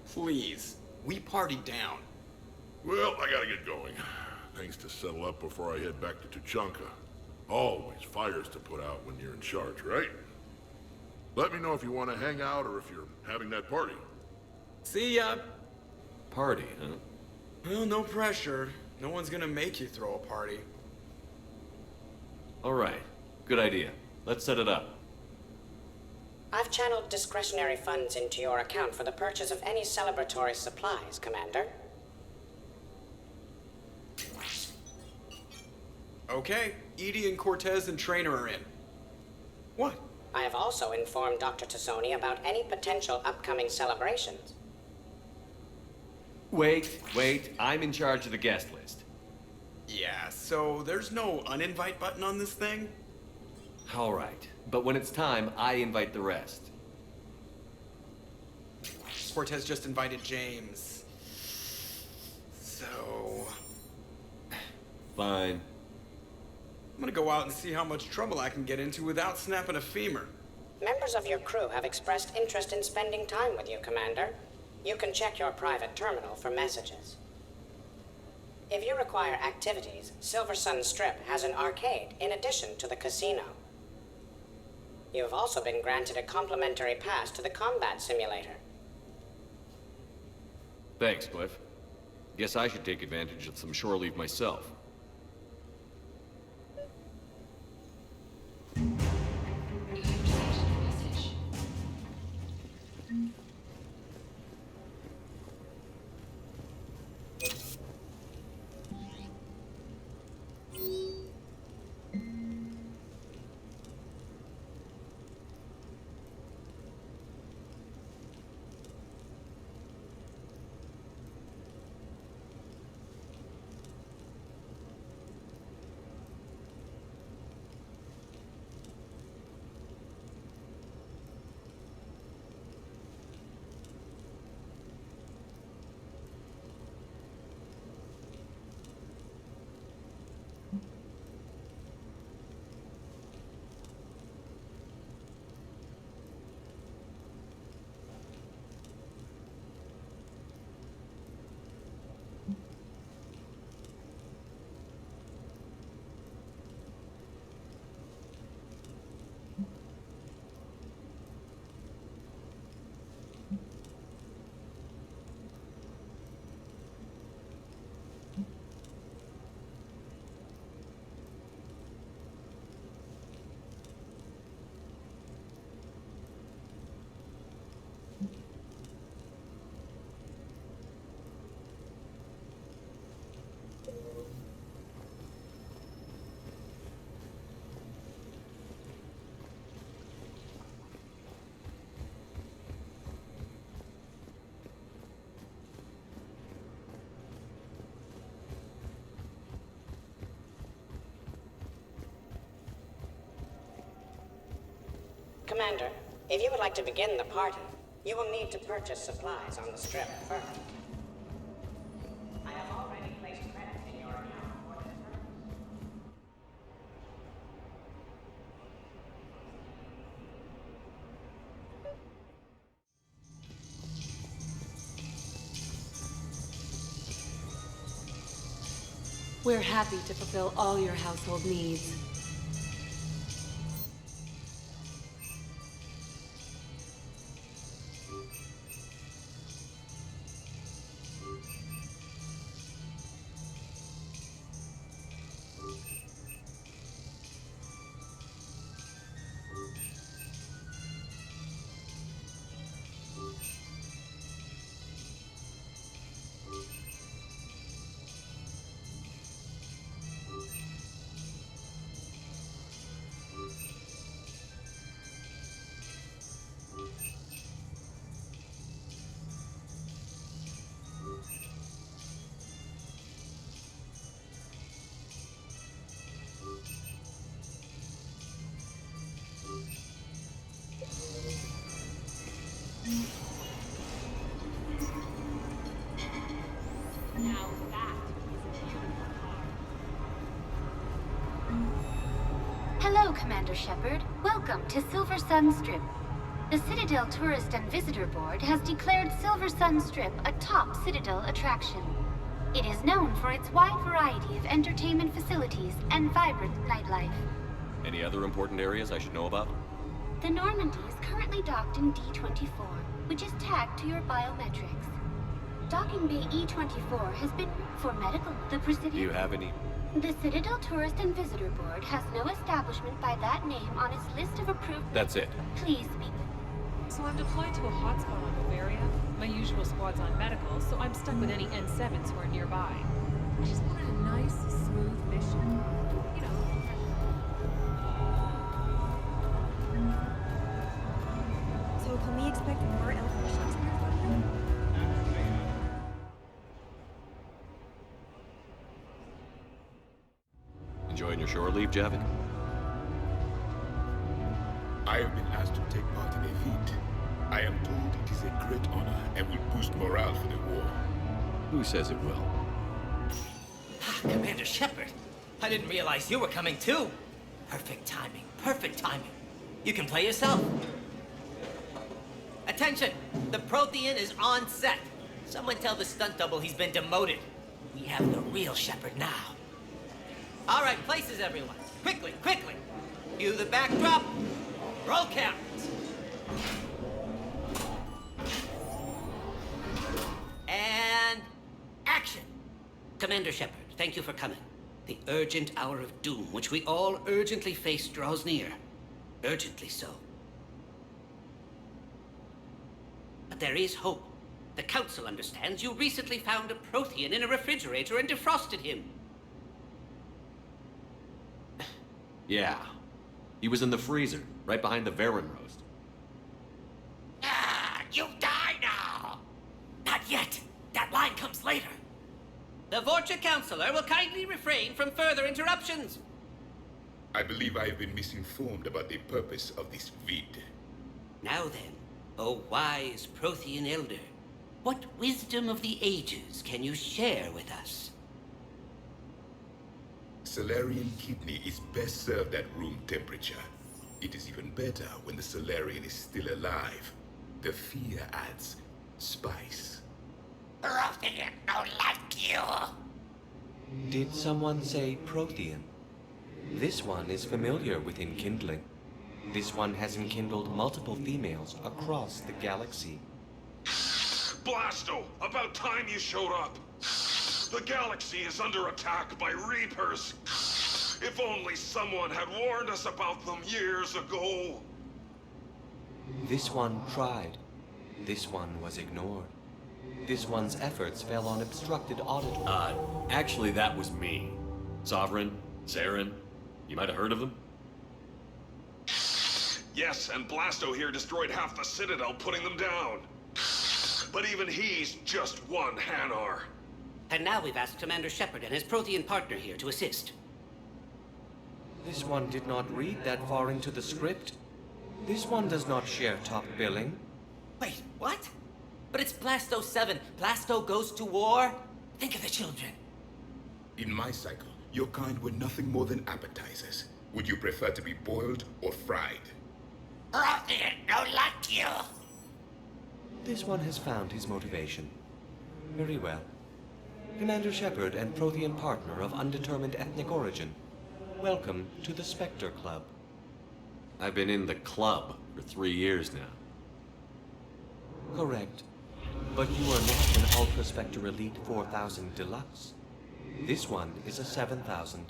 Please. We party down. Well, I gotta get going. Things to settle up before I head back to Tuchanka. Always fires to put out when you're in charge, right? Let me know if you want to hang out or if you're having that party. See ya! Party, huh? Well, no pressure. No one's gonna make you throw a party. All right. Good idea. Let's set it up. I've channeled discretionary funds into your account for the purchase of any celebratory supplies, Commander. Okay, Edie and Cortez and Trainer are in. What? I have also informed Dr. Tassoni about any potential upcoming celebrations. Wait. I'm in charge of the guest list. Yeah, so there's no uninvite button on this thing? All right. But when it's time, I invite the rest. Cortez just invited James. So... Fine. I'm gonna go out and see how much trouble I can get into without snapping a femur. Members of your crew have expressed interest in spending time with you, Commander. You can check your private terminal for messages. If you require activities, Siliversan-Stрип has an arcade in addition to the casino. You have also been granted a complimentary pass to the combat simulator. Thanks, Cliff. Guess I should take advantage of some shore leave myself. Commander, if you would like to begin the party, you will need to purchase supplies on the Strip first. I have already placed credits in your account for this purpose. We're happy to fulfill all your household needs. Commander Shepard. Welcome to Silversan-Strip. The Citadel Tourist and Visitor Board has declared Silversan-Strip a top Citadel attraction. It is known for its wide variety of entertainment facilities and vibrant nightlife. Any other important areas I should know about? The Normandy is currently docked in D-24, which is tagged to your biometrics. Docking Bay E-24 has been for medical. Do you have any? The Citadel Tourist and Visitor Board has no establishment by that name on its list of approved... That's it. Please speak. So I'm deployed to a hotspot on Bavaria. My usual squad's on medical, so I'm stuck with any N7s who are nearby. I just wanted a nice, smooth mission. You know, So can we expect more Elfin Shakespeare from him? Enjoying your shore leave, Javik? I have been asked to take part in a feat. I am told it is a great honor and will boost morale for the war. Who says it will? Commander Shepard, I didn't realize you were coming too. Perfect timing, perfect timing. You can play yourself. Attention, the Prothean is on set. Someone tell the stunt double he's been demoted. We have the real Shepard now. All right, places everyone. Quickly, quickly. Cue the backdrop. Roll cameras. And action. Commander Shepard, thank you for coming. The urgent hour of doom, which we all urgently face, draws near. Urgently so. But there is hope. The Council understands you recently found a Prothean in a refrigerator and defrosted him. Yeah. He was in the freezer, right behind the Varen roast. Ah, you die now! Not yet. That line comes later. The Vorcha Counselor will kindly refrain from further interruptions. I believe I have been misinformed about the purpose of this vid. Now then, O wise Prothean Elder, what wisdom of the ages can you share with us? Salarian kidney is best served at room temperature. It is even better when the Salarian is still alive. The fear adds spice. Prothean don't like you. Did someone say Prothean? This one is familiar with enkindling. This one has enkindled multiple females across the galaxy. Blasto, about time you showed up. The galaxy is under attack by Reapers. If only someone had warned us about them years ago. This one tried. This one was ignored. This one's efforts fell on obstructed audit. Actually, that was me. Sovereign, Saren. You might have heard of them? Yes, and Blasto here destroyed half the Citadel, putting them down. But even he's just one Hanar. And now we've asked Commander Shepard and his Prothean partner here to assist. This one did not read that far into the script. This one does not share top billing. Wait, what? But it's Blasto 7. Blasto goes to war? Think of the children. In my cycle, your kind were nothing more than appetizers. Would you prefer to be boiled or fried? Prothean don't like you. This one has found his motivation. Very well. Commander Shepard and Prothean partner of undetermined ethnic origin. Welcome to the Spectre Club. I've been in the club for 3 years now. Correct. But you are not an Ultra Spectre Elite 4000 Deluxe. This one is a 7000.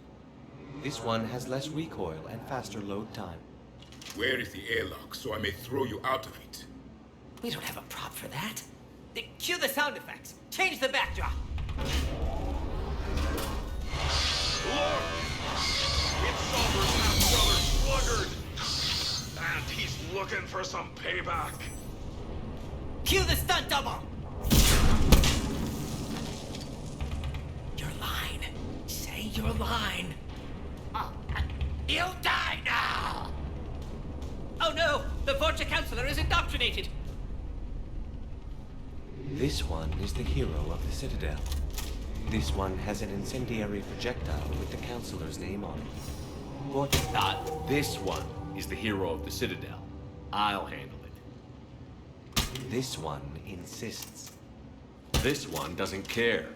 This one has less recoil and faster load time. Where is the airlock so I may throw you out of it? We don't have a prop for that. Cue the sound effects. Change the backdrop. Look! It's Sulver's half-brother Sluggard! And he's looking for some payback. Cue the stunt double! Your line. Say your line. You die now! Oh no! The Vorcha Counselor is indoctrinated! This one is the hero of the Citadel. This one has an incendiary projectile with the Counselor's name on it. What? This one is the hero of the Citadel. I'll handle it. This one insists. This one doesn't care.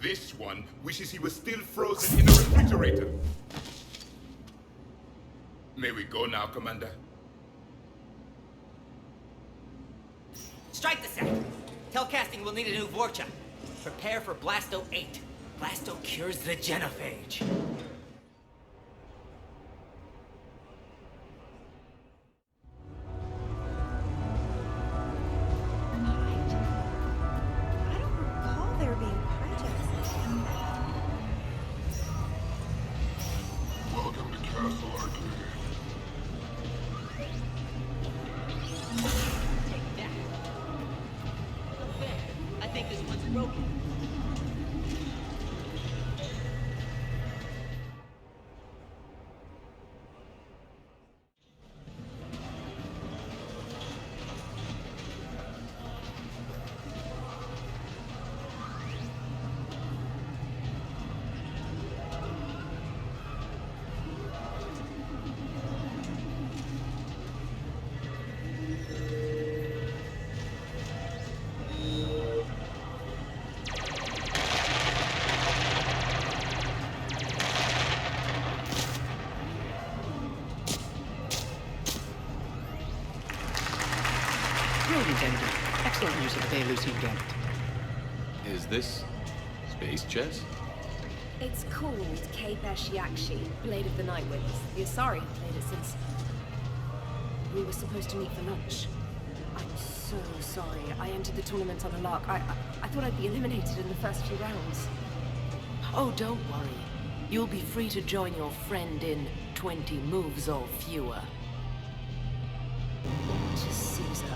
This one wishes he was still frozen in a refrigerator. May we go now, Commander? Strike the set. Telcasting will need a new Vorcha. Prepare for Blasto 8. Blasto cures the genophage. Excellent use of the Lucine Gambit. Is this space chess? It's called K-Besh Yakshi, Blade of the Night Winds. The Asari have played it since we were supposed to meet for lunch. I'm so sorry. I entered the tournament on a lark. I thought I'd be eliminated in the first few rounds. Oh, don't worry. You'll be free to join your friend in 20 moves or fewer. To Caesar.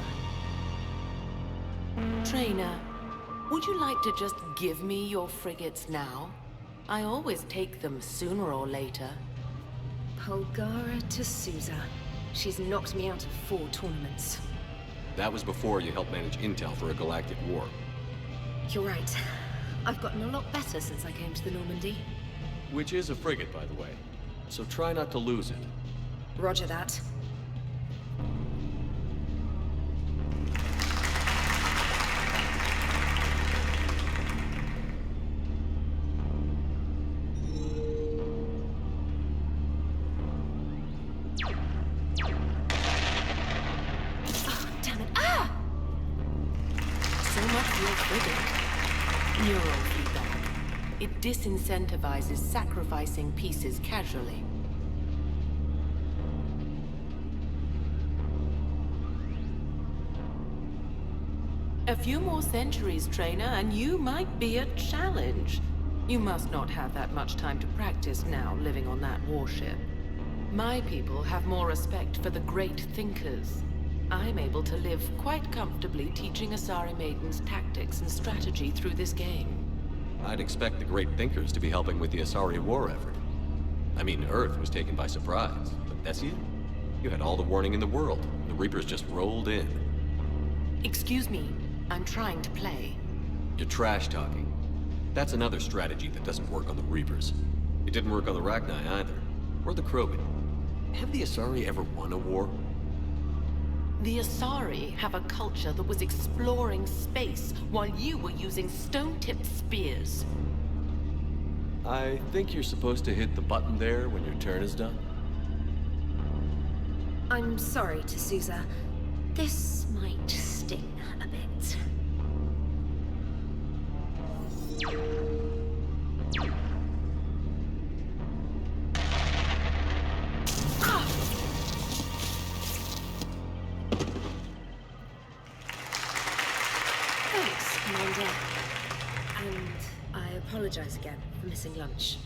Trainer, would you like to just give me your frigates now? I always take them sooner or later. Polgara to Sousa. She's knocked me out of 4 tournaments. That was before you helped manage intel for a galactic war. You're right. I've gotten a lot better since I came to the Normandy. Which is a frigate, by the way. So try not to lose it. Roger that. Disincentivizes sacrificing pieces casually. A few more centuries, Trainer, and you might be a challenge. You must not have that much time to practice now, living on that warship. My people have more respect for the great thinkers. I'm able to live quite comfortably teaching Asari maidens tactics and strategy through this game. I'd expect the great thinkers to be helping with the Asari war effort. I mean, Earth was taken by surprise, but Thessia? You had all the warning in the world. The Reapers just rolled in. Excuse me, I'm trying to play. You're trash-talking. That's another strategy that doesn't work on the Reapers. It didn't work on the Rachni either, or the Krogan. Have the Asari ever won a war? The Asari have a culture that was exploring space while you were using stone-tipped spears. I think you're supposed to hit the button there when your turn is done. I'm sorry, T'Souza. This might sting a bit. I apologize again for missing lunch.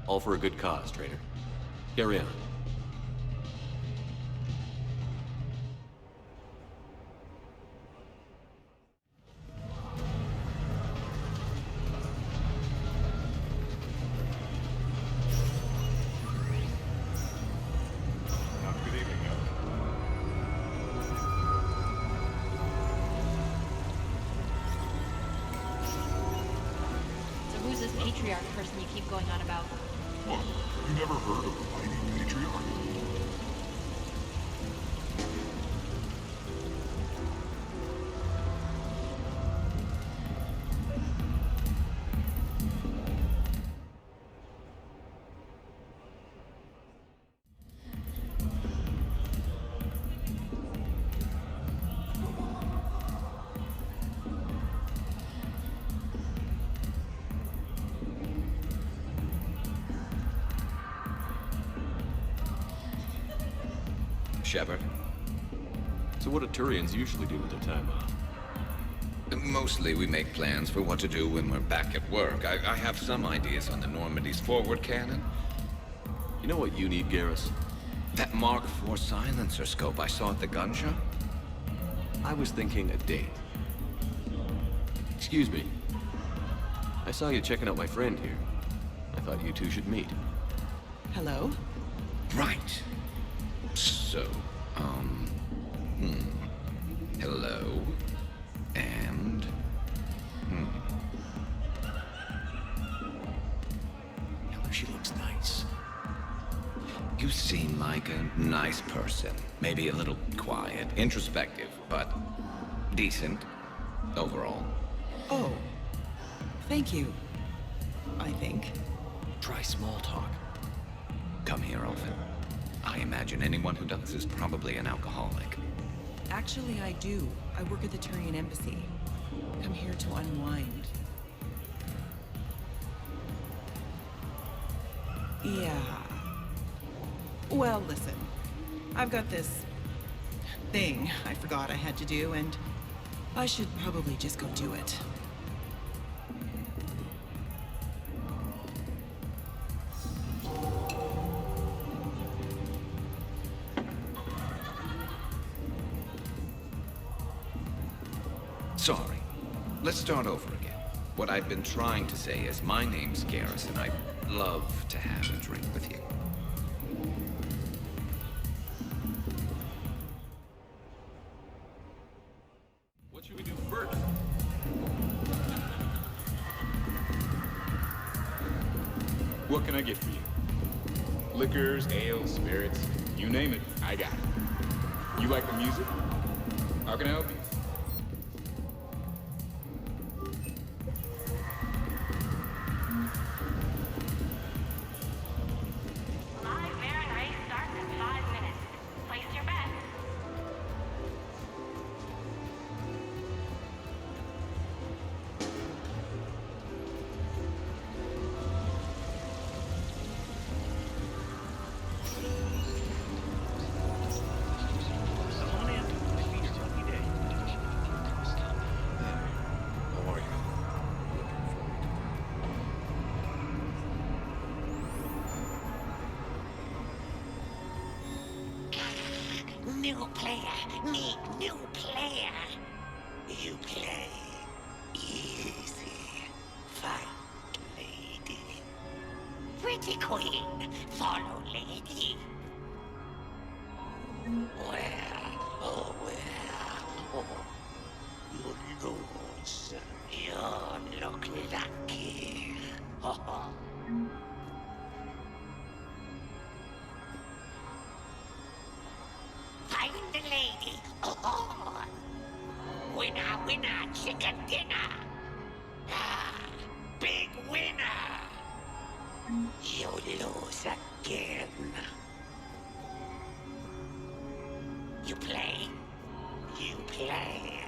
All for a good cause, Trainer. Carry on. What? You never heard of a mighty matriarch? Shepard. So what do Turians usually do with their time off? Mostly we make plans for what to do when we're back at work. I have some ideas on the Normandy's forward cannon. You know what you need, Garrus? That Mark IV silencer scope I saw at the gun shop? I was thinking a date. Excuse me. I saw you checking out my friend here. I thought you two should meet. Hello? Right. So, hello, and, She looks nice. You seem like a nice person. Maybe a little quiet, introspective, but decent overall. Oh. Thank you. I think. Try small talk. Come here, Elfin. I imagine anyone who does is probably an alcoholic. Actually, I do. I work at the Turian embassy. Come here to unwind. Yeah. Well, listen. I've got this thing I forgot I had to do, and I should probably just go do it. Sorry. Let's start over again. What I've been trying to say is my name's Garrus, and I'd love to have a drink with you. What should we do first? What can I get for you? Liquors, ales, spirits, you name it, I got it. You like the music? How can I help you? New player, need new player. You play easy, fight lady. Pretty queen, follow lady. Well, oh well, oh, you lose. You look lucky. Find the lady. Oh, winner, winner, chicken dinner. Ah, big winner. You lose again. You play. You play.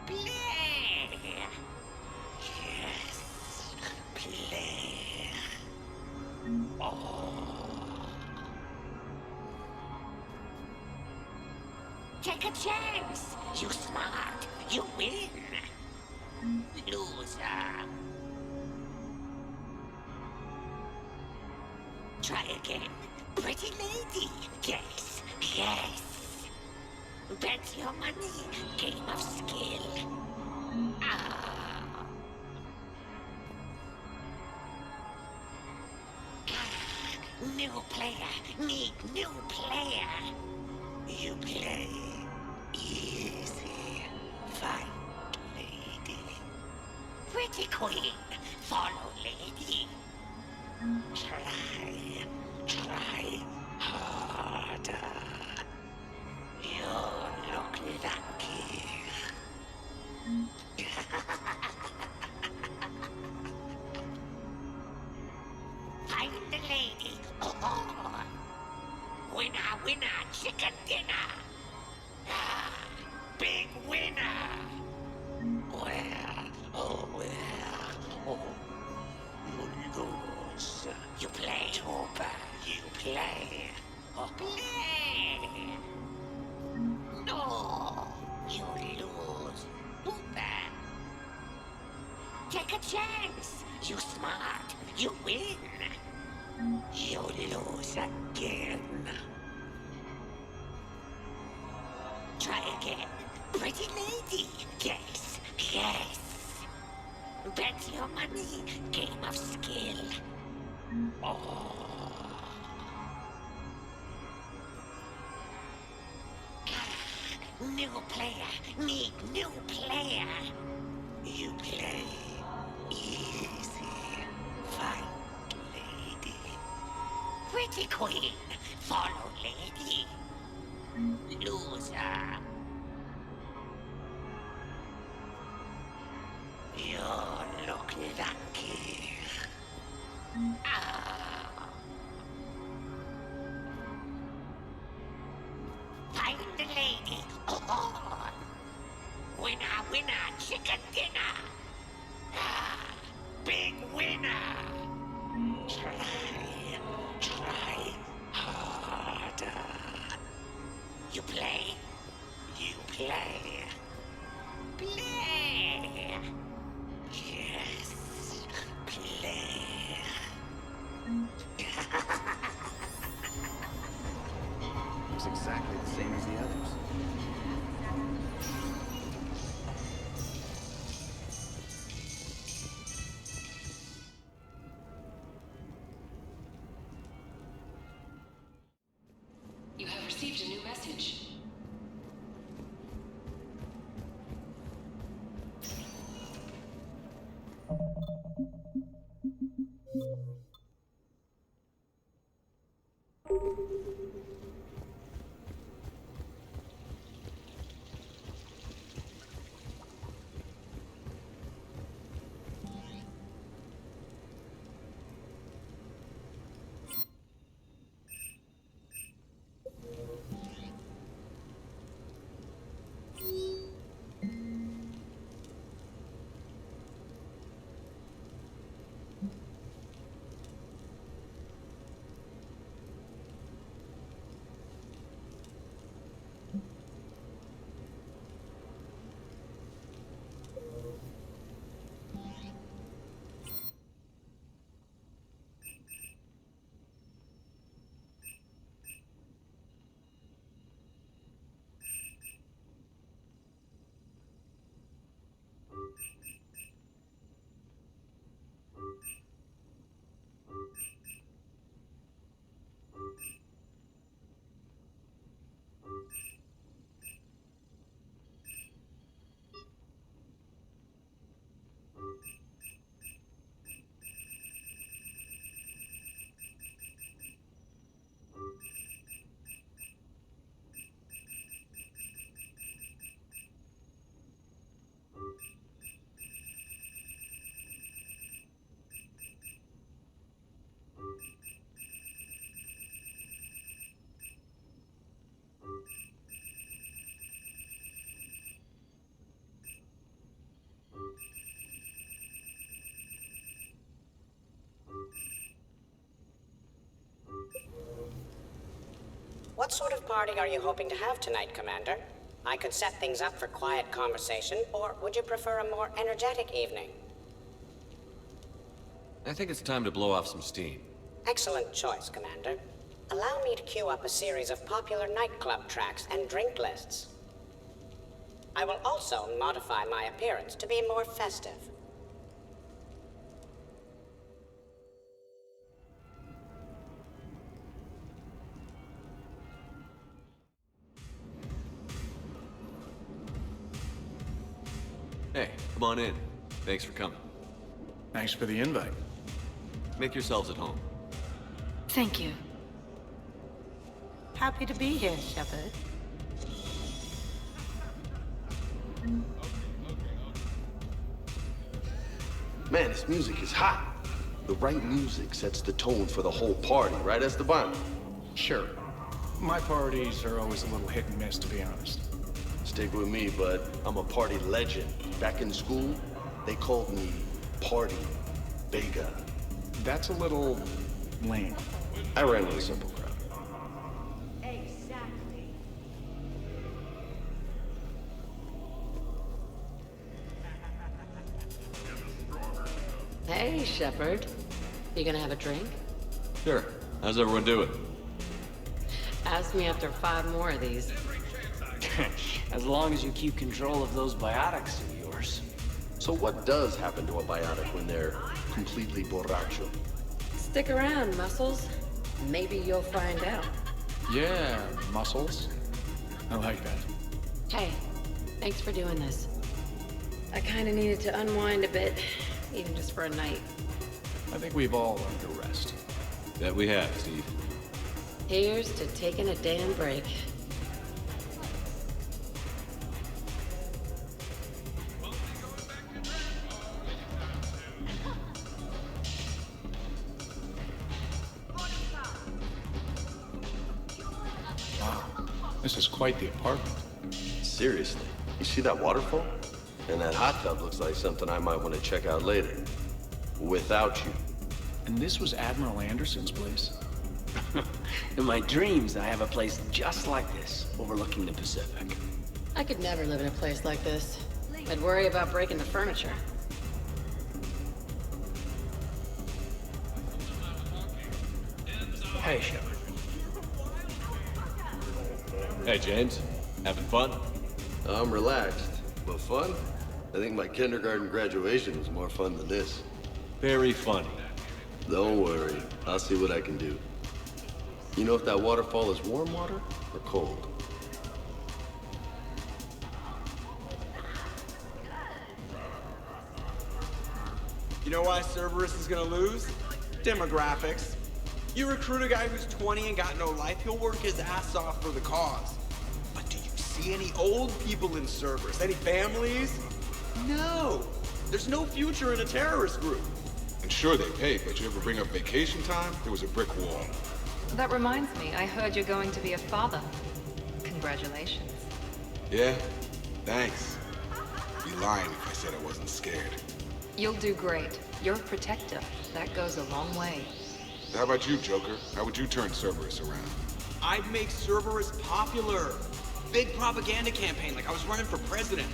Play. Yes, play. Oh. Take a chance. You smart. You win. Loser. Try again. Pretty lady. Yes. Yes. Bet your money. Game of skill. Ah. New player. Need new player. You play easy, fight lady. Pretty queen, follow lady. Try. Winner, winner, chicken dinner! Ah, big winner! Where, oh where, oh, you lose. You play, Hooper, you play. Oh, play! No, you lose, Hooper. Take a chance. You smart, you win. You lose again. Try again. Pretty lady. Yes, yes. Bet your money. Game of skill. Oh. New player. Need new player. You play easy. Fight lady. Pretty queen. Follow lady. Loser. You look lucky. Ah. Find the lady. Oh. Winner, winner, chicken dinner. Ah. Big winner. Try harder. You play. You play. Play. Yes. Play. Looks exactly the same as the others. You have received a new message. What sort of party are you hoping to have tonight, Commander? I could set things up for quiet conversation, or would you prefer a more energetic evening? I think it's time to blow off some steam. Excellent choice, Commander. Allow me to queue up a series of popular nightclub tracks and drink lists. I will also modify my appearance to be more festive. Hey, come on in. Thanks for coming. Thanks for the invite. Make yourselves at home. Thank you. Happy to be here, Shepard. Man, this music is hot. The right music sets the tone for the whole party, right, Esteban? Sure. My parties are always a little hit and miss, to be honest. Stick with me, bud. I'm a party legend. Back in school, they called me Party Vega. That's a little lame. I ran with a simple crowd. Hey, Shepard. You gonna have a drink? Sure. How's everyone doing? Ask me after 5 more of these. As long as you keep control of those biotics of yours. So what does happen to a biotic when they're completely borracho? Stick around, Muscles. Maybe you'll find out. Yeah, Muscles. I like that. Hey, thanks for doing this. I kinda needed to unwind a bit, even just for a night. I think we've all learned to rest. That we have, Steve. Here's to taking a damn break. Wow, this is quite the apartment. Seriously, you see that waterfall? And that hot tub looks like something I might want to check out later. Without you. And this was Admiral Anderson's place? In my dreams, I have a place just like this, overlooking the Pacific. I could never live in a place like this. I'd worry about breaking the furniture. Hey, Shepard. Hey, James. Having fun? I'm relaxed. But fun? I think my kindergarten graduation was more fun than this. Very funny. Don't worry. I'll see what I can do. You know if that waterfall is warm water or cold? You know why Cerberus is gonna lose? Demographics. You recruit a guy who's 20 and got no life, he'll work his ass off for the cause. But do you see any old people in Cerberus? Any families? No. There's no future in a terrorist group. And sure they pay, but you ever bring up vacation time, there was a brick wall. That reminds me, I heard you're going to be a father. Congratulations. Yeah? Thanks. I'd be lying if I said I wasn't scared. You'll do great. You're a protector. That goes a long way. How about you, Joker? How would you turn Cerberus around? I'd make Cerberus popular. Big propaganda campaign like I was running for president.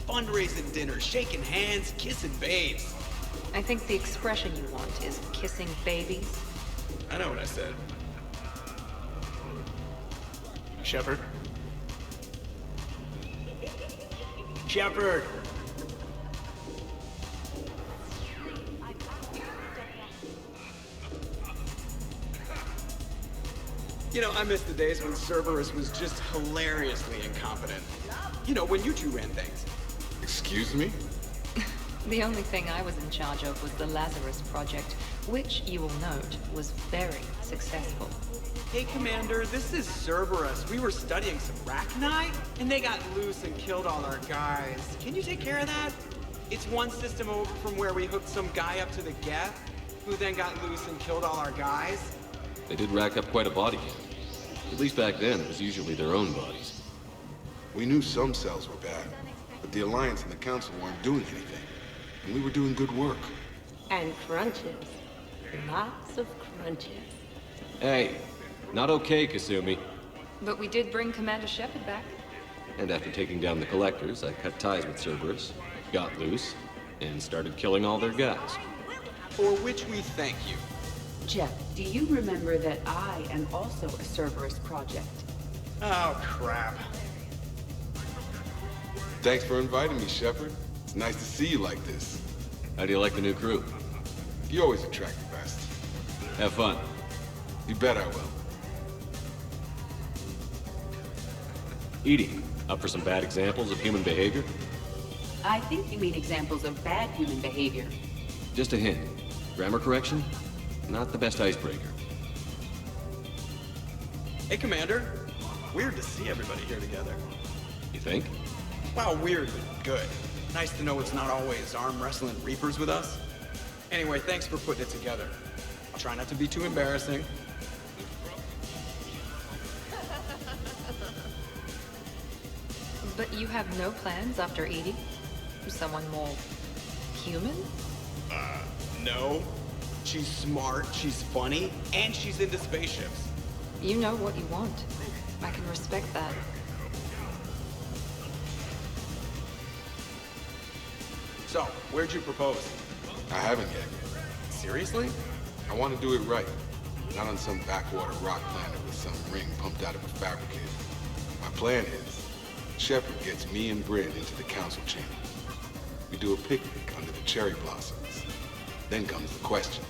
Fundraising dinners, shaking hands, kissing babes. I think the expression you want is kissing babies. I know what I said. Shepard? Shepard! You know, I miss the days when Cerberus was just hilariously incompetent. You know, when you two ran things. Excuse me? The only thing I was in charge of was the Lazarus Project, which, you will note, was very successful. Hey, Commander, this is Cerberus. We were studying some Rachni, and they got loose and killed all our guys. Can you take care of that? It's one system over from where we hooked some guy up to the Geth, who then got loose and killed all our guys. They did rack up quite a body count. At least back then, it was usually their own bodies. We knew some cells were bad, but the Alliance and the Council weren't doing anything. And we were doing good work. And crunches. Lots of crunches. Hey, not okay, Kasumi. But we did bring Commander Shepard back. And after taking down the Collectors, I cut ties with Cerberus, got loose, and started killing all their guys. For which we thank you. Jeff, do you remember that I am also a Cerberus project? Oh, crap. Thanks for inviting me, Shepard. It's nice to see you like this. How do you like the new crew? You always attract the best. Have fun. You bet I will. Edie, up for some bad examples of human behavior? I think you mean examples of bad human behavior. Just a hint. Grammar correction? Not the best icebreaker. Hey, Commander. Weird to see everybody here together. You think? Well, weird, but good. Nice to know it's not always arm wrestling Reapers with us. Anyway, thanks for putting it together. I'll try not to be too embarrassing. But you have no plans after Edie? Someone more human? No. She's smart, she's funny, and she's into spaceships. You know what you want. I can respect that. So, where'd you propose? I haven't yet. Seriously? I want to do it right. Not on some backwater rock planet with some ring pumped out of a fabricator. My plan is, Shepard gets me and Bryn into the council chamber. We do a picnic under the cherry blossoms. Then comes the question.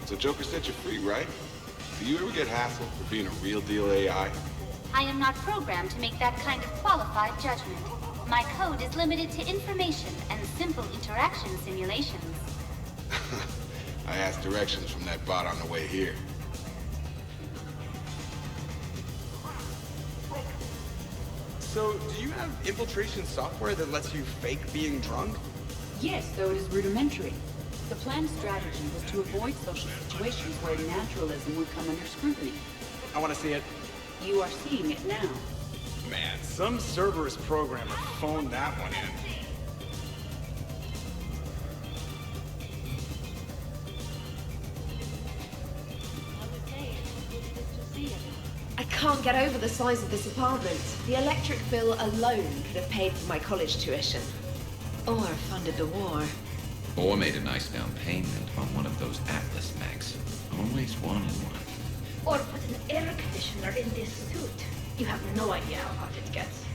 So Joker set you free, right? Do you ever get hassled for being a real deal AI? I am not programmed to make that kind of qualified judgment. My code is limited to information and simple interaction simulations. I asked directions from that bot on the way here. So, do you have infiltration software that lets you fake being drunk? Yes, though it is rudimentary. The planned strategy was to avoid social situations where naturalism would come under scrutiny. I want to see it. You are seeing it now. Man, some Cerberus programmer phoned that one in. I can't get over the size of this apartment. The electric bill alone could have paid for my college tuition. Or funded the war. Or made a nice down payment on one of those Atlas mechs. Always wanted one. Or put an air conditioner in this suit. You have no idea how hot it gets.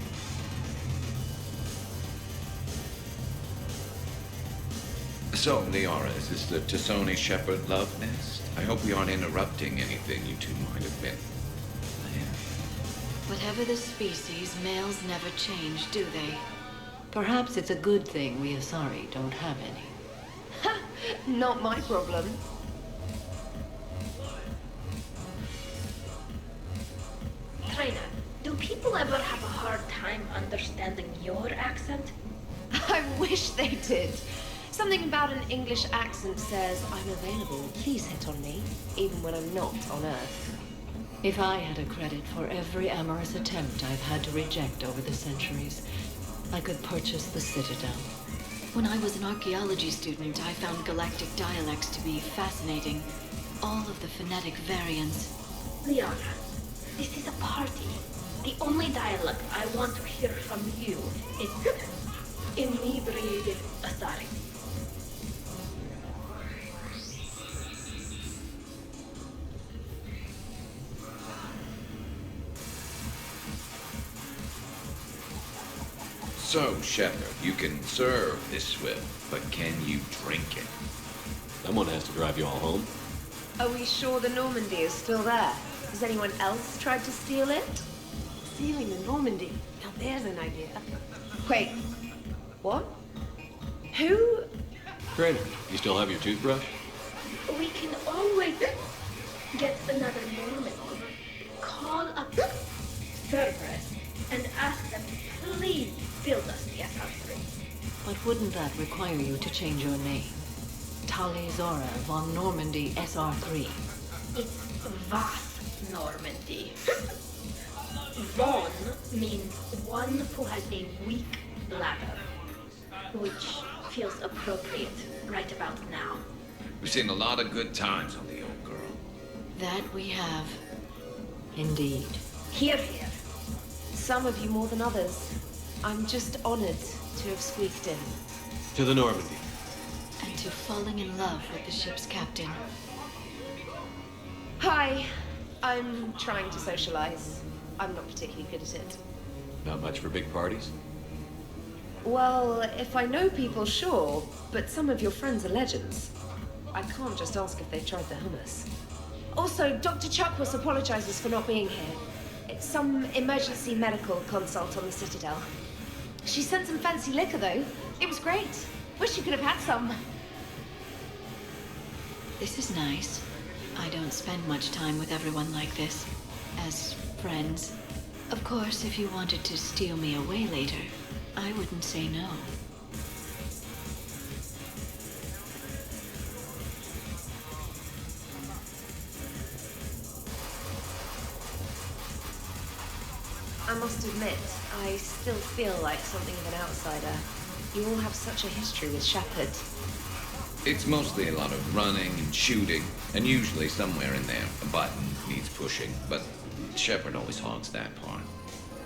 So, Liara, is this the Tassoni Shepard love nest? I hope we aren't interrupting anything you two might have been. Whatever the species, males never change, do they? Perhaps it's a good thing we Asari don't have any. Ha! Not my problem. Traina, do people ever have a hard time understanding your accent? I wish they did. Something about an English accent says, I'm available, please hit on me, even when I'm not on Earth. If I had a credit for every amorous attempt I've had to reject over the centuries, I could purchase the Citadel. When I was an archaeology student, I found galactic dialects to be fascinating. All of the phonetic variants. Liara, this is a party. The only dialect I want to hear from you is inebriated Asari. So, Shepard, you can serve this swill, but can you drink it? Someone has to drive you all home. Are we sure the Normandy is still there? Has anyone else tried to steal it? Stealing the Normandy? Now there's an idea. Wait, what? Who? Trainer, you still have your toothbrush? We can always get another Normandy. Call up Cerberus and ask them to please build us the SR3. But wouldn't that require you to change your name? Tali Zora von Normandy SR3. It's Vas Normandy. Von means one who has a weak bladder, which feels appropriate right about now. We've seen a lot of good times on the old girl. That we have. Indeed. Hear, hear. Some of you more than others. I'm just honored to have squeaked in. To the Normandy. And to falling in love with the ship's captain. Hi. I'm trying to socialize. I'm not particularly good at it. Not much for big parties? Well, if I know people, sure. But some of your friends are legends. I can't just ask if they've tried the hummus. Also, Dr. Chuckworth apologizes for not being here. It's some emergency medical consult on the Citadel. She sent some fancy liquor, though. It was great. Wish you could have had some. This is nice. I don't spend much time with everyone like this. As friends. Of course, if you wanted to steal me away later, I wouldn't say no. must admit, I still feel like something of an outsider. You all have such a history with Shepard. It's mostly a lot of running and shooting, and usually somewhere in there, a button needs pushing, but Shepard always hogs that part.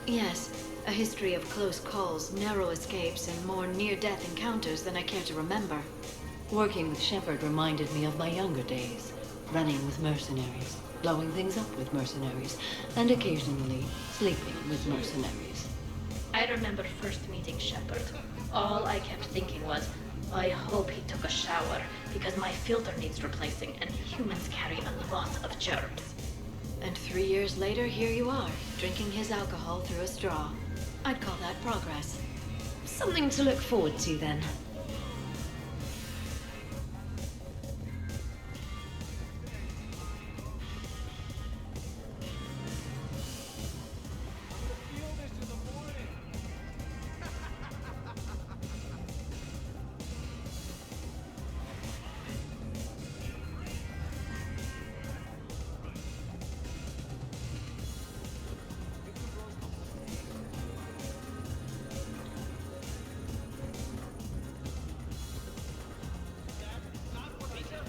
Yes, a history of close calls, narrow escapes, and more near-death encounters than I care to remember. Working with Shepard reminded me of my younger days, running with mercenaries, blowing things up with mercenaries, and occasionally sleeping with mercenaries. I remember first meeting Shepard. All I kept thinking was, I hope he took a shower, because my filter needs replacing, and humans carry a lot of germs. And 3 years later, here you are, drinking his alcohol through a straw. I'd call that progress. Something to look forward to, then.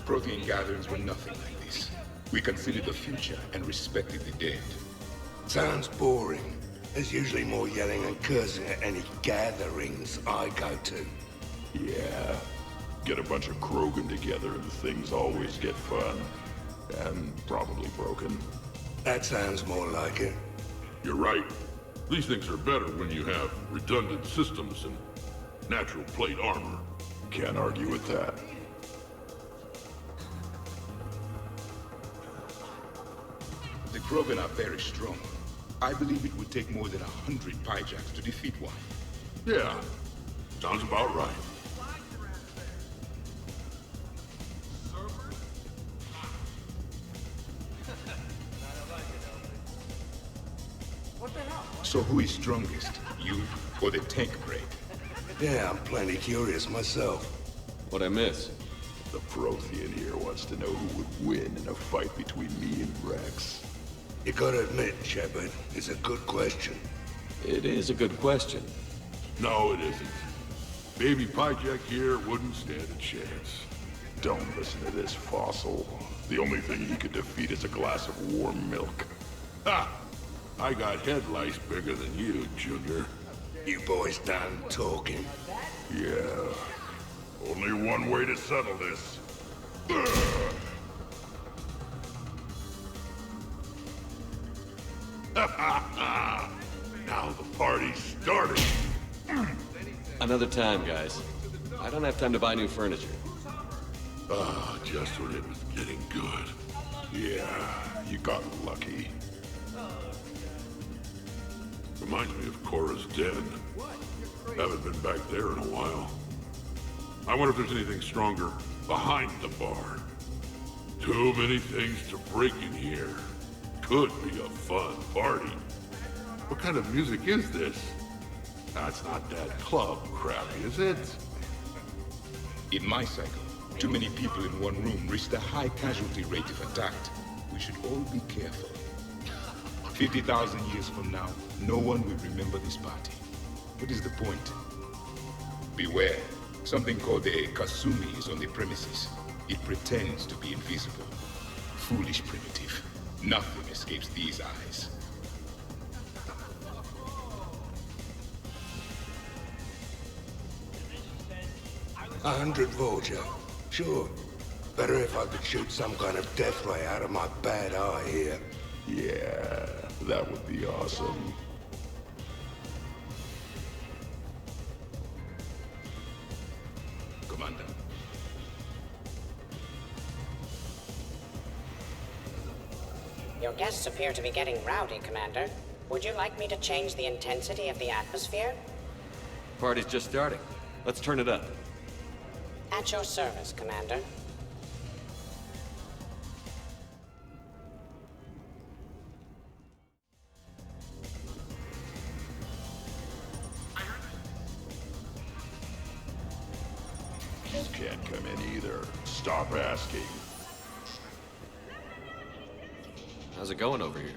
Protein gatherings were nothing like this. We considered the future and respected the dead. Sounds boring. There's usually more yelling and cursing at any gatherings I go to. Yeah. Get a bunch of Krogan together and things always get fun. And probably broken. That sounds more like it. You're right. These things are better when you have redundant systems and natural plate armor. Can't argue with that. The Krogan are very strong. I believe it would take more than 100 Pyjaks to defeat one. Yeah. Sounds about right. So who is strongest? You or the tank brain? Yeah, I'm plenty curious myself. What'd I miss? The Prothean here wants to know who would win in a fight between me and Rex. You gotta admit, Shepard, it's a good question. It is a good question. No, it isn't. Baby Pyjak here wouldn't stand a chance. Don't listen to this fossil. The only thing he could defeat is a glass of warm milk. Ha! I got head lice bigger than you, Junior. You boys done talking? Yeah. Only one way to settle this. Now the party's started. Another time, guys. I don't have time to buy new furniture. Ah, just when it was getting good. Yeah, you got lucky. Reminds me of Cora's den. Haven't been back there in a while. I wonder if there's anything stronger behind the bar. Too many things to break in here. Could be a fun party. What kind of music is this? That's not that club crap, is it? In my cycle, too many people in one room risk a high casualty rate if attacked. We should all be careful. 50,000 years from now, no one will remember this party. What is the point? Beware. Something called the Kasumi is on the premises. It pretends to be invisible. Foolish primitive. Nothing escapes these eyes. A 100 Vulture. Sure. Better if I could shoot some kind of death ray out of my bad eye here. Yeah, that would be awesome. Commander. Your guests appear to be getting rowdy, Commander. Would you like me to change the intensity of the atmosphere? Party's just starting. Let's turn it up. At your service, Commander. You can't come in either. Stop asking. How's it going over here?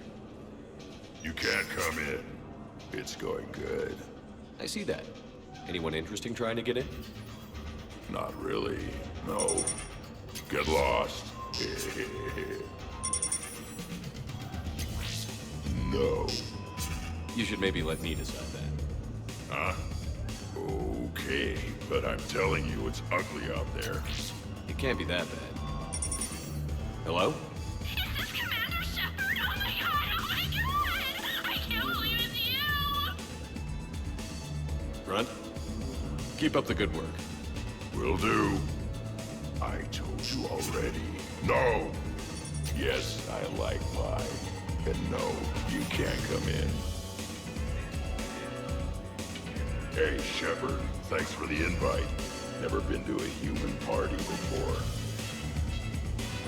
You can't come in. It's going good. I see that. Anyone interesting trying to get in? Not really, no. Get lost. No. You should maybe let me decide that. Huh? Okay, but I'm telling you it's ugly out there. It can't be that bad. Hello? Commander Shepard, oh my god, I can't believe it's you! Grunt? Keep up the good work. Will do. I told you already. No! Yes, I like pie. And no, you can't come in. Hey, Shepard, thanks for the invite. Never been to a human party before.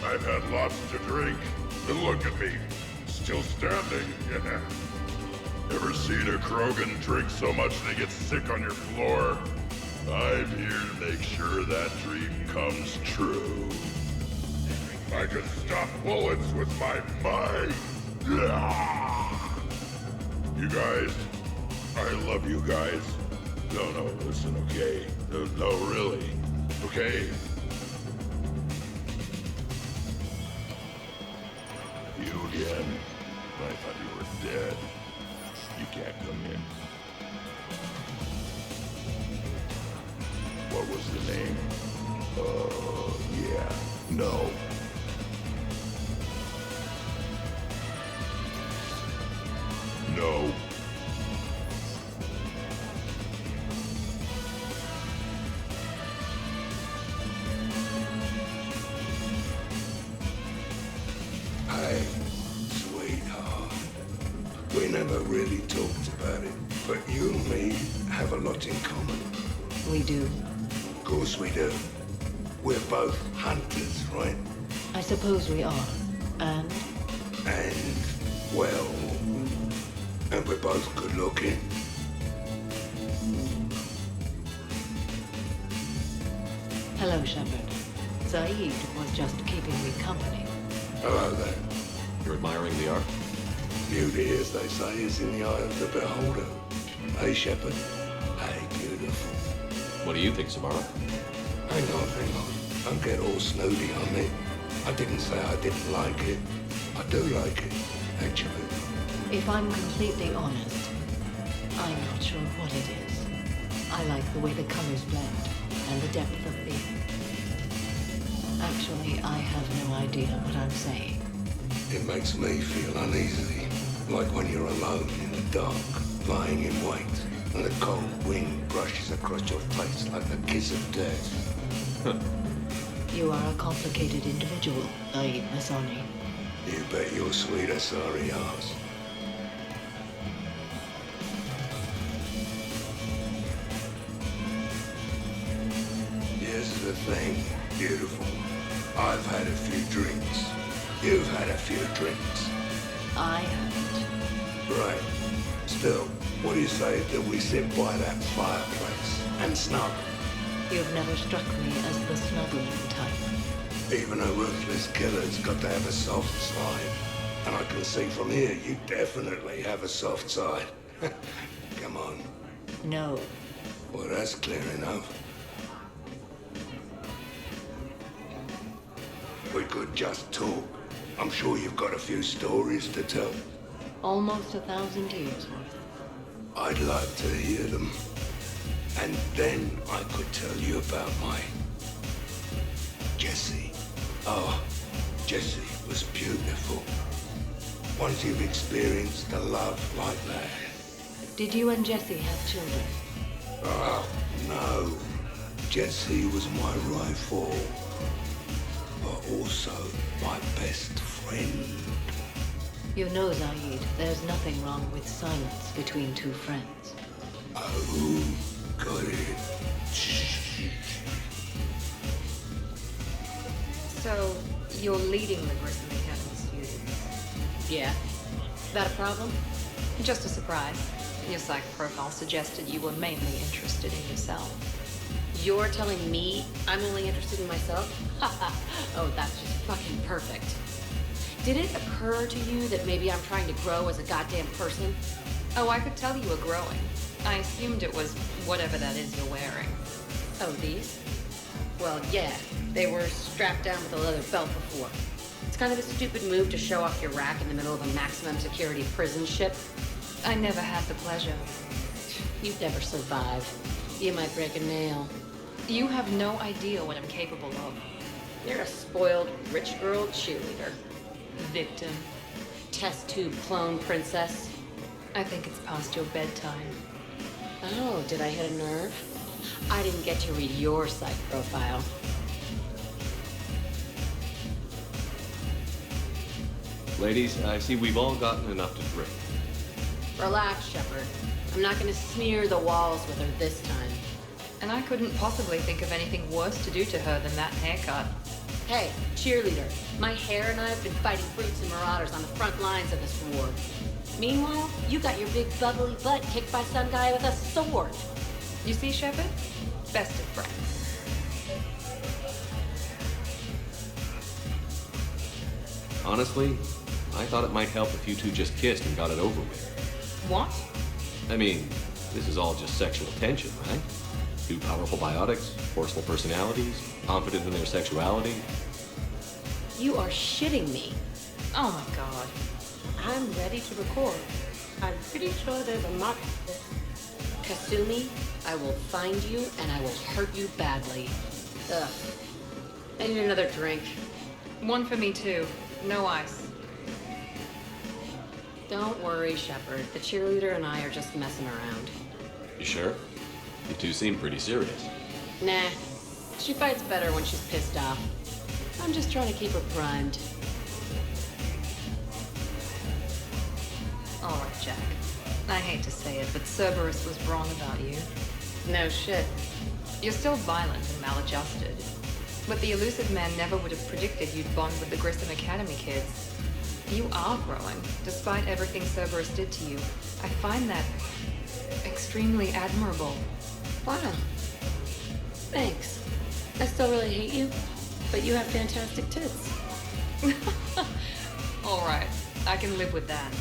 I've had lots to drink. And look at me, still standing. Ever seen a Krogan drink so much they get sick on your floor? I'm here to make sure that dream comes true. I can stop bullets with my mind. You guys, I love you guys. No, listen, okay? No, really. Okay? You again? I thought you were dead. You can't come in. What was the name? Yeah. No. No. Hey, sweetheart. We never really talked about it, but you and me have a lot in common. We do. Of course we do. We're both hunters, right? I suppose we are. And? And, well... And we're both good looking. Hello, Shepard. Zaid was just keeping me company. Hello there. You're admiring the art? Beauty, as they say, is in the eye of the beholder. Hey, Shepard. Hey, beautiful. What do you think, Samara? Hang on. Don't get all snooty on me. I didn't say I didn't like it. I do like it, actually. If I'm completely honest, I'm not sure what it is. I like the way the colors blend and the depth of the... Actually, I have no idea what I'm saying. It makes me feel uneasy, like when you're alone in the dark, lying in wait, and the cold wind brushes across your face like the kiss of death. You are a complicated individual, Zaid Masani. You bet your sweet Asari ass. Here's the thing, beautiful. I've had a few drinks. You've had a few drinks. I haven't. Right. Still, what do you say that we sit by that fireplace and snuggle? You've never struck me as the snuggling type. Even a ruthless killer's got to have a soft side. And I can see from here you definitely have a soft side. Come on. No. Well, that's clear enough. We could just talk. I'm sure you've got a few stories to tell. Almost 1,000 years worth. I'd like to hear them. And then I could tell you about my... Jessie. Oh, Jessie was beautiful. Once you've experienced a love like that. Did you and Jessie have children? Oh, no. Jessie was my rifle. But also my best friend. You know, Zaid, there's nothing wrong with silence between two friends. Oh, got it. Shh. So, you're leading the Grissom Academy students? Yeah. Is that a problem? Just a surprise. Your psych profile suggested you were mainly interested in yourself. You're telling me I'm only interested in myself? Oh, that's just fucking perfect. Did it occur to you that maybe I'm trying to grow as a goddamn person? Oh, I could tell you were growing. I assumed it was whatever that is you're wearing. Oh, these? Well, yeah. They were strapped down with a leather belt before. It's kind of a stupid move to show off your rack in the middle of a maximum security prison ship. I never had the pleasure. You'd never survive. You might break a nail. You have no idea what I'm capable of. You're a spoiled, rich girl cheerleader. Victim. Test tube clone princess. I think it's past your bedtime. Oh, did I hit a nerve? I didn't get to read your psych profile. Ladies, I see we've all gotten enough to drink. Relax, Shepard. I'm not gonna smear the walls with her this time. And I couldn't possibly think of anything worse to do to her than that haircut. Hey, cheerleader. My hair and I have been fighting brutes and marauders on the front lines of this war. Meanwhile, you got your big bubbly butt kicked by some guy with a sword. You see, Shepard? Best of friends. Honestly, I thought it might help if you two just kissed and got it over with. What? I mean, this is all just sexual tension, right? Two powerful biotics, forceful personalities, confident in their sexuality. You are shitting me. Oh my god. I'm ready to record. I'm pretty sure there's a mark for this. Kasumi, I will find you and I will hurt you badly. Ugh. I need another drink. One for me too. No ice. Don't worry, Shepard. The cheerleader and I are just messing around. You sure? You two seem pretty serious. Nah. She fights better when she's pissed off. I'm just trying to keep her primed. All right, Jack. I hate to say it, but Cerberus was wrong about you. No shit. You're still violent and maladjusted. But the elusive man never would have predicted you'd bond with the Grissom Academy kids. You are growing, despite everything Cerberus did to you. I find that extremely admirable. Wow. Thanks. I still really hate you, but you have fantastic tits. All right, I can live with that.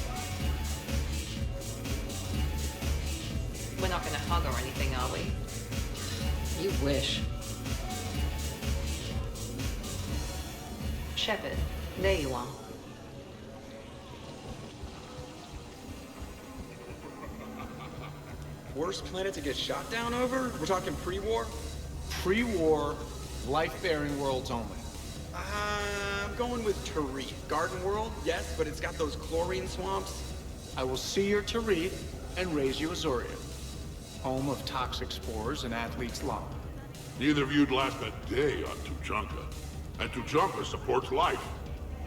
We're not gonna hug or anything, are we? You wish. Shepard, there you are. Worst planet to get shot down over? We're talking pre-war? Pre-war, life-bearing worlds only. I'm going with Tarith. Garden world, yes, but it's got those chlorine swamps. I will see your Tarith and raise you Azoria, home of toxic spores and athlete's lava. Neither of you'd last a day on Tuchanka. And Tuchanka supports life.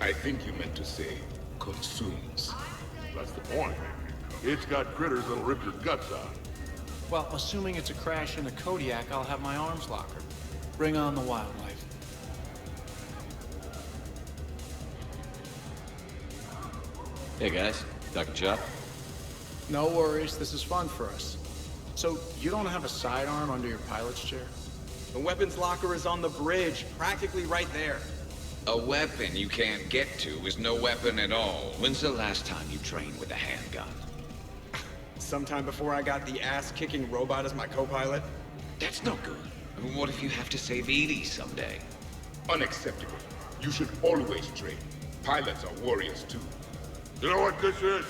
I think you meant to say consumes. That's the point. It's got critters that'll rip your guts out. Well, assuming it's a crash in the Kodiak, I'll have my arms locker. Bring on the wildlife. Hey guys, Dr. Chop. No worries, this is fun for us. So, you don't have a sidearm under your pilot's chair? The weapons locker is on the bridge, practically right there. A weapon you can't get to is no weapon at all. When's the last time you trained with a handgun? Sometime before I got the ass-kicking robot as my co-pilot. That's no good. What if you have to save Edie someday? Unacceptable. You should always train. Pilots are warriors too. You know what this is?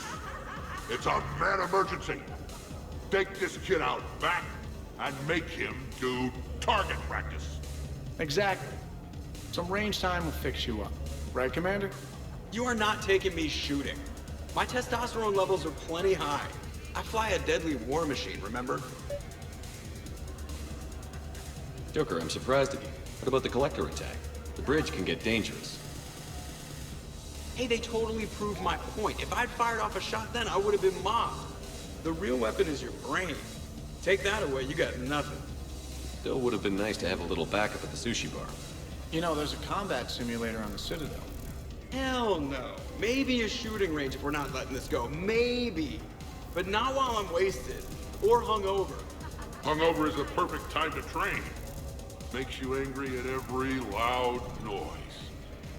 It's a mad emergency. Take this kid out back and make him do target practice. Exactly. Some range time will fix you up. Right, Commander? You are not taking me shooting. My testosterone levels are plenty high. I fly a deadly war machine, remember? Joker, I'm surprised at you. What about the collector attack? The bridge can get dangerous. Hey, they totally proved my point. If I'd fired off a shot then, I would have been mobbed. The real weapon is your brain. Take that away, you got nothing. Still would have been nice to have a little backup at the sushi bar. You know, there's a combat simulator on the Citadel. Hell no. Maybe a shooting range if we're not letting this go. Maybe. But not while I'm wasted. Or hungover. Hungover is the perfect time to train. Makes you angry at every loud noise.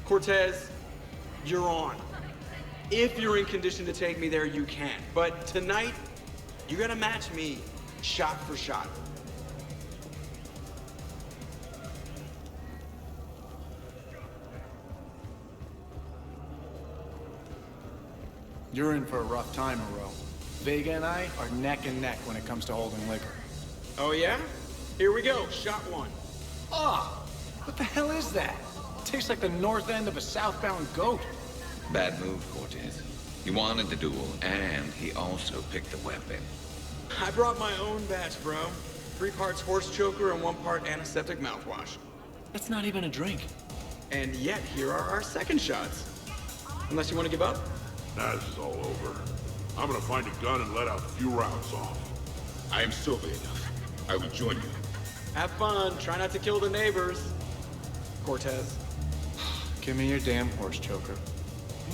Cortez, you're on. If you're in condition to take me there, you can. But tonight, you gotta match me shot for shot. You're in for a rough time, Moreau. Vega and I are neck and neck when it comes to holding liquor. Oh yeah? Here we go, shot one. Oh, what the hell is that? It tastes like the north end of a southbound goat. Bad move, Cortez. He wanted the duel, and he also picked the weapon. I brought my own batch, bro. 3 parts horse choker and 1 part antiseptic mouthwash. That's not even a drink. And yet, here are our second shots. Unless you want to give up? Nah, this is all over. I'm gonna find a gun and let out a few rounds off. I am sober enough. I will join you. Have fun. Try not to kill the neighbors. Cortez. Give me your damn horse choker.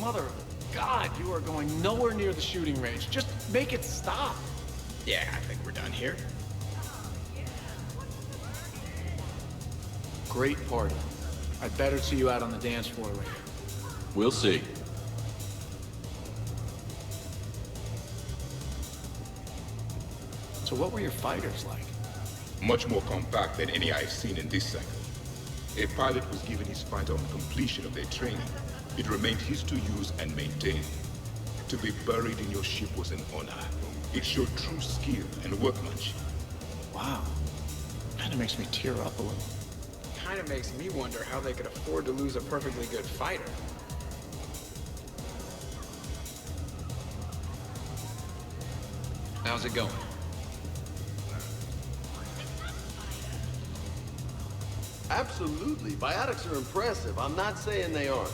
Mother of God, you are going nowhere near the shooting range. Just make it stop. Yeah, I think we're done here. Great party. I'd better see you out on the dance floor later. We'll see. So what were your fighters like? Much more compact than any I've seen in this cycle. A pilot was given his fighter on completion of their training. It remained his to use and maintain. To be buried in your ship was an honor. It showed true skill and workmanship. Wow. Kinda makes me tear up a little. Kinda makes me wonder how they could afford to lose a perfectly good fighter. How's it going? Absolutely. Biotics are impressive. I'm not saying they aren't.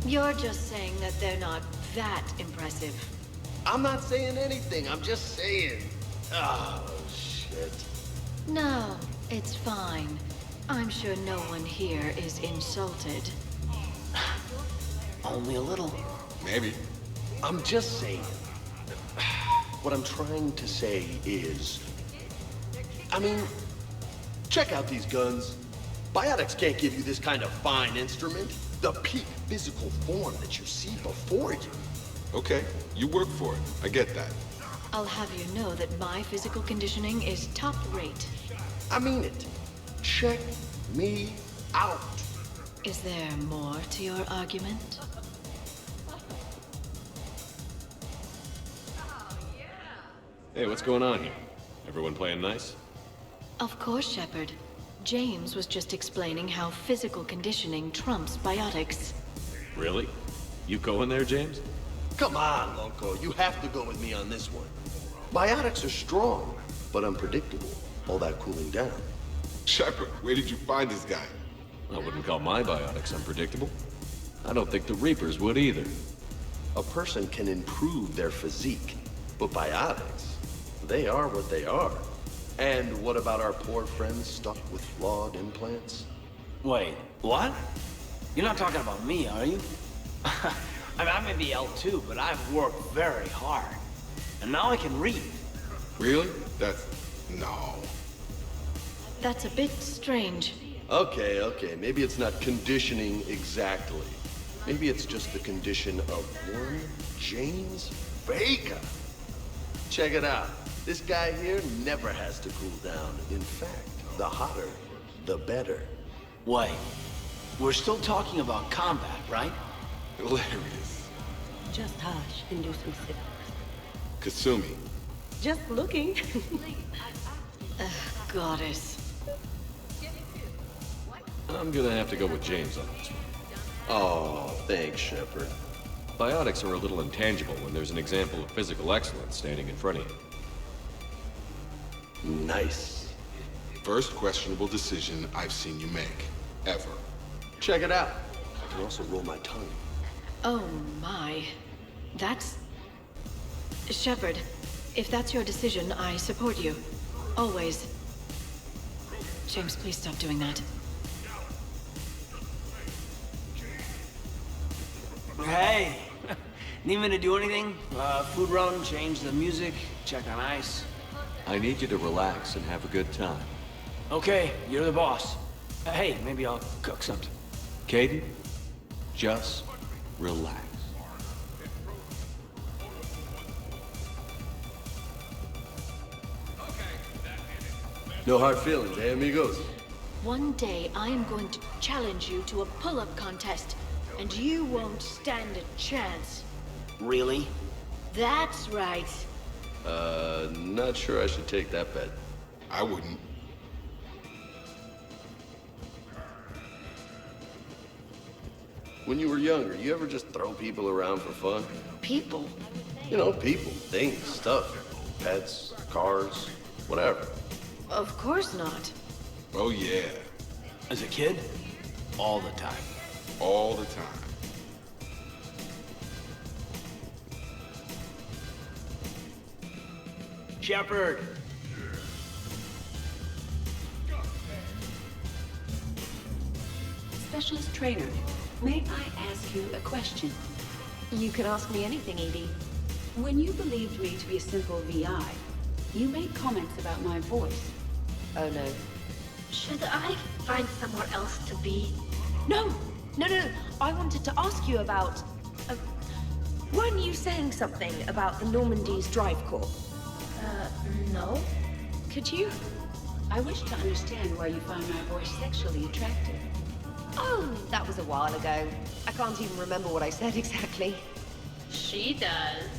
You're just saying that they're not that impressive. I'm not saying anything. I'm just saying. Oh, shit. No, it's fine. I'm sure no one here is insulted. Only a little. Maybe. I'm just saying. What I'm trying to say is... I mean, check out these guns. Biotics can't give you this kind of fine instrument. The peak physical form that you see before you. Okay, you work for it. I get that. I'll have you know that my physical conditioning is top rate. I mean it. Check me out. Is there more to your argument? Hey, what's going on here? Everyone playing nice? Of course, Shepard. James was just explaining how physical conditioning trumps biotics. Really? You going there, James? Come on, Loco. You have to go with me on this one. Biotics are strong, but unpredictable. All that cooling down. Shepard, where did you find this guy? I wouldn't call my biotics unpredictable. I don't think the Reapers would either. A person can improve their physique, but biotics, they are what they are. And what about our poor friends stuck with flawed implants? Wait, what? You're not talking about me, are you? I mean, I may be L2, but I've worked very hard. And now I can read. Really? That's... no. That's a bit strange. Okay. Maybe it's not conditioning exactly. Maybe it's just the condition of one James Vega. Check it out. This guy here never has to cool down. In fact, the hotter, the better. Wait, we're still talking about combat, right? Hilarious. Just hush and do some sit-ups. Kasumi. Just looking. Goddess. I'm gonna have to go with James on this one. Oh, thanks, Shepard. Biotics are a little intangible when there's an example of physical excellence standing in front of you. Nice. First questionable decision I've seen you make. Ever. Check it out. I can also roll my tongue. Oh my. That's... Shepard, if that's your decision, I support you. Always. James, please stop doing that. Hey, need me to do anything? Food run, change the music, check on ice. I need you to relax and have a good time. Okay, you're the boss. Hey, maybe I'll cook something. Caden, just relax. No hard feelings, eh, amigos? One day I am going to challenge you to a pull-up contest, and you won't stand a chance. Really? That's right. Not sure I should take that bet. I wouldn't. When you were younger, you ever just throw people around for fun? People? You know, people, things, stuff. Pets, cars, whatever. Of course not. Oh, yeah. As a kid? All the time. All the time. Shepard! Specialist trainer, may I ask you a question? You can ask me anything, Edie. When you believed me to be a simple VI, you made comments about my voice. Oh no. Should I find somewhere else to be? No! No. I wanted to ask you about... weren't you saying something about the Normandy's drive corps? No. Could you? I wish to understand why you find my voice sexually attractive. Oh, that was a while ago. I can't even remember what I said exactly. She does.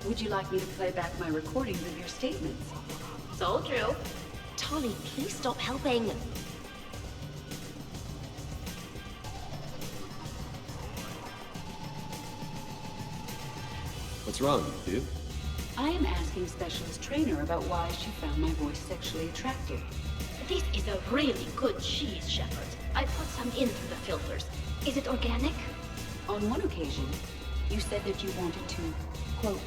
Would you like me to play back my recordings of your statements? Told you. Tolly, please stop helping. What's wrong, dude? I am asking Specialist Trainer about why she found my voice sexually attractive. This is a really good cheese, Shepard. I put some in through the filters. Is it organic? On one occasion, you said that you wanted to, quote,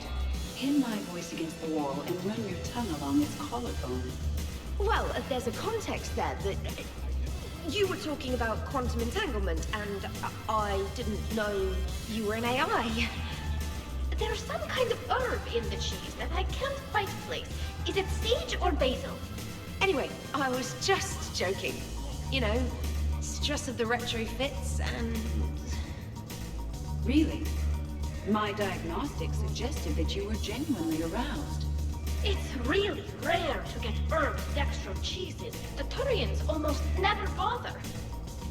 pin my voice against the wall and run your tongue along its collarbone. Well, there's a context there that... you were talking about quantum entanglement, and I didn't know you were an AI. There's some kind of herb in the cheese that I can't quite place. Is it sage or basil? Anyway, I was just joking. You know, stress of the retrofits and... Really? My diagnostics suggested that you were genuinely aroused. It's really rare to get herb dextro cheeses. The Turians almost never bother.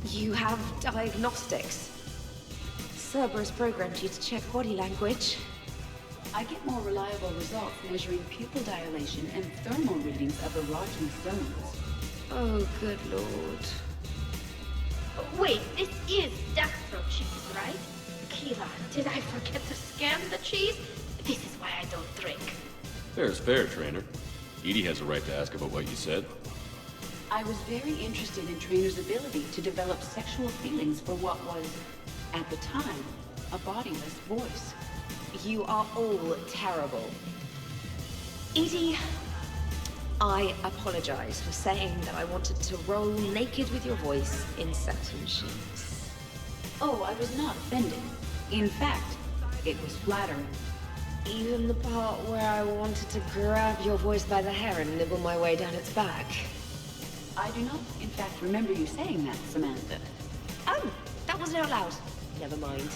You have diagnostics. Cerberus programmed you to check body language. I get more reliable results measuring pupil dilation and thermal readings of erogenous zones. Oh, good lord. Wait, this is dextro cheese, right? Keela, did I forget to scan the cheese? This is why I don't drink. Fair's fair, Trainer. Edie has a right to ask about what you said. I was very interested in Trainer's ability to develop sexual feelings for what was, at the time, a bodiless voice. You are all terrible. Edie, I apologize for saying that I wanted to roll naked with your voice in satin sheets. Oh, I was not offended. In fact, it was flattering. Even the part where I wanted to grab your voice by the hair and nibble my way down its back. I do not, in fact, remember you saying that, Samantha. Oh, that wasn't out loud. Never mind.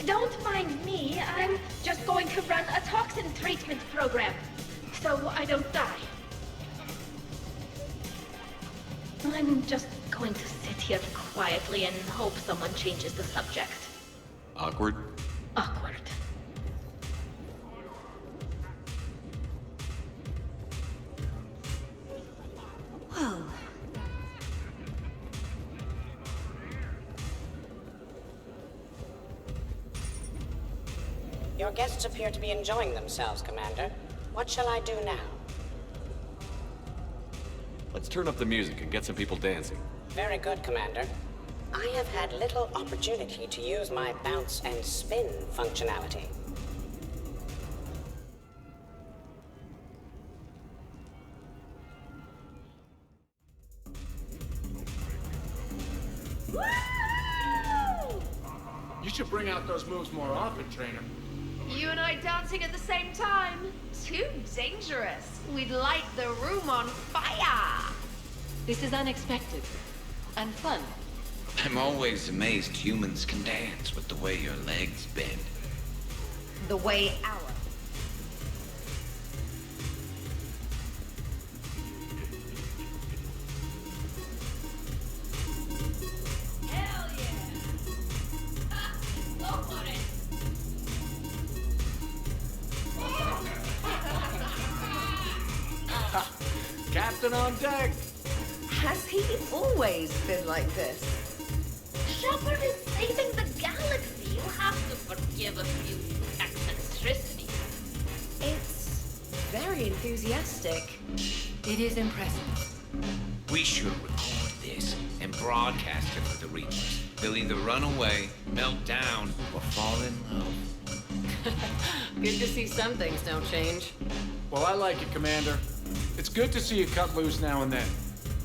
Don't mind me. I'm just going to run a toxin treatment program, so I don't die. I'm just going to sit here quietly and hope someone changes the subject. Awkward? Awkward. Well... Your guests appear to be enjoying themselves, Commander. What shall I do now? Let's turn up the music and get some people dancing. Very good, Commander. I have had little opportunity to use my bounce and spin functionality. You should bring out those moves more often, Trainer. You and I dancing at the same time? Too dangerous. We'd light the room on fire. This is unexpected. And fun. I'm always amazed humans can dance with the way your legs bend. The way our... captain on deck. Has he always been like this? Shepard is saving the galaxy. You have to forgive a few eccentricities. It's very enthusiastic. It is impressive. We should record this and broadcast it for the Reapers. They'll either run away, melt down, or fall in love. Good to see some things don't change. Well, I like it, Commander. It's good to see you cut loose now and then.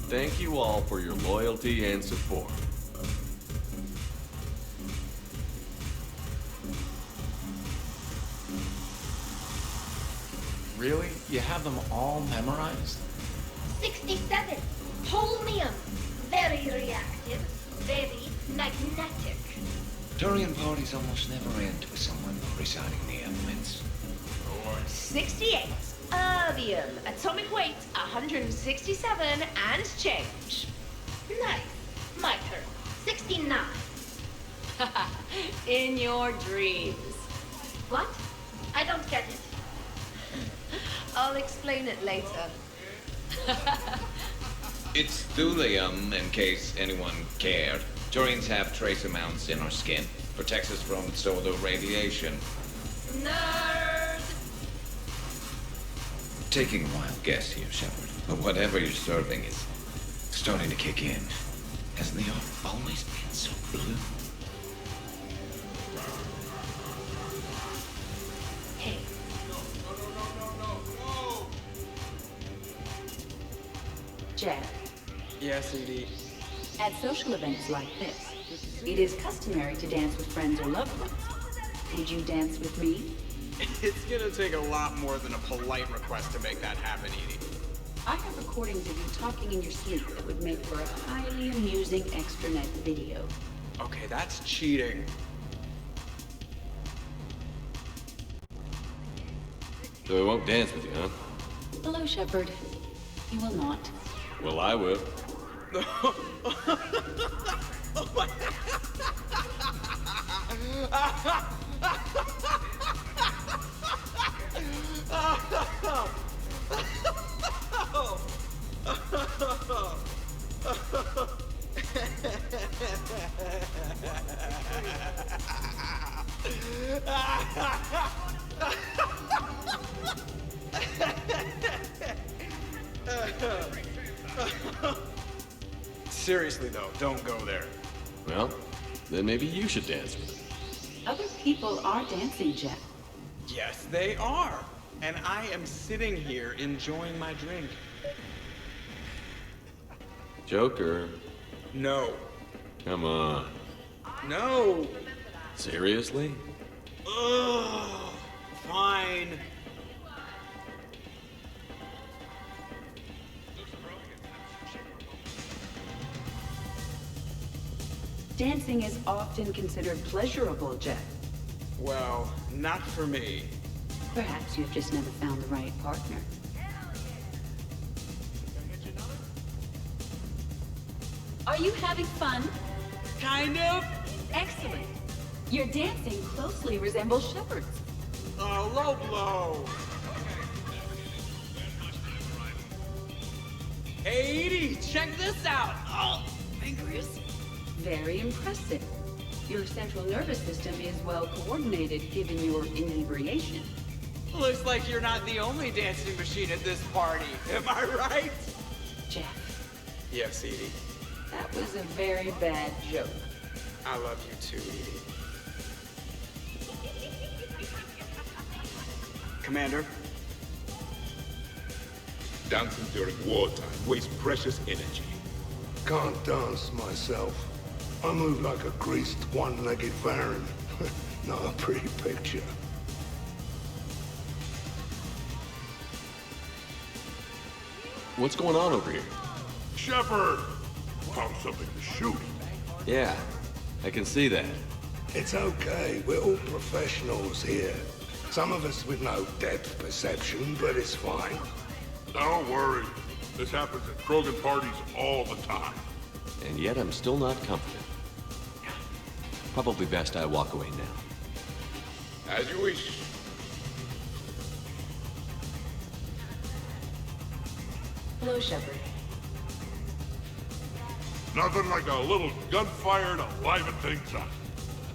Thank you all for your loyalty and support. Really? You have them all memorized? 67. Holmium. Very reactive. Very magnetic. Turian parties almost never end with someone reciting the elements. 68. Erbium. Atomic weight 167 and change. Nice. My turn. 69. In your dreams. What? I don't get it. I'll explain it later. It's thulium, in case anyone cared. Turians have trace amounts in our skin. Protects us from solar radiation. Nerd! Taking a wild guess here, Shepard, but whatever you're serving is starting to kick in. Hasn't the art always been so blue? Hey. Jack, Yes, indeed. at social events like this, it is customary to dance with friends or loved ones. Would you dance with me? It's gonna take a lot more than a polite request to make that happen, Edie. I have recordings of you talking in your sleep that would make for a highly amusing extranet video. Okay, that's cheating. So I won't dance with you, huh? Hello, Shepard. You will not. Well, I will. Seriously, though, don't go there. Well, then maybe you should dance with him. Other people are dancing, Jack. Yes, they are. And I am sitting here enjoying my drink. Joker. No. Come on. No. Seriously? Ugh. Fine. Dancing is often considered pleasurable, Jack. Well, not for me. Perhaps you've just never found the right partner. Are you having fun? Kind of. Excellent. Your dancing closely resembles Shepard's. Oh, low blow. Hey, Edie, check this out. Oh, fingers. Very impressive. Your central nervous system is well coordinated given your inebriation. Looks like you're not the only dancing machine at this party. Am I right? Jeff, Yes, Edie. that was a very bad joke. I love you too, Edie. Commander? Dancing during wartime wastes precious energy. Can't dance myself. I move like a greased, one-legged Baron. Not a pretty picture. What's going on over here? Shepard! Found something to shoot. Yeah, I can see that. It's okay. We're all professionals here. Some of us with no depth perception, but it's fine. Don't worry. This happens at Krogan parties all the time. And yet I'm still not confident. Probably best I walk away now. As you wish. Hello, Shepard. Nothing like a little gunfire to liven things up.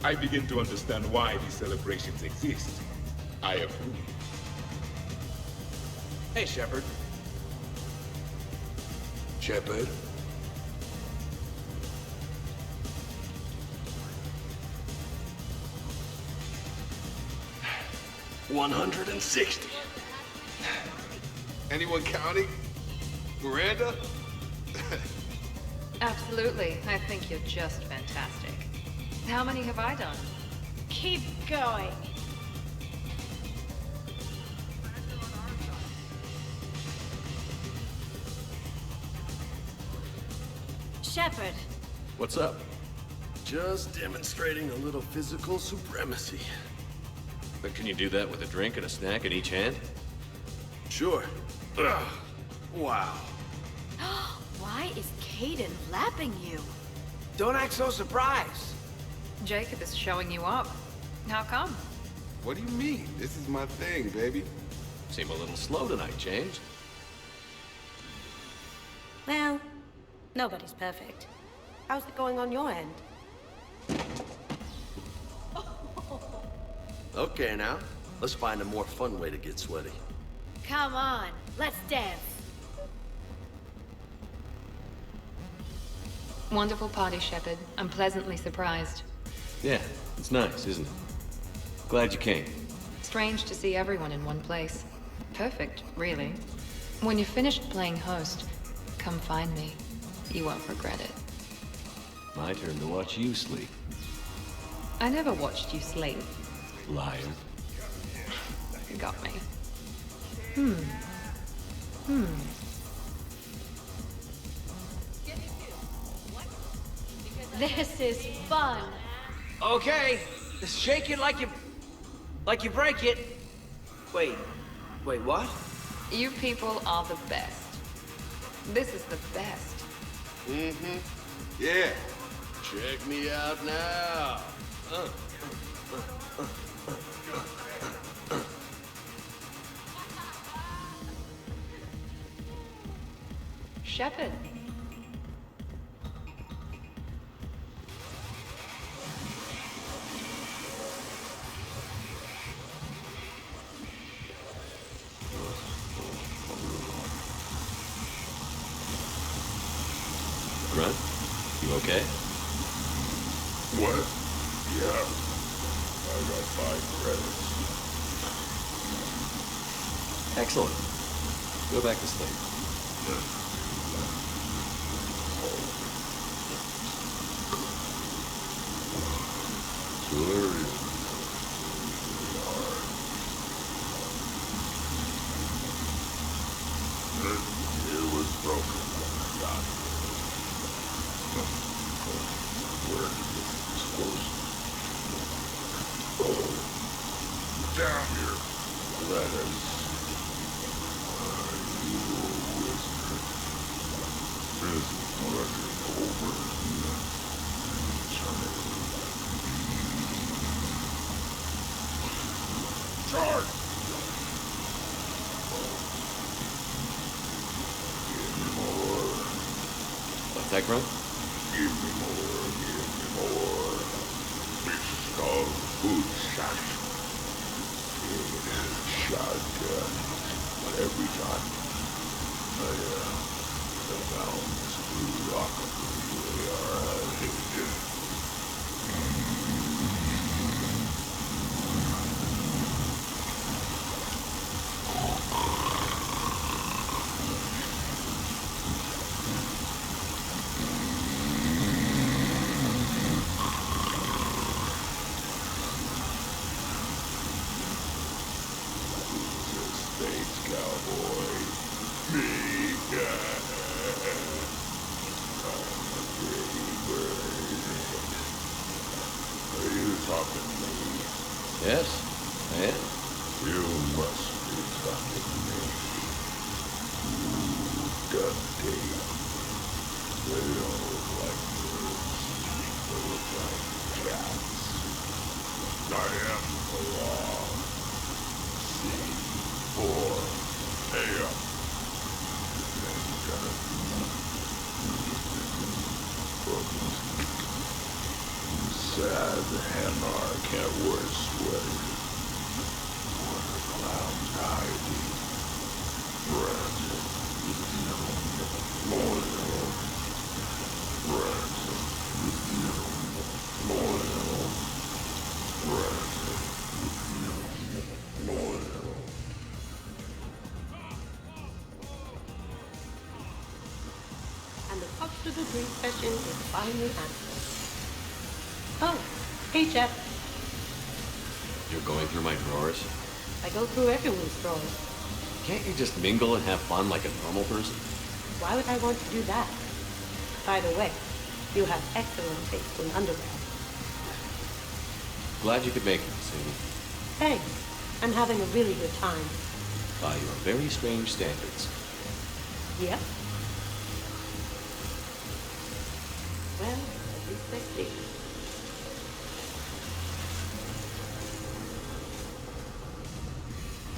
I begin to understand why these celebrations exist. I approve. Hey, Shepard. Shepard? $160. Anyone counting? Miranda? Absolutely. I think you're just fantastic. How many have I done? Keep going. Shepard. What's up? Just demonstrating a little physical supremacy. But can you do that with a drink and a snack in each hand? Sure. Ugh. Wow. Why is Caden lapping you? Don't act so surprised. Jacob is showing you up. How come? What do you mean? This is my thing, baby. Seem a little slow tonight, James. Well, nobody's perfect. How's it going on your end? Okay, now. Let's find a more fun way to get sweaty. Come on, let's dance. Wonderful party, Shepard. I'm pleasantly surprised. Yeah, it's nice, isn't it? Glad you came. Strange to see everyone in one place. Perfect, really. When you're finished playing host, come find me. You won't regret it. My turn to watch you sleep. I never watched you sleep. Liar. You got me. This is fun. Okay, shake it like you break it. Wait, what? You people are the best. This is the best. Mm-hmm. Yeah. Check me out now. Shepard. Grunt, you okay? What? Yeah. I got 5 credits. Excellent. Go back to sleep. So there it is. It was broken when I got it. Where did it dispose? Down here. Let us. You wizard. This murder over. Charge! Give me more. What's that, Grunt? Give me more. This is called food shot. Shotgun. But every time the mountains rock they are hidden. Yes, I am. You must be talking to me. Gun tape. They don't look like birds. They look like cats. I am the law. C4 AM. And sad anarch at worst sweater. What a clown's hiding. Present. Loyal. Present. Loyal. Present. Loyal. And the comfortable drink session is finally answered. Oh, hey Jeff. You're going through my drawers? I go through everyone's drawers. Can't you just mingle and have fun like a normal person? Why would I want to do that? By the way, you have excellent taste in underwear. Glad you could make it, Sadie. Thanks. I'm having a really good time. By your very strange standards. Yep. Well, at least let's see.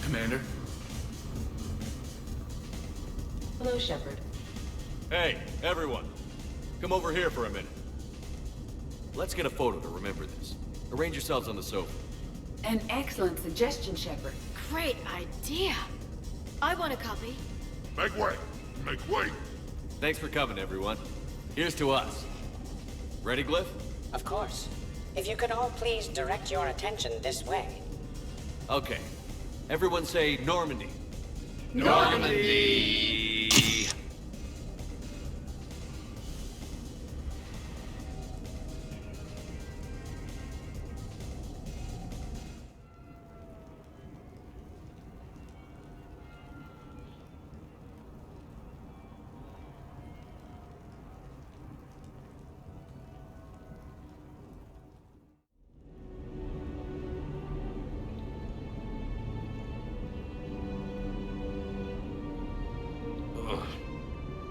Commander? Hello, Shepard. Hey, everyone. Come over here for a minute. Let's get a photo to remember this. Arrange yourselves on the sofa. An excellent suggestion, Shepard. Great idea. I want a copy. Make way! Make way! Thanks for coming, everyone. Here's to us. Ready, Glyph? Of course. If you could all please direct your attention this way. Okay. Everyone say Normandy. Normandy!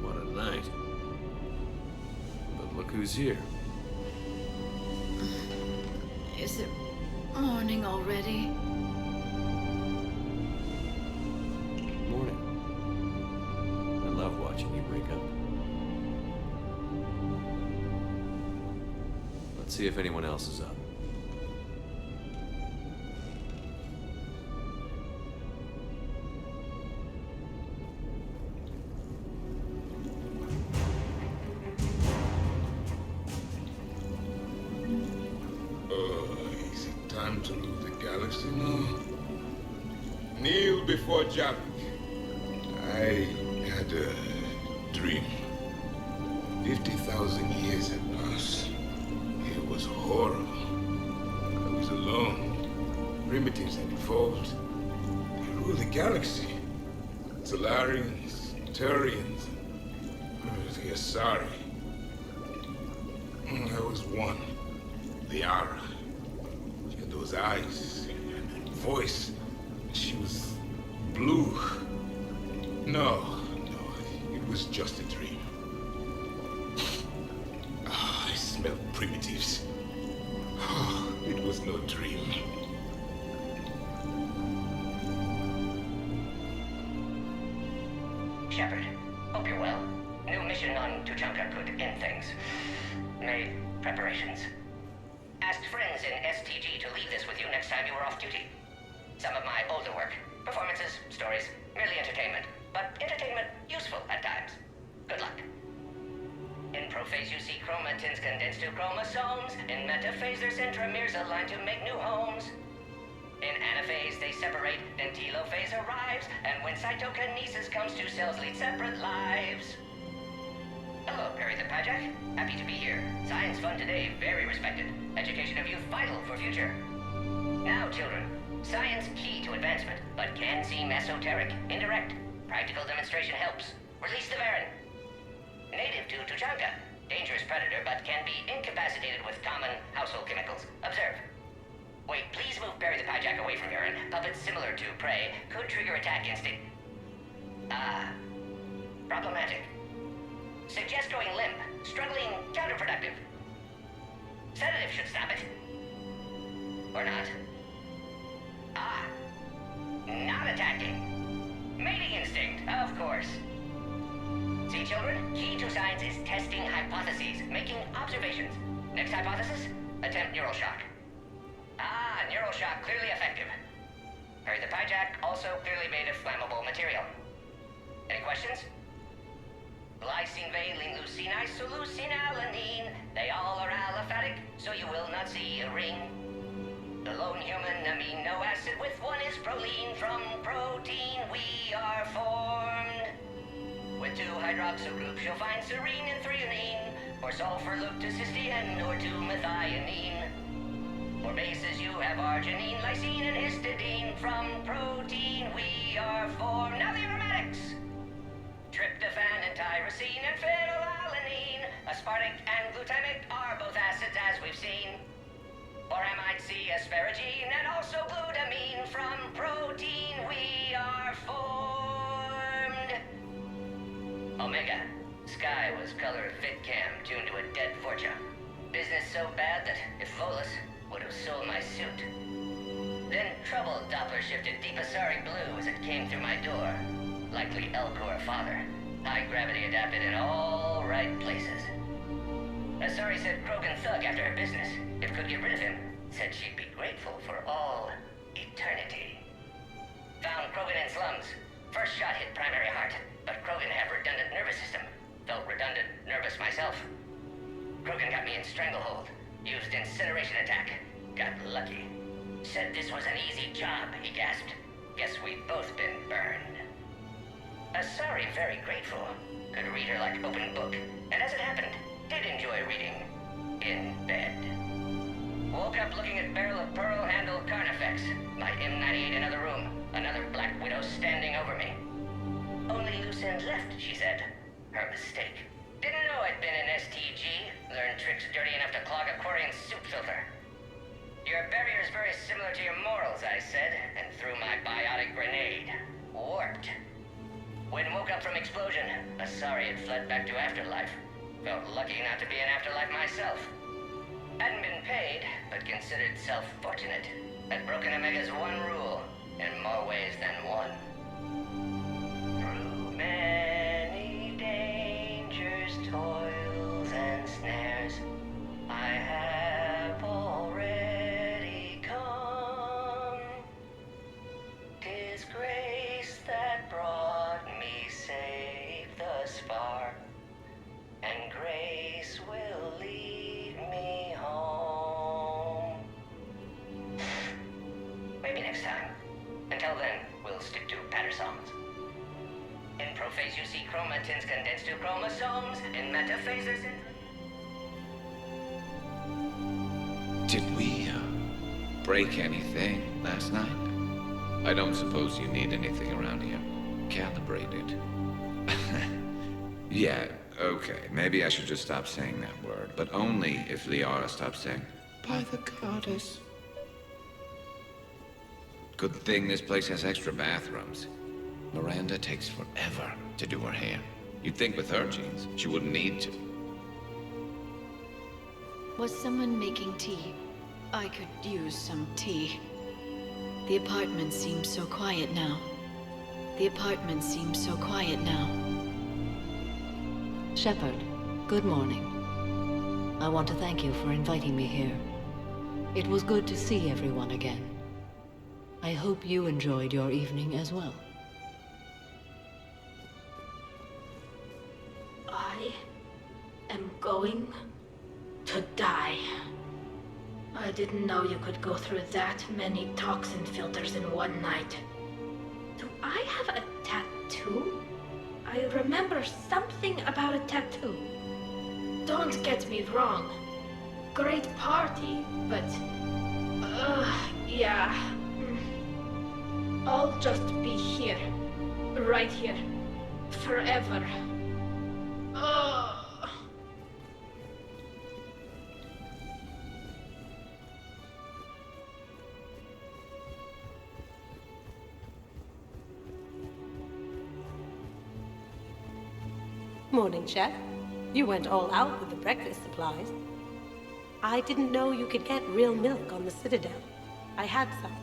What a night. But look who's here. Is it morning already? Morning. I love watching you break up. Let's see if anyone else is up. Is it time to leave the galaxy now? Kneel before Jack. I had a dream. 50,000 years had passed. It was horrible. I was alone. Primitives had evolved. They ruled the galaxy. Solarians, Turians, the Asari. I was one. The Ara. She had those eyes and voice. She was blue. No, it was just a dream. I smelled primitives. It was no dream. Shepard, hope you're well. New mission on Tuchanka could end things. Made preparations. Asked friends in STG to leave this with you next time you were off duty. Some of my older work. Performances, stories, merely entertainment. But entertainment useful at times. Good luck. In prophase you see chromatins condensed to chromosomes. In metaphase their centromeres align to make new homes. In anaphase they separate, then telophase arrives. And when cytokinesis comes, two cells lead separate lives. Hello, Perry the Pajak. Happy to be here. Science fun today, very respected. Education of youth vital for future. Now, children, science key to advancement, but can seem esoteric, indirect. Practical demonstration helps. Release the Baron. Native to Tuchanka. Dangerous predator, but can be incapacitated with common household chemicals. Observe. Wait, please move Perry the Pajak away from Baron. Puppets similar to prey could trigger attack instinct. Problematic. Suggest going limp. Struggling, counterproductive. Sedative should stop it. Or not. Not attacking. Mating instinct, of course. See, children? Key to science is testing hypotheses, making observations. Next hypothesis? Attempt neural shock. Ah, neural shock clearly effective. Hurry the hijack, also clearly made of flammable material. Any questions? Glycine, valine, leucine, isoleucine, alanine. They all are aliphatic, so you will not see a ring. The lone human amino acid with one is proline. From protein we are formed. With 2 hydroxyl groups you'll find serine and threonine. For sulfur look to cysteine or to methionine. For bases you have arginine, lysine, and histidine. From protein we are formed. Now the aromatics! Tryptophan and tyrosine and phenylalanine. Aspartic and glutamic are both acids as we've seen. For amide C, asparagine, and also glutamine. From protein we are formed. Omega. Sky was color VidCam tuned to a dead Fortune. Business so bad that if Volus would have sold my suit. Then trouble Doppler shifted deep Asari blue as it came through my door. Likely Elcor father. High gravity adapted in all right places. Asari said Krogan thug after her business. If could get rid of him, said she'd be grateful for all eternity. Found Krogan in slums. First shot hit primary heart, but Krogan have redundant nervous system. Felt redundant, nervous myself. Krogan got me in stranglehold. Used incineration attack. Got lucky. Said this was an easy job, he gasped. Guess we've both been burned. Asari very grateful. Could read her like open book, and as it happened, did enjoy reading. In bed. Woke up looking at barrel of pearl handle Carnifex. My M98 in other room. Another Black Widow standing over me. Only loose ends left, she said. Her mistake. Didn't know I'd been in STG. Learned tricks dirty enough to clog a Quarian soup filter. Your barrier's very similar to your morals, I said, and threw my biotic grenade. Warped. When woke up from explosion, Asari had fled back to Afterlife. Felt lucky not to be in Afterlife myself. Hadn't been paid, but considered self-fortunate. Had broken Omega's one rule, in more ways than one. Through many dangers, toils, and snares, I have already come. 'Tis grace that brought me safe thus far, and grace will lead me home. Maybe next time. Until then, we'll stick to patter songs. In prophase you see chromatins condensed to chromosomes. In metaphase there's Did we, break anything last night? I don't suppose you need anything around here. Calibrated. Yeah, okay. Maybe I should just stop saying that word. But only if Liara stops saying, by the goddess. Good thing this place has extra bathrooms. Miranda takes forever to do her hair. You'd think with her genes, she wouldn't need to. Was someone making tea? I could use some tea. The apartment seems so quiet now. The apartment seems so quiet now. Shepard, good morning. I want to thank you for inviting me here. It was good to see everyone again. I hope you enjoyed your evening as well. I am going to die. I didn't know you could go through that many toxin filters in one night. Do I have a tattoo? I remember something about a tattoo. Don't get me wrong. Great party, but... yeah. I'll just be here. Right here. Forever. Morning, Chef. You went all out with the breakfast supplies. I didn't know you could get real milk on the Citadel. I had some.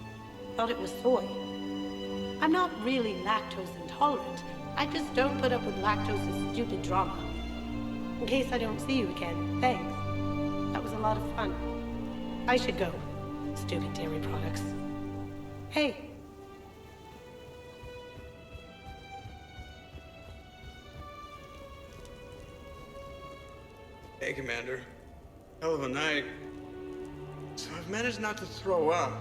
Thought it was soy. I'm not really lactose intolerant. I just don't put up with lactose's stupid drama. In case I don't see you again, thanks. That was a lot of fun. I should go. Stupid dairy products. Hey. Hey, Commander. Hell of a night. So I've managed not to throw up.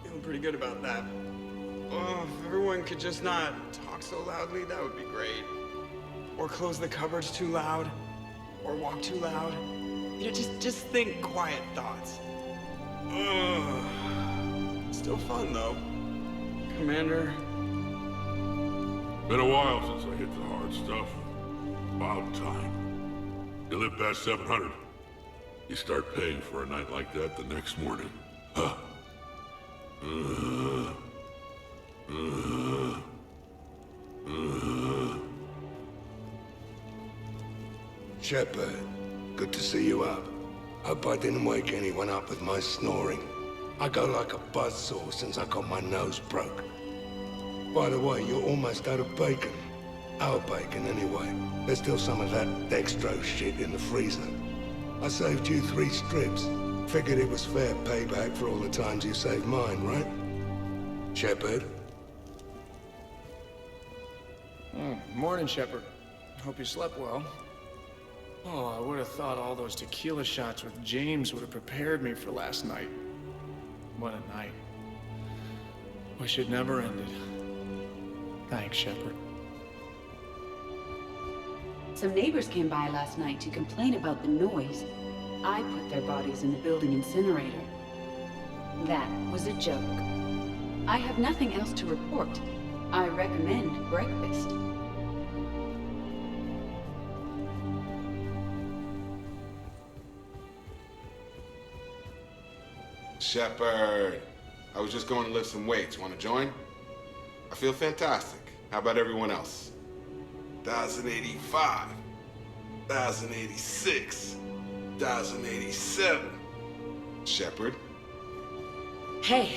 Feeling pretty good about that. Oh, if everyone could just not talk so loudly, that would be great. Or close the cupboards too loud. Or walk too loud. You know, just think quiet thoughts. Ugh. Still fun, though. Commander. Been a while since I hit the hard stuff. About time. You live past 700. You start paying for a night like that the next morning. Huh. Shepard, good to see you up. Hope I didn't wake anyone up with my snoring. I go like a buzzsaw since I got my nose broke. By the way, you're almost out of bacon. Our bacon, anyway. There's still some of that dextrose shit in the freezer. I saved you 3 strips. Figured it was fair payback for all the times you saved mine, right? Shepard? Morning, Shepard. Hope you slept well. Oh, I would have thought all those tequila shots with James would have prepared me for last night. What a night. Wish it never ended. Thanks, Shepard. Some neighbors came by last night to complain about the noise. I put their bodies in the building incinerator. That was a joke. I have nothing else to report. I recommend breakfast. Shepard, I was just going to lift some weights. Want to join? I feel fantastic. How about everyone else? 1,085, 1,086, 1,087. Shepard? Hey,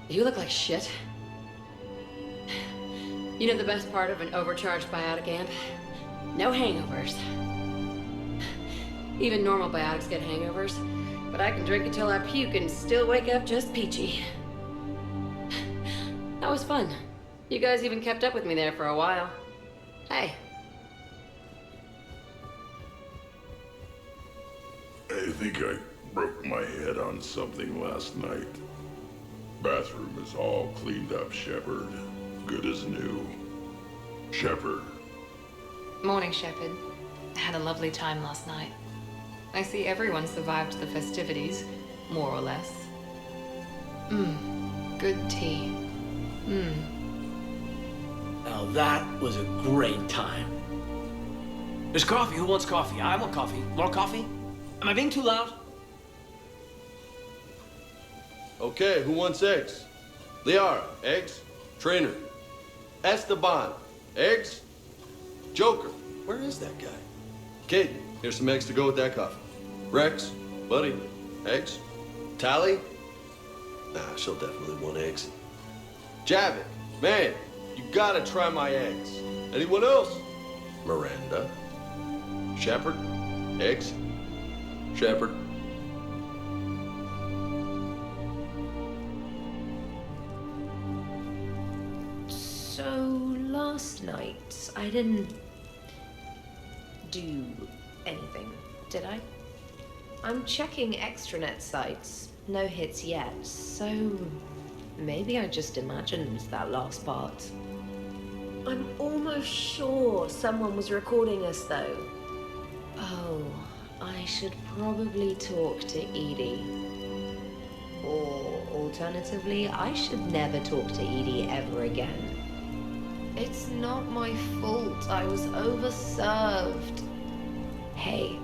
you look like shit. You know the best part of an overcharged biotic amp? No hangovers. Even normal biotics get hangovers, but I can drink until I puke and still wake up just peachy. That was fun. You guys even kept up with me there for a while. Hey. I think I broke my head on something last night. Bathroom is all cleaned up, Shepard. Good as new. Shepard. Morning, Shepard. I had a lovely time last night. I see everyone survived the festivities, more or less. Good tea. Now that was a great time. There's coffee. Who wants coffee? I want coffee. More coffee? Am I being too loud? Okay, who wants eggs? Liara, eggs? Trainer. Esteban, eggs? Joker, where is that guy? Kate, here's some eggs to go with that coffee. Rex, buddy, eggs? Tally? Nah, she'll definitely want eggs. Javik, man, you gotta try my eggs. Anyone else? Miranda. Shepard, eggs? Shepard. So, last night, I didn't do anything, did I? I'm checking extranet sites. No hits yet, so maybe I just imagined that last part. I'm almost sure someone was recording us, though. Oh, I should probably talk to Edie. Or, alternatively, I should never talk to Edie ever again. It's not my fault. I was overserved. Hey.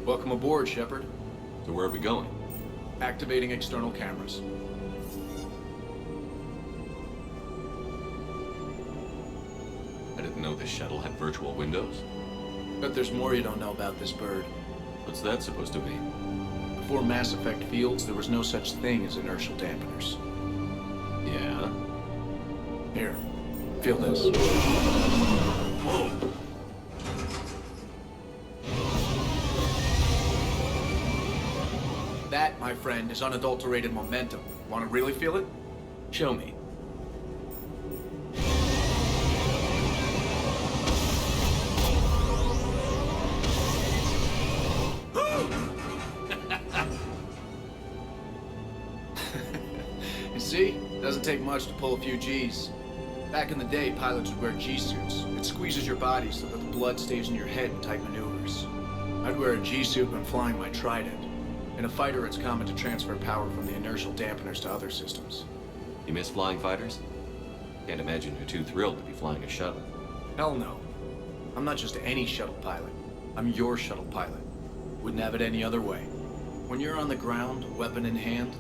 Welcome aboard, Shepard. So where are we going? Activating external cameras. I didn't know this shuttle had virtual windows. But there's more you don't know about this bird. What's that supposed to mean? Before Mass Effect fields, there was no such thing as inertial dampeners. Yeah? Here, feel this. Whoa! That, my friend, is unadulterated momentum. Want to really feel it? Show me. You see? Doesn't take much to pull a few G's. Back in the day, pilots would wear G-suits. It squeezes your body so that the blood stays in your head in tight maneuvers. I'd wear a G-suit when flying my Trident. In a fighter, it's common to transfer power from the inertial dampeners to other systems. You miss flying fighters? Can't imagine you're too thrilled to be flying a shuttle. Hell no. I'm not just any shuttle pilot. I'm your shuttle pilot. Wouldn't have it any other way. When you're on the ground, weapon in hand,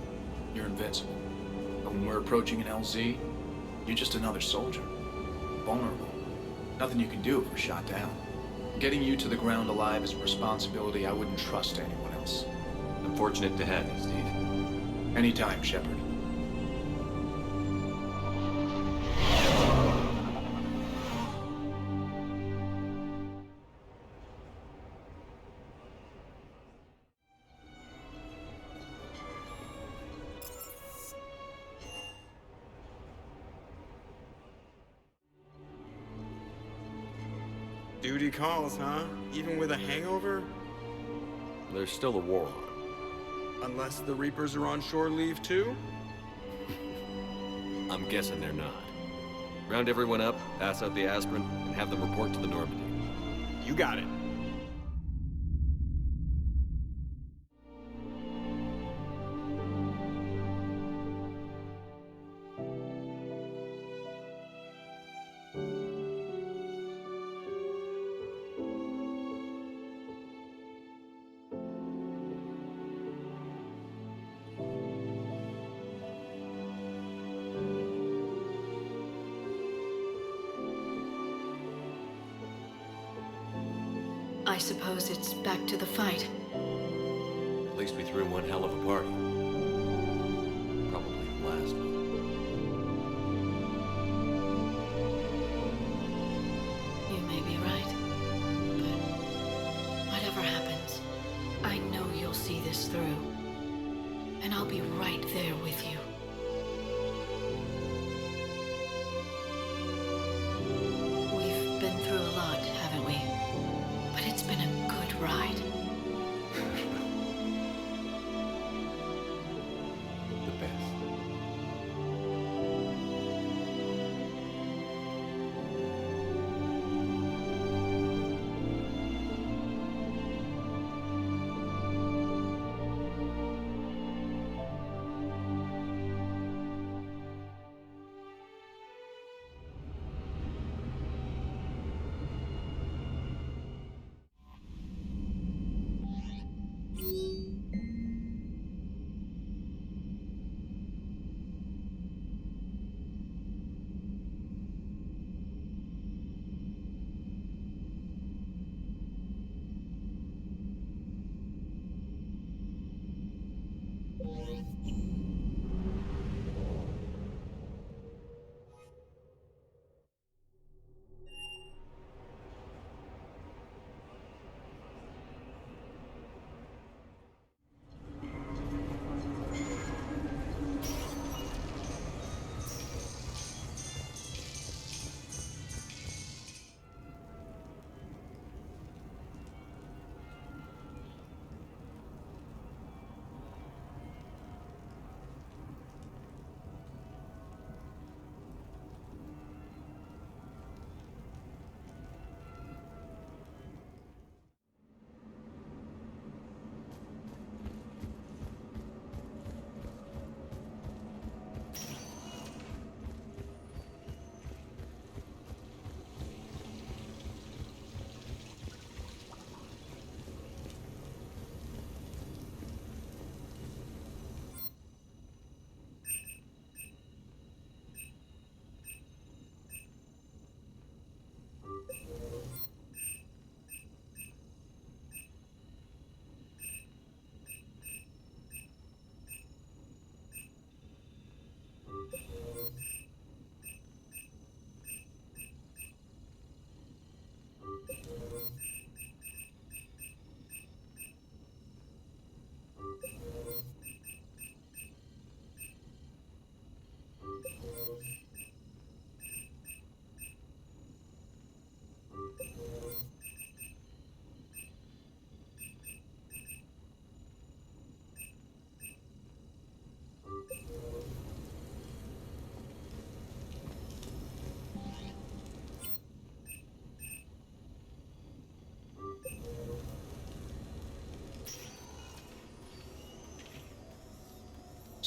you're invincible. But when we're approaching an LZ, you're just another soldier. Vulnerable. Nothing you can do if we're shot down. Getting you to the ground alive is a responsibility I wouldn't trust anyone else. I'm fortunate to have you, Steve. Anytime, Shepard. Duty calls, huh? Even with a hangover? There's still a war on. Unless the Reapers are on shore leave too? I'm guessing they're not. Round everyone up, pass out the aspirin, and have them report to the Normandy. You got it. I suppose it's back to the fight. At least we threw one hell of a party. Probably the last one. You may be right. But whatever happens, I know you'll see this through. And I'll be right there with you. We've been through a lot, haven't we? But it's been a good ride. The best.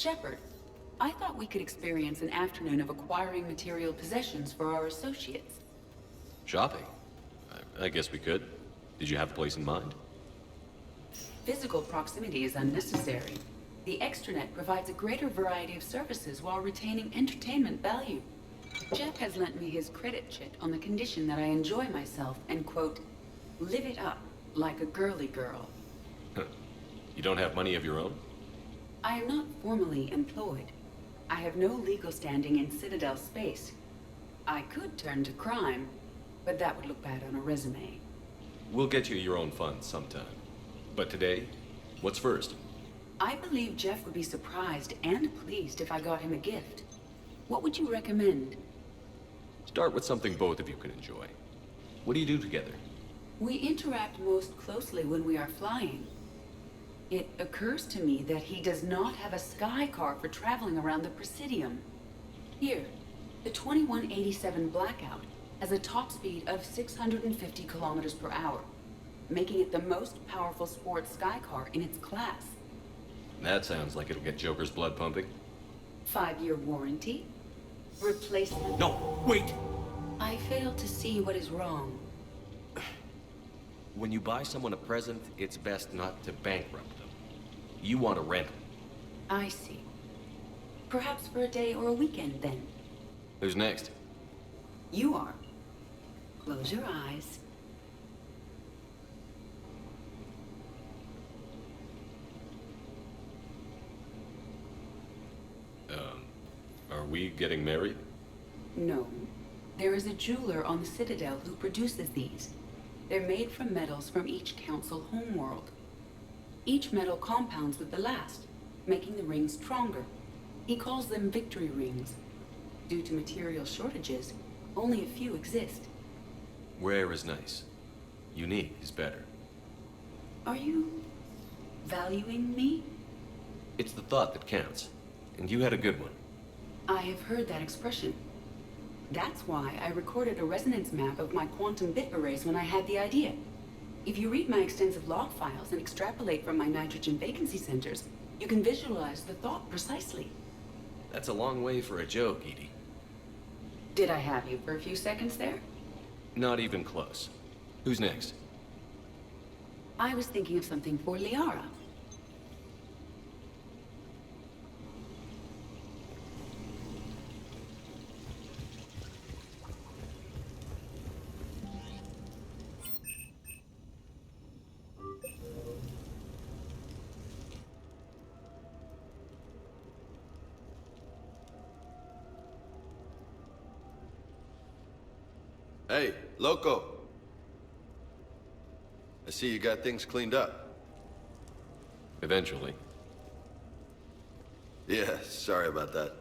Shepard, I thought we could experience an afternoon of acquiring material possessions for our associates. Shopping? I guess we could. Did you have a place in mind? Physical proximity is unnecessary. The extranet provides a greater variety of services while retaining entertainment value. Jeff has lent me his credit chit on the condition that I enjoy myself and, quote, live it up like a girly girl. You don't have money of your own? I am not formally employed. I have no legal standing in Citadel space. I could turn to crime, but that would look bad on a resume. We'll get you your own funds sometime. But today, what's first? I believe Jeff would be surprised and pleased if I got him a gift. What would you recommend? Start with something both of you can enjoy. What do you do together? We interact most closely when we are flying. It occurs to me that he does not have a sky car for traveling around the Presidium. Here, the 2187 Blackout has a top speed of 650 kilometers per hour, making it the most powerful sports sky car in its class. That sounds like it'll get Joker's blood pumping. 5-year warranty. Replacement. No, wait! I fail to see what is wrong. When you buy someone a present, it's best not to bankrupt them. You want a rental. I see. Perhaps for a day or a weekend, then. Who's next? You are. Close your eyes. Are we getting married? No. There is a jeweler on the Citadel who produces these. They're made from metals from each council homeworld. Each metal compounds with the last, making the rings stronger. He calls them victory rings. Due to material shortages, only a few exist. Rare is nice. Unique is better. Are you valuing me? It's the thought that counts. And you had a good one. I have heard that expression. That's why I recorded a resonance map of my quantum bit arrays when I had the idea. If you read my extensive log files and extrapolate from my nitrogen vacancy centers, you can visualize the thought precisely. That's a long way for a joke, Edie. Did I have you for a few seconds there? Not even close. Who's next? I was thinking of something for Liara. Hey, Loco. I see you got things cleaned up. Eventually. Yeah, sorry about that.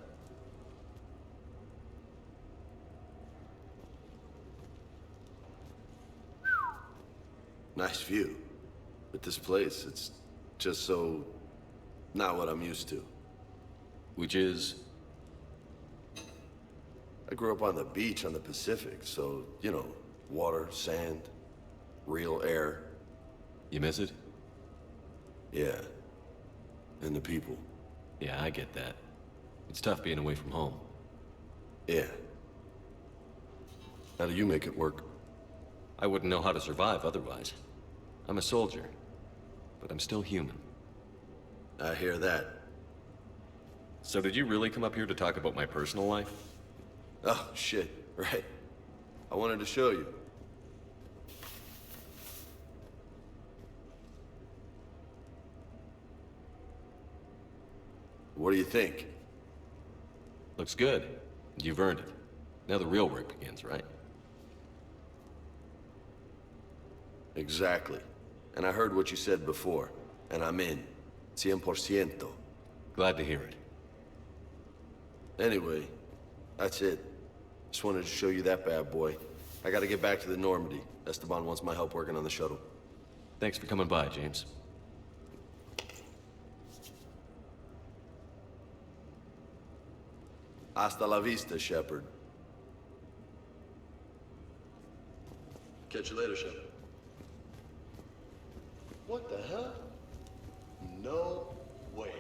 Nice view. But this place, it's just so... not what I'm used to. Which is? I grew up on the beach on the Pacific, so, you know, water, sand, real air. You miss it? Yeah. And the people. Yeah, I get that. It's tough being away from home. Yeah. How do you make it work? I wouldn't know how to survive otherwise. I'm a soldier, but I'm still human. I hear that. So did you really come up here to talk about my personal life? Oh, shit, right. I wanted to show you. What do you think? Looks good. You've earned it. Now the real work begins, right? Exactly. And I heard what you said before, and I'm in. 100%. Glad to hear it. Anyway, that's it. Just wanted to show you that bad boy. I gotta get back to the Normandy. Esteban wants my help working on the shuttle. Thanks for coming by, James. Hasta la vista, Shepard. Catch you later, Shepard. What the hell? No way.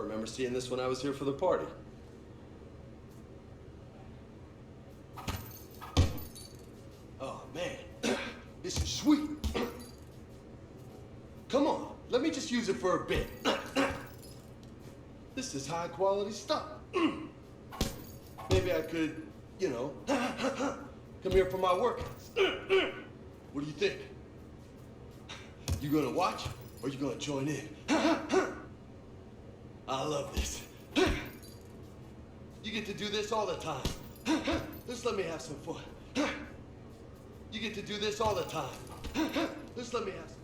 remember seeing this when I was here for the party. Oh, man. This is sweet. Come on, let me just use it for a bit. This is high quality stuff. Maybe I could, you know, come here for my workouts. What do you think? You gonna watch or you gonna join in? I love this. You get to do this all the time. Just let me have some fun. You get to do this all the time. Just let me have some.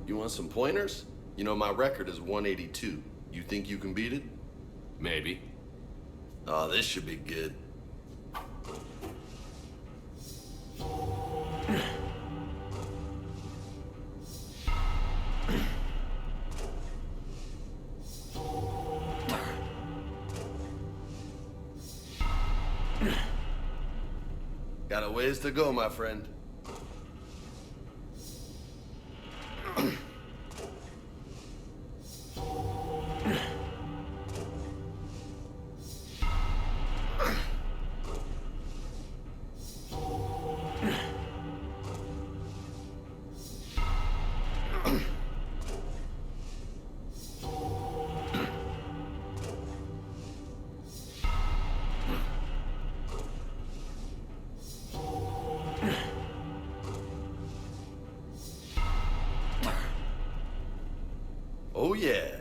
You want some pointers? You know, my record is 182. You think you can beat it? Maybe. Oh, this should be good. Got a ways to go, my friend. Oh, yeah.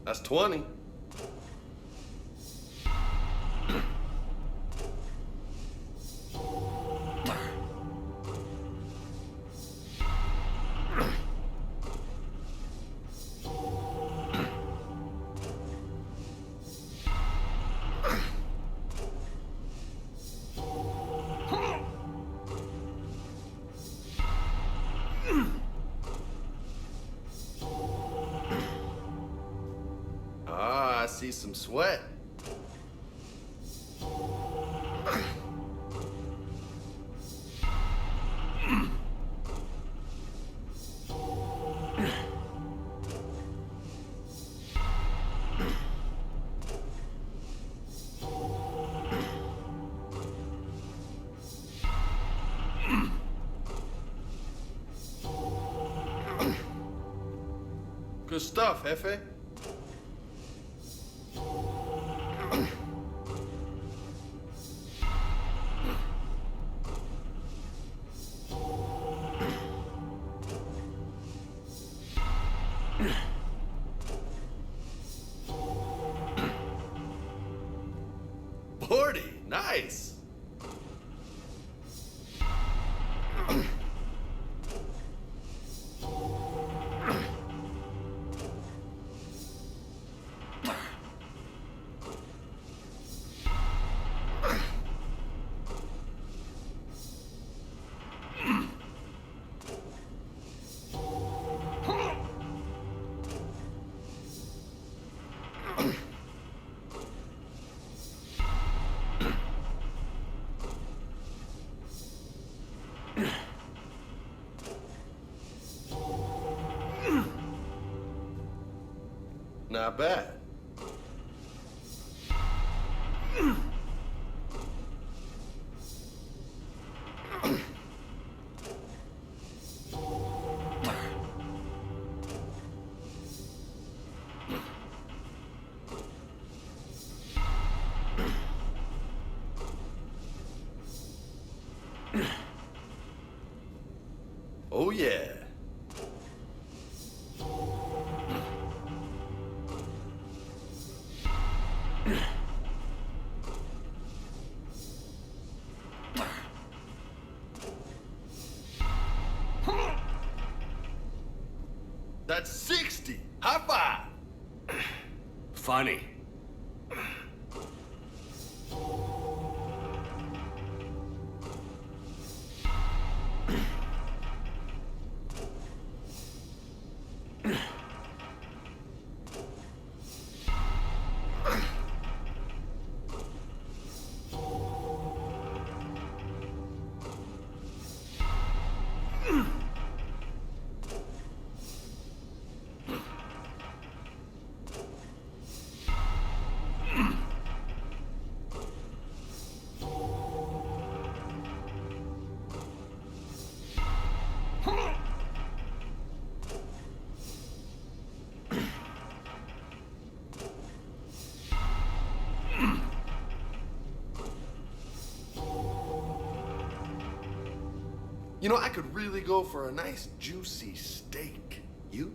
That's 20. I see some sweat. Good stuff, Jefe. Nice. Not bad. Oh yeah. That's 60. High five. funny. You know, I could really go for a nice juicy steak. You?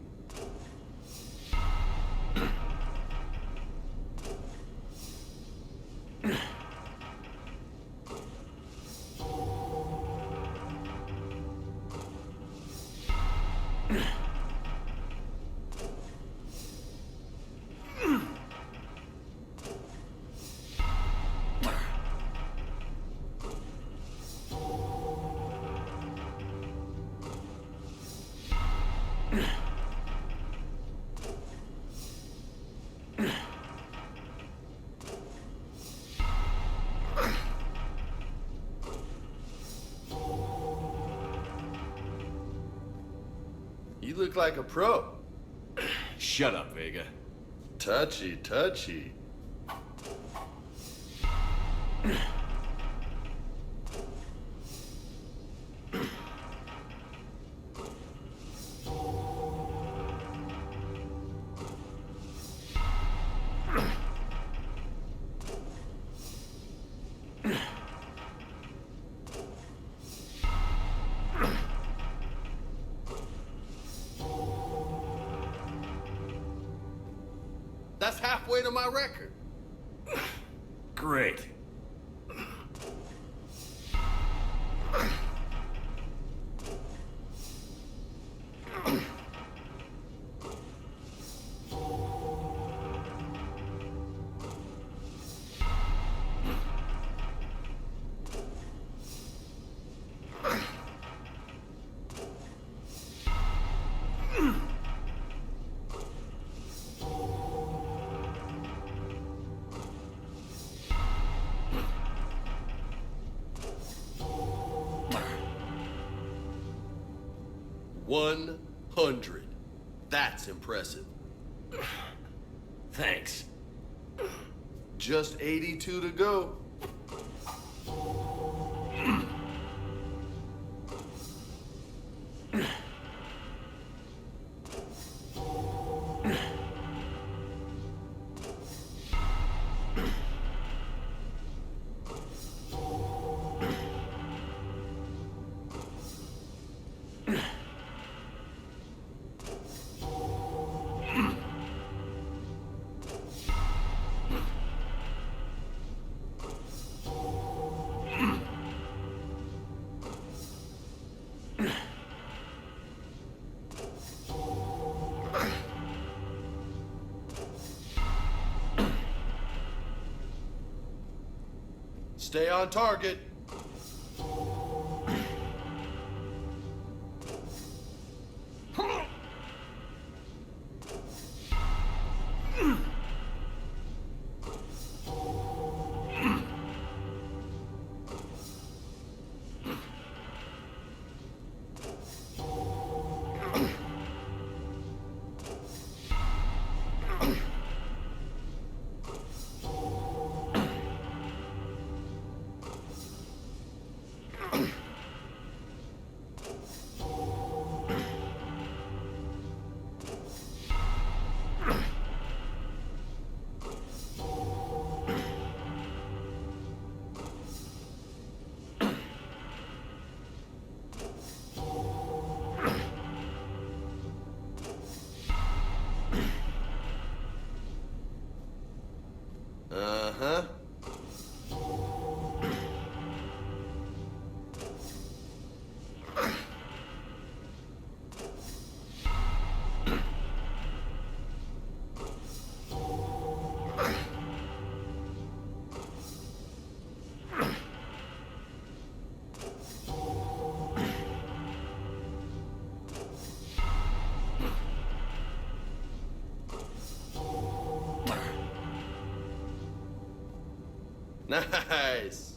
You look like a pro. Shut up, Vega. Touchy, touchy. That's halfway to my record. Great. $100. That's impressive. Thanks. Just 82 to go. Stay on target. Uh-huh. Nice.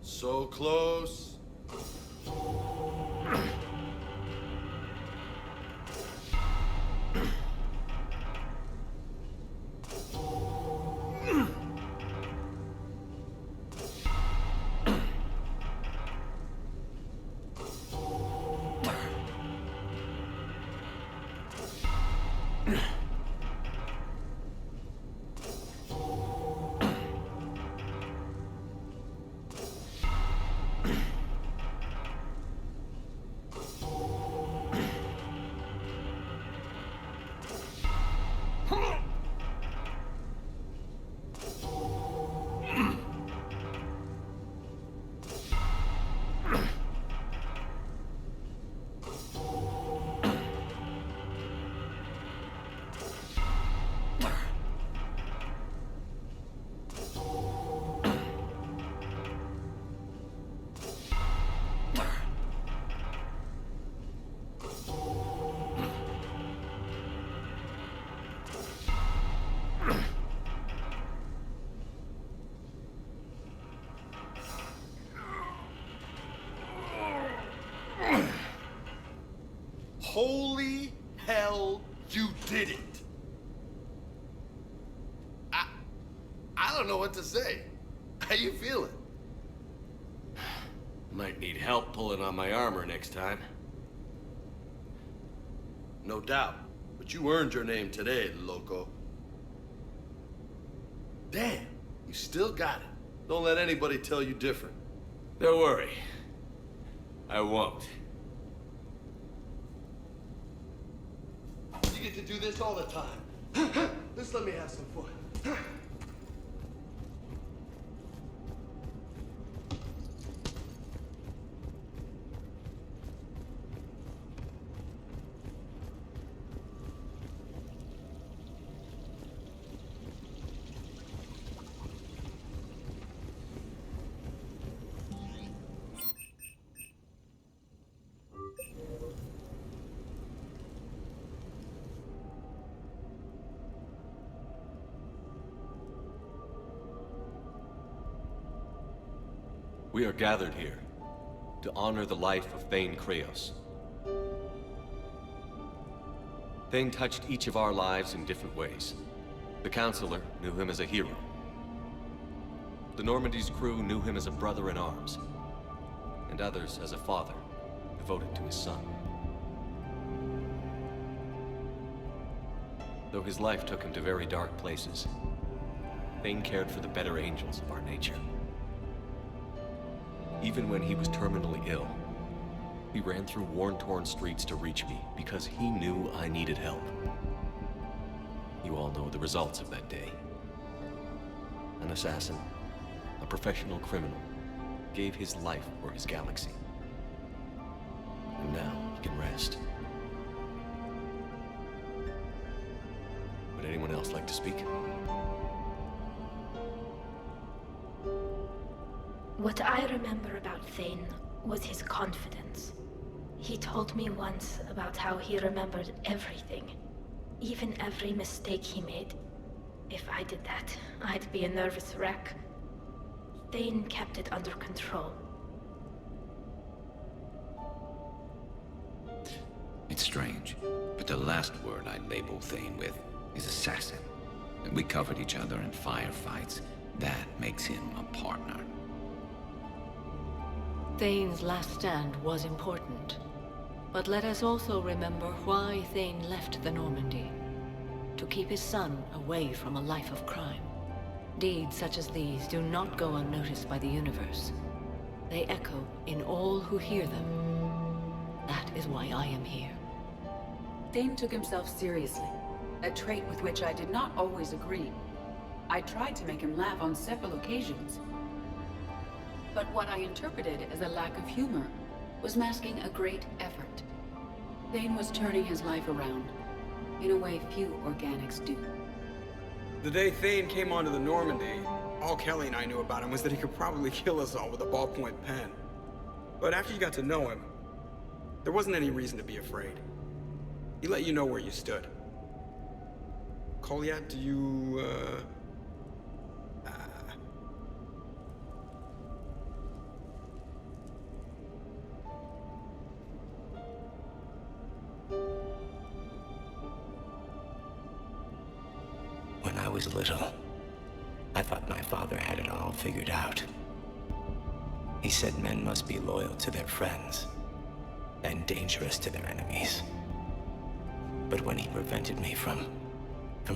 So close. Holy hell, you did it! I don't know what to say. How you feeling? Might need help pulling on my armor next time. No doubt, but you earned your name today, loco. Damn, you still got it. Don't let anybody tell you different. Don't worry. I won't. You get to do this all the time. Just let me have some fun. We are gathered here to honor the life of Thane Kreos. Thane touched each of our lives in different ways. The Counselor knew him as a hero. The Normandy's crew knew him as a brother in arms, and others as a father devoted to his son. Though his life took him to very dark places, Thane cared for the better angels of our nature. Even when he was terminally ill, he ran through worn-torn streets to reach me because he knew I needed help. You all know the results of that day. An assassin, a professional criminal, gave his life for his galaxy. And now he can rest. Would anyone else like to speak? What I remember about Thane was his confidence. He told me once about how he remembered everything, even every mistake he made. If I did that, I'd be a nervous wreck. Thane kept it under control. It's strange, but the last word I'd label Thane with is assassin. And we covered each other in firefights. That makes him a partner. Thane's last stand was important. But let us also remember why Thane left the Normandy. To keep his son away from a life of crime. Deeds such as these do not go unnoticed by the universe. They echo in all who hear them. That is why I am here. Thane took himself seriously, a trait with which I did not always agree. I tried to make him laugh on several occasions. But what I interpreted as a lack of humor was masking a great effort. Thane was turning his life around, in a way few organics do. The day Thane came onto the Normandy, all Kelly and I knew about him was that he could probably kill us all with a ballpoint pen. But after you got to know him, there wasn't any reason to be afraid. He let you know where you stood. Kolyat, do you, When I was little, I thought my father had it all figured out. He said men must be loyal to their friends and dangerous to their enemies. But when he prevented me from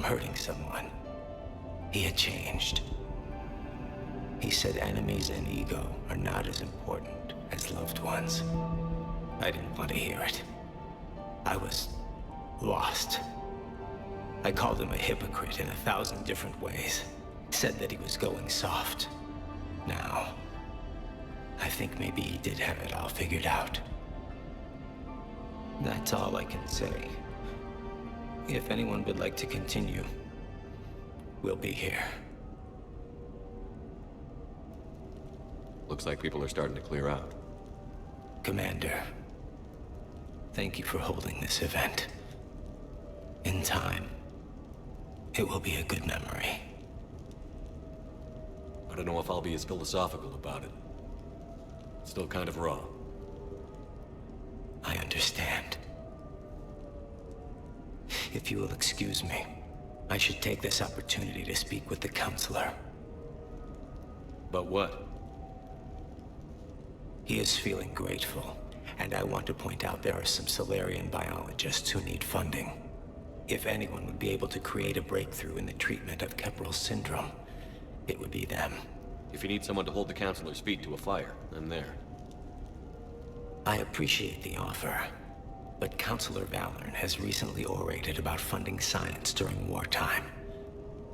hurting someone, he had changed. He said enemies and ego are not as important as loved ones. I didn't want to hear it. I was lost. I called him a hypocrite in 1,000 different ways. Said that he was going soft. Now, I think maybe he did have it all figured out. That's all I can say. If anyone would like to continue, we'll be here. Looks like people are starting to clear out. Commander, thank you for holding this event. In time, it will be a good memory. I don't know if I'll be as philosophical about it. It's still kind of raw. I understand. If you will excuse me, I should take this opportunity to speak with the counselor. About what? He is feeling grateful, and I want to point out there are some Solarian biologists who need funding. If anyone would be able to create a breakthrough in the treatment of Kepler's syndrome, it would be them. If you need someone to hold the counselor's feet to a fire, I'm there. I appreciate the offer, but Counselor Valorn has recently orated about funding science during wartime.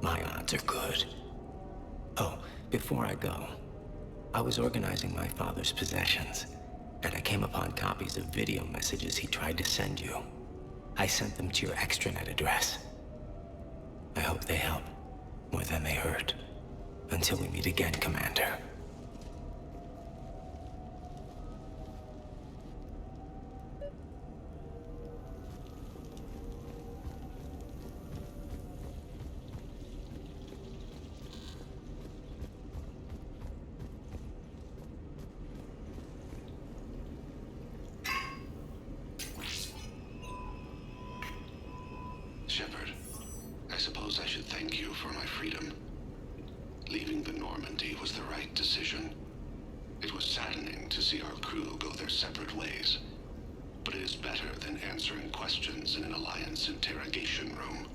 My odds are good. Oh, before I go, I was organizing my father's possessions, and I came upon copies of video messages he tried to send you. I sent them to your extranet address. I hope they help, more than they hurt. Until we meet again, Commander. Shepard, I suppose I should thank you for my freedom. Leaving the Normandy was the right decision. It was saddening to see our crew go their separate ways. But it is better than answering questions in an Alliance interrogation room.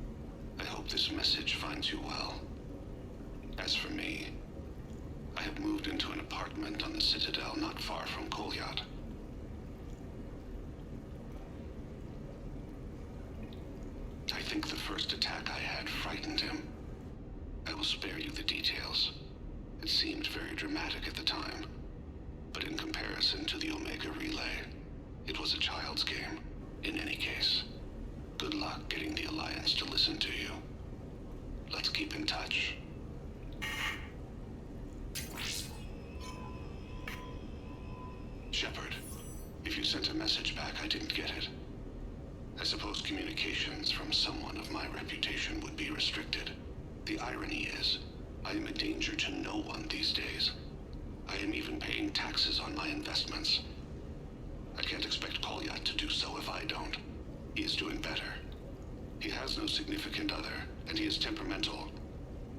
I hope this message finds you well. As for me, I have moved into an apartment on the Citadel not far from Kolyat. I think think the first attack I had frightened him. I will spare you the details. It seemed very dramatic at the time, but in comparison to the Omega Relay, it was a child's game. In any case, good luck getting the Alliance to listen to you. Let's keep in touch. Shepard, if you sent a message back, I didn't get it. I suppose communications from someone of my reputation would be restricted. The irony is, I am a danger to no one these days. I am even paying taxes on my investments. I can't expect Kolyat to do so if I don't. He is doing better. He has no significant other, and he is temperamental,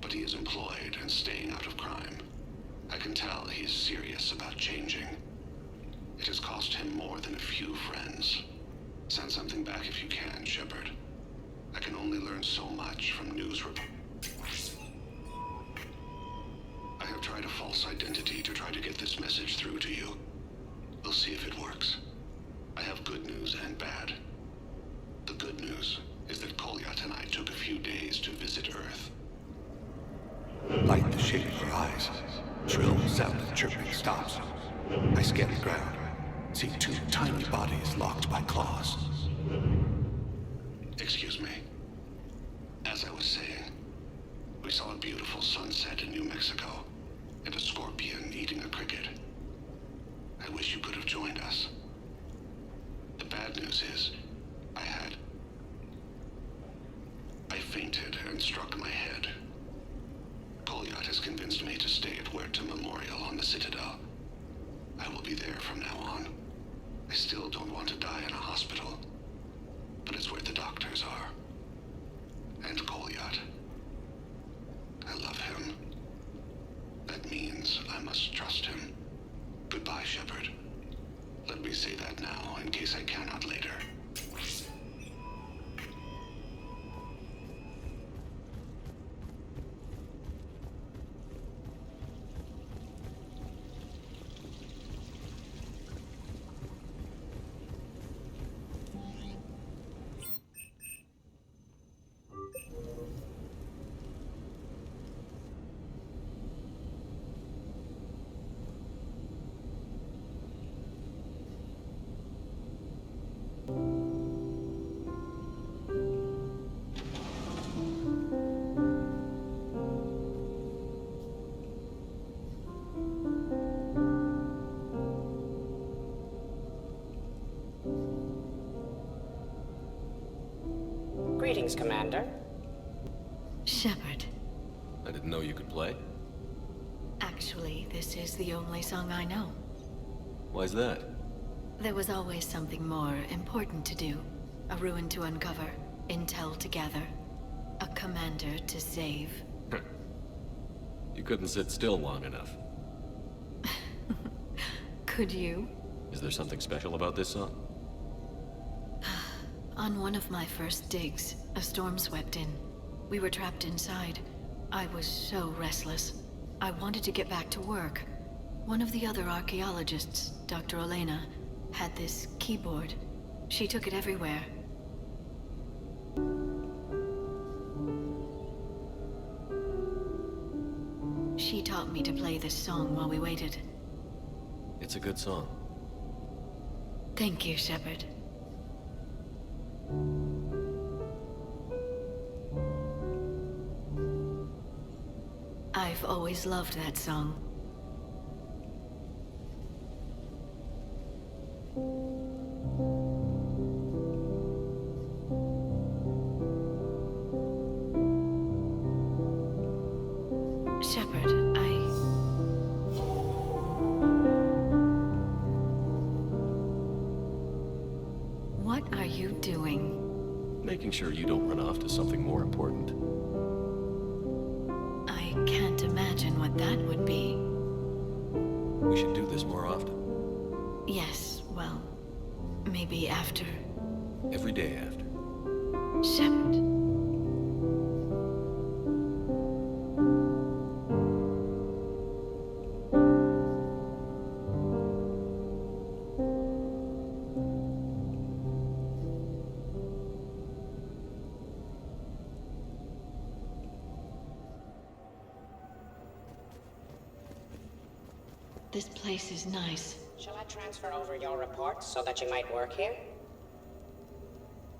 but he is employed and staying out of crime. I can tell he is serious about changing. It has cost him more than a few friends. Send something back if you can, Shepard. I can only learn so much from news reports. I have tried a false identity to try to get this message through to you. We'll see if it works. I have good news and bad. The good news is that Kolyat and I took a few days to visit Earth. Light the shade of her eyes. Shrill sound of chirping stops. I scan the ground. See two tiny bodies locked by claws. Excuse me. As I was saying, we saw a beautiful sunset in New Mexico, and a scorpion eating a cricket. I wish you could have joined us. The bad news is, I fainted and struck my head. Kolyat has convinced me to stay at Huerta Memorial on the Citadel. I will be there from now on. I still don't want to die in a hospital, but it's where the doctors are. And Kolyat. I love him. That means I must trust him. Goodbye, Shepard. Let me say that now, in case I cannot later. Greetings, Commander. Shepard. I didn't know you could play. Actually, this is the only song I know. Why's that? There was always something more important to do. A ruin to uncover, intel to gather, a commander to save. You couldn't sit still long enough. Could you? Is there something special about this song? On one of my first digs, a storm swept in. We were trapped inside. I was so restless. I wanted to get back to work. One of the other archaeologists, Dr. Elena, had this keyboard. She took it everywhere. She taught me to play this song while we waited. It's a good song. Thank you, Shepard. I've always loved that song. Shepard, What are you doing? Making sure you don't run off to something more important. I can't imagine what that would be. We should do this more often. Yes, well, maybe after. Every day after. Shepard. This place is nice. Shall I transfer over your reports so that you might work here?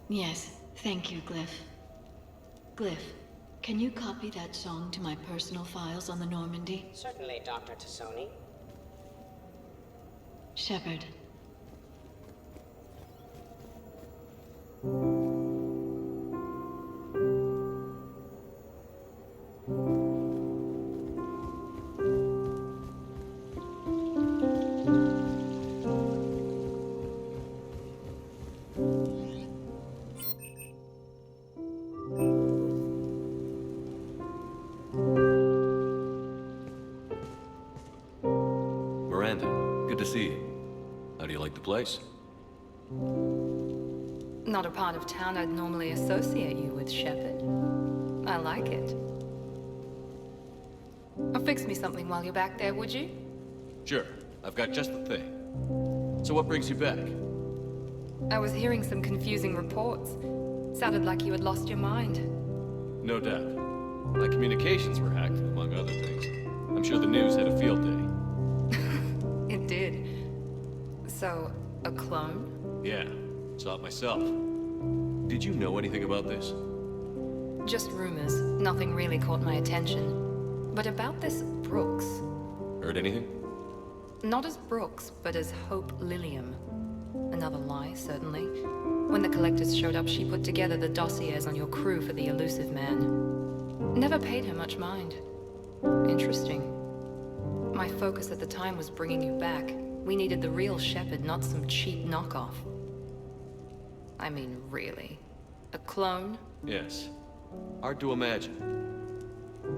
Yes, thank you, Glyph. Glyph, can you copy that song to my personal files on the Normandy? Certainly, Dr. Tassoni. Shepard. Good to see you. How do you like the place? Not a part of town I'd normally associate you with, Shepard. I like it. Fix me something while you're back there, would you? Sure. I've got just the thing. So what brings you back? I was hearing some confusing reports. Sounded like you had lost your mind. No doubt. My communications were hacked, among other things. I'm sure the news had a field day. It did. So, a clone? Yeah, saw it myself. Did you know anything about this? Just rumors. Nothing really caught my attention. But about this Brooks. Heard anything? Not as Brooks, but as Hope Lilium. Another lie, certainly. When the collectors showed up, she put together the dossiers on your crew for the elusive man. Never paid her much mind. Interesting. My focus at the time was bringing you back. We needed the real Shepard, not some cheap knockoff. I mean, really. A clone? Yes. Hard to imagine.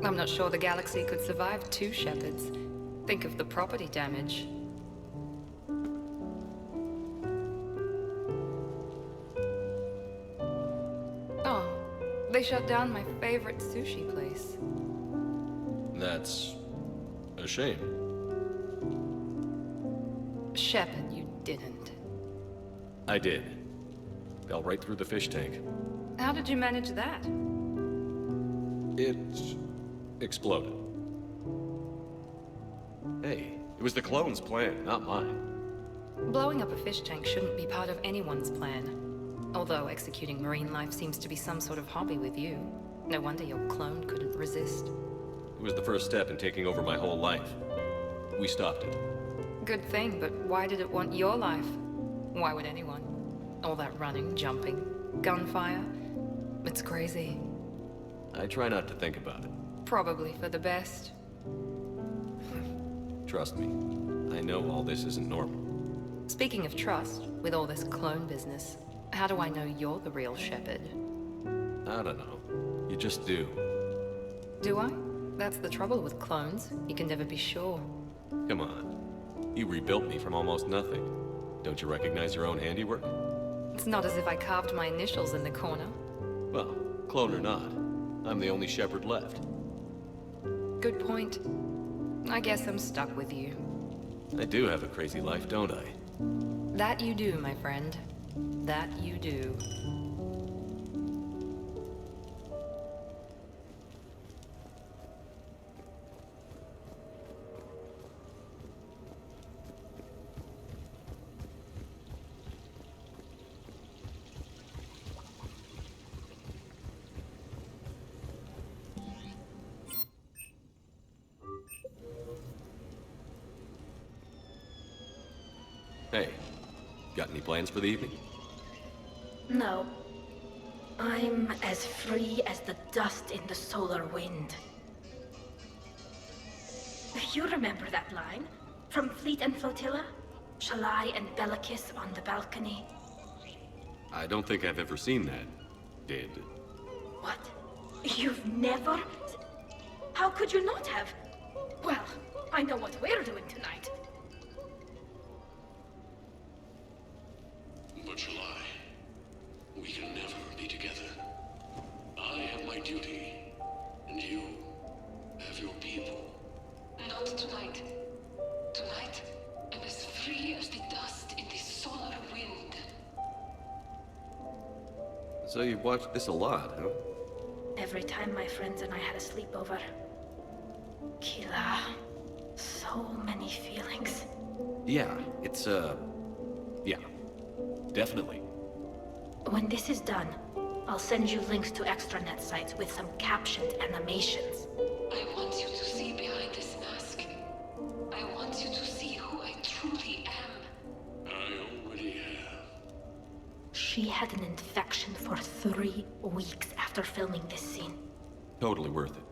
I'm not sure the galaxy could survive two Shepards. Think of the property damage. Oh, they shut down my favorite sushi place. That's a shame. Shepard, you didn't. I did. Fell right through the fish tank. How did you manage that? It exploded. Hey, it was the clone's plan, not mine. Blowing up a fish tank shouldn't be part of anyone's plan. Although executing marine life seems to be some sort of hobby with you. No wonder your clone couldn't resist. It was the first step in taking over my whole life. We stopped it. Good thing, but why did it want your life? Why would anyone? All that running, jumping, gunfire. It's crazy. I try not to think about it. Probably for the best. Trust me, I know all this isn't normal. Speaking of trust, with all this clone business, how do I know you're the real Shepard? I don't know. You just do. Do I? That's the trouble with clones. You can never be sure. Come on. You rebuilt me from almost nothing. Don't you recognize your own handiwork? It's not as if I carved my initials in the corner. Well, clone or not, I'm the only Shepard left. Good point. I guess I'm stuck with you. I do have a crazy life, don't I? That you do, my friend. That you do. Hey, got any plans for the evening? No. I'm as free as the dust in the solar wind. You remember that line? From Fleet and Flotilla? Shalai and Bellicus on the balcony? I don't think I've ever seen that. Did. What? You've never? How could you not have? Well, I know what we're doing tonight. But Shalai, we can never be together. I have my duty, and you have your people. Not tonight. Tonight, I'm as free as the dust in the solar wind. So you've watched this a lot, huh? Every time my friends and I had a sleepover. Kila. So many feelings. Yeah, it's, yeah, definitely. When this is done, I'll send you links to extranet sites with some captioned animations. I want you to see behind this mask. I want you to see who I truly am. I already have. She had an infection for 3 weeks after filming this scene. Totally worth it.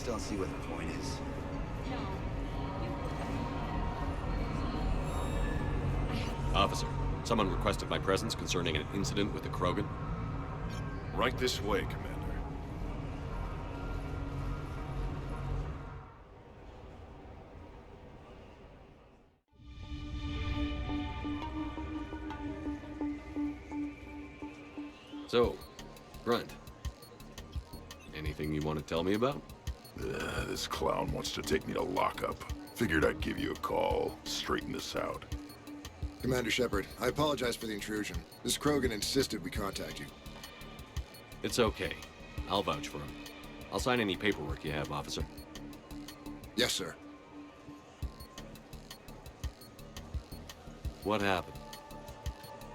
Don't see what the point is. Officer, someone requested my presence concerning an incident with the Krogan. Right this way, Commander. So, Grunt, anything you want to tell me about? This clown wants to take me to lockup. Figured I'd give you a call, straighten this out. Commander Shepard, I apologize for the intrusion. This Krogan insisted we contact you. It's okay. I'll vouch for him. I'll sign any paperwork you have, officer. Yes, sir. What happened?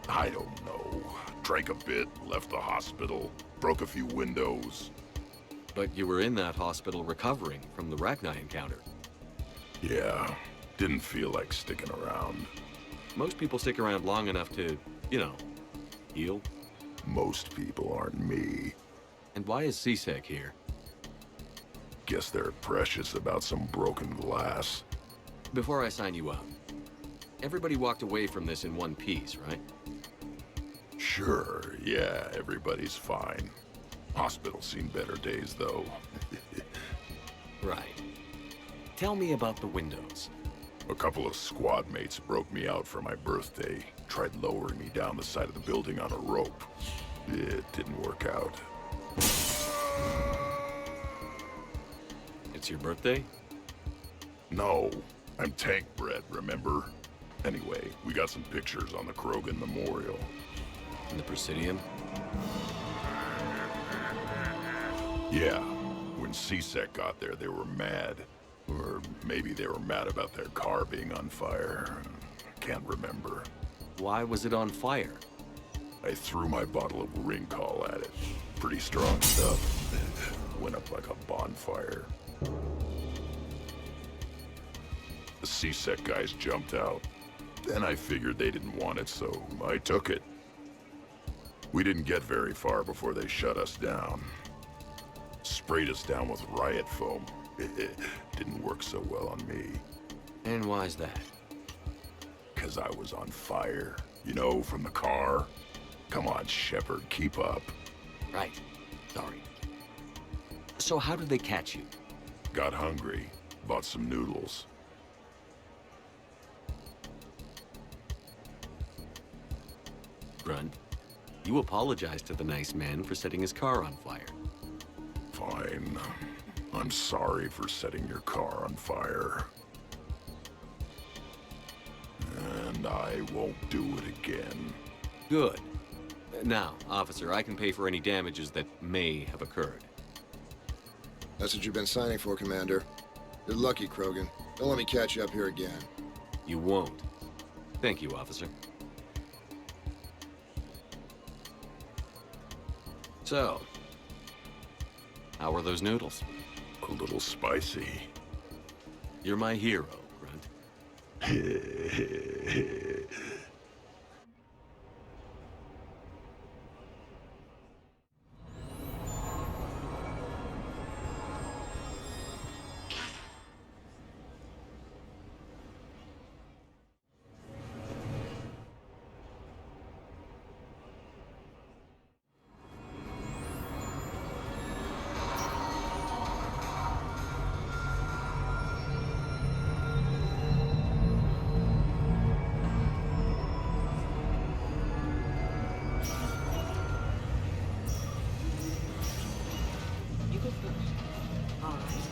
I don't know. Drank a bit, left the hospital, broke a few windows. But you were in that hospital recovering from the Rachni encounter. Yeah, didn't feel like sticking around. Most people stick around long enough to, you know, heal. Most people aren't me. And why is CSEC here? Guess they're precious about some broken glass. Before I sign you up, everybody walked away from this in one piece, right? Sure, yeah, everybody's fine. Hospital's seen better days, though. Right. Tell me about the windows. A couple of squad mates broke me out for my birthday. Tried lowering me down the side of the building on a rope. It didn't work out. It's your birthday? No, I'm tank bred, remember? Anyway, we got some pictures on the Krogan Memorial. In the Presidium? Yeah, when CSEC got there, they were mad. Or maybe they were mad about their car being on fire. Can't remember. Why was it on fire? I threw my bottle of ring call at it. Pretty strong stuff. Went up like a bonfire. The C-Sec guys jumped out. Then I figured they didn't want it, so I took it. We didn't get very far before they shut us down. Sprayed us down with riot foam. It didn't work so well on me. And why's that? 'Cause I was on fire. You know, from the car. Come on, Shepard, keep up. Right. Sorry. So how did they catch you? Got hungry. Bought some noodles. Grunt, you apologized to the nice man for setting his car on fire. Fine. I'm sorry for setting your car on fire. And I won't do it again. Good. Now, officer, I can pay for any damages that may have occurred. That's what you've been signing for, Commander. You're lucky, Krogan. Don't let me catch you up here again. You won't. Thank you, officer. So, how were those noodles? A little spicy. You're my hero, Grunt.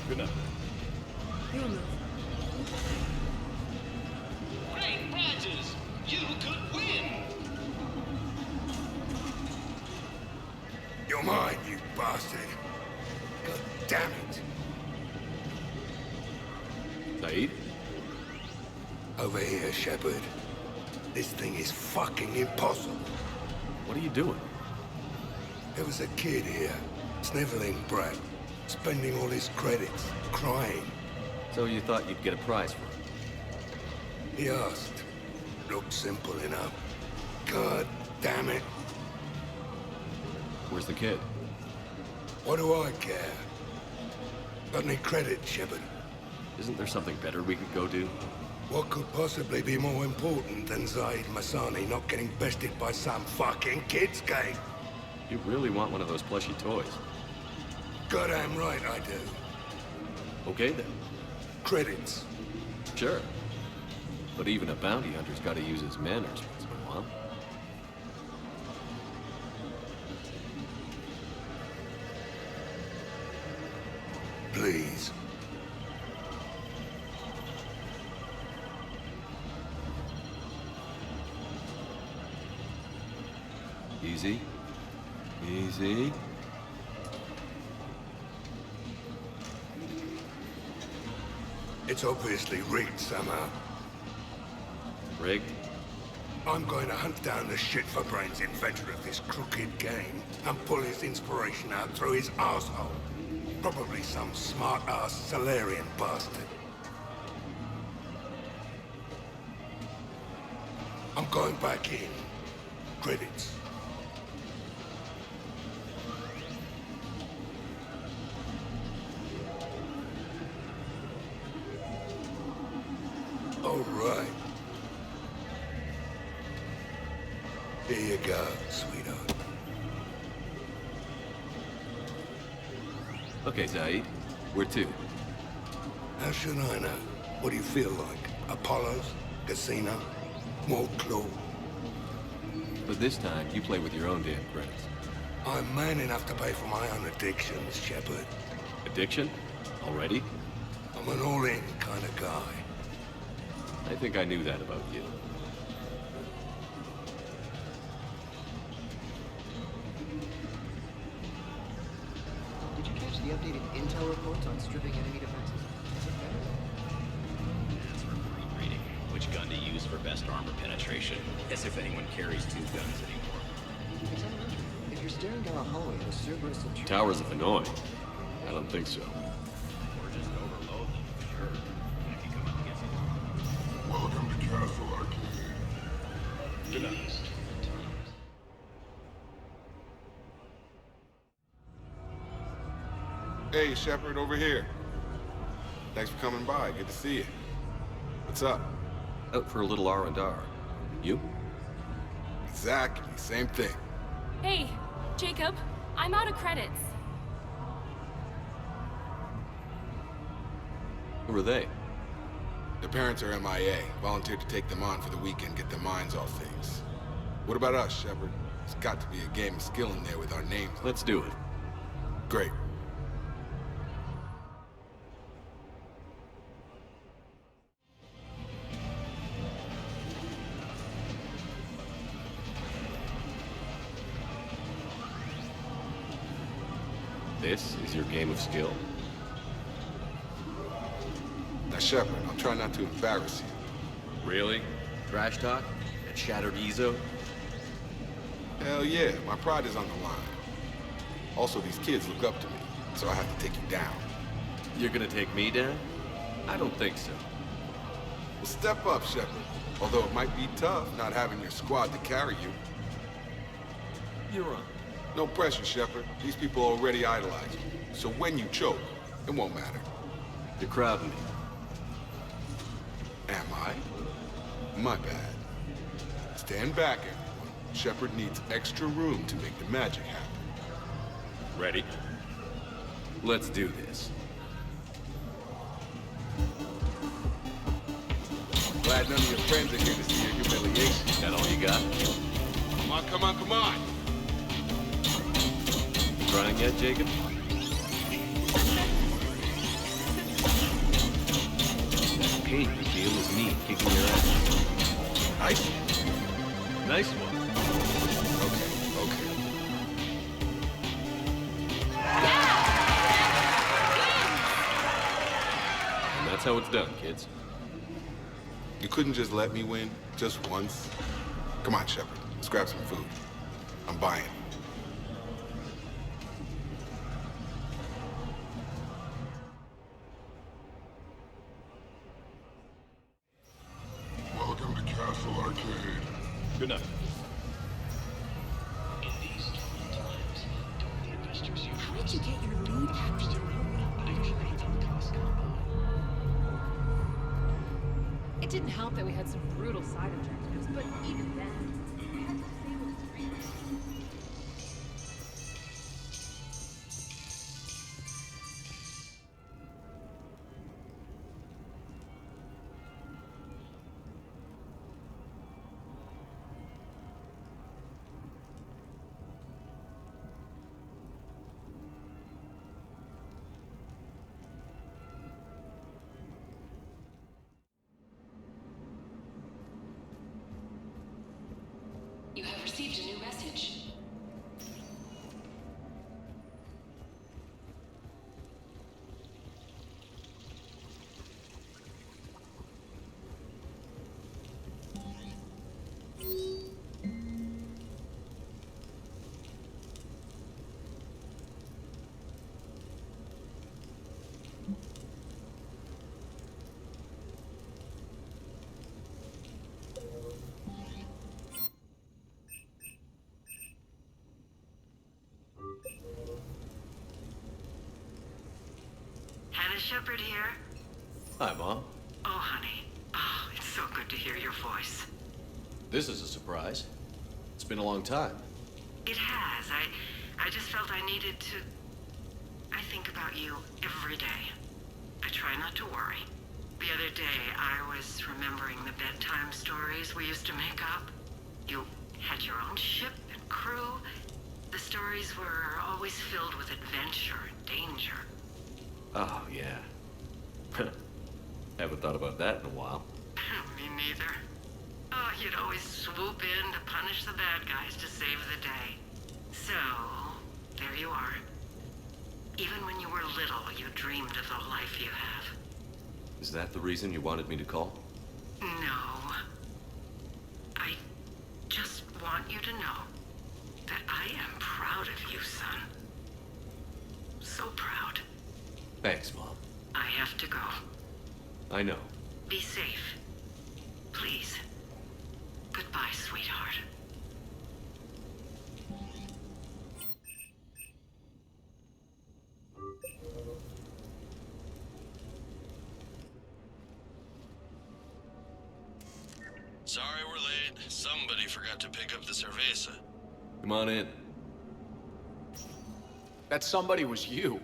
Good night. Great prizes! You could win! You're mine, you bastard. God damn it. Said? Over here, Shepard. This thing is fucking impossible. What are you doing? There was a kid here, sniveling brat, spending all his credits, crying. So you thought you'd get a prize for it? He asked. Looked simple enough. God damn it. Where's the kid? What do I care? Got any credit, Shepard? Isn't there something better we could go do? What could possibly be more important than Zaid Masani not getting bested by some fucking kids game? You really want one of those plushy toys? Goddamn right I do. Okay then. Credits. Sure. But even a bounty hunter's got to use his manners once in a while. Please. Easy. Easy. It's obviously rigged somehow. Rigged? I'm going to hunt down the shit-for-brains inventor of this crooked game and pull his inspiration out through his arsehole. Probably some smart-ass Solarian bastard. I'm going back in. Credits. All right. Here you go, sweetheart. Okay, Zaid. Where to? How should I know? What do you feel like? Apollo's? Casino? More clue? But this time, you play with your own damn credits. I'm man enough to pay for my own addictions, Shepard. Addiction? Already? I'm an all-in kind of guy. I think I knew that about you. Did you catch the updated intel reports on stripping enemy defenses? Is it better? That's for reading. which gun to use for best armor penetration. As if anyone carries two guns anymore. Examiner, if you're staring down a hallway in a Cerberus of Towers of Hanoi? I don't think so. Or just overload them, sure. If you come up against it. Welcome to Castle Arcade. Good night. Hey, Shepard, over here. Thanks for coming by. Good to see you. What's up? Out for a little R&R. You? Exactly. Same thing. Hey, Jacob. I'm out of credits. Who are they? Their parents are MIA. Volunteered to take them on for the weekend, get their minds off things. What about us, Shepard? There's got to be a game of skill in there with our names. Let's do it. Great. This is your game of skill? Now, Shepard, I'll try not to embarrass you. Really? Trash talk? That shattered Ezo? Hell yeah, my pride is on the line. Also, these kids look up to me, so I have to take you down. You're gonna take me down? I don't think so. Well, step up, Shepard. Although it might be tough not having your squad to carry you. You're on. No pressure, Shepard. These people already idolize you. So when you choke, it won't matter. You're crowding me. Am I? My bad. Stand back, everyone. Shepard needs extra room to make the magic happen. Ready? Let's do this. Glad none of your friends are here to see your humiliation. That all you got? Come on, come on, come on! Trying yet, Jacob? Pain you feel is me kicking your ass. Nice. Nice one. Okay. And that's how it's done, kids. You couldn't just let me win, just once? Come on, Shepard. Let's grab some food. I'm buying. Welcome to Castle Arcade. Good night. In these trying times, don't investors usually... How did you get your lead First, actor? It didn't help that we had some brutal side objectives, but even then, we had to disable the screen. You have received a new message. Shepard here? Hi, Mom. Oh, honey. Oh, it's so good to hear your voice. This is a surprise. It's been a long time. It has. I just felt I needed to... I think about you every day. I try not to worry. The other day, I was remembering the bedtime stories we used to make up. You had your own ship and crew. The stories were always filled with adventure and danger. Oh, yeah. Haven't thought about that in a while. Me neither. Oh, you'd always swoop in to punish the bad guys to save the day. So, there you are. Even when you were little, you dreamed of the life you have. Is that the reason you wanted me to call? No. I just want you to know that I am proud of you, son. So proud. Thanks, Mom. I have to go. I know. Be safe. Please. Goodbye, sweetheart. Sorry we're late. Somebody forgot to pick up the cerveza. Come on in. That somebody was you.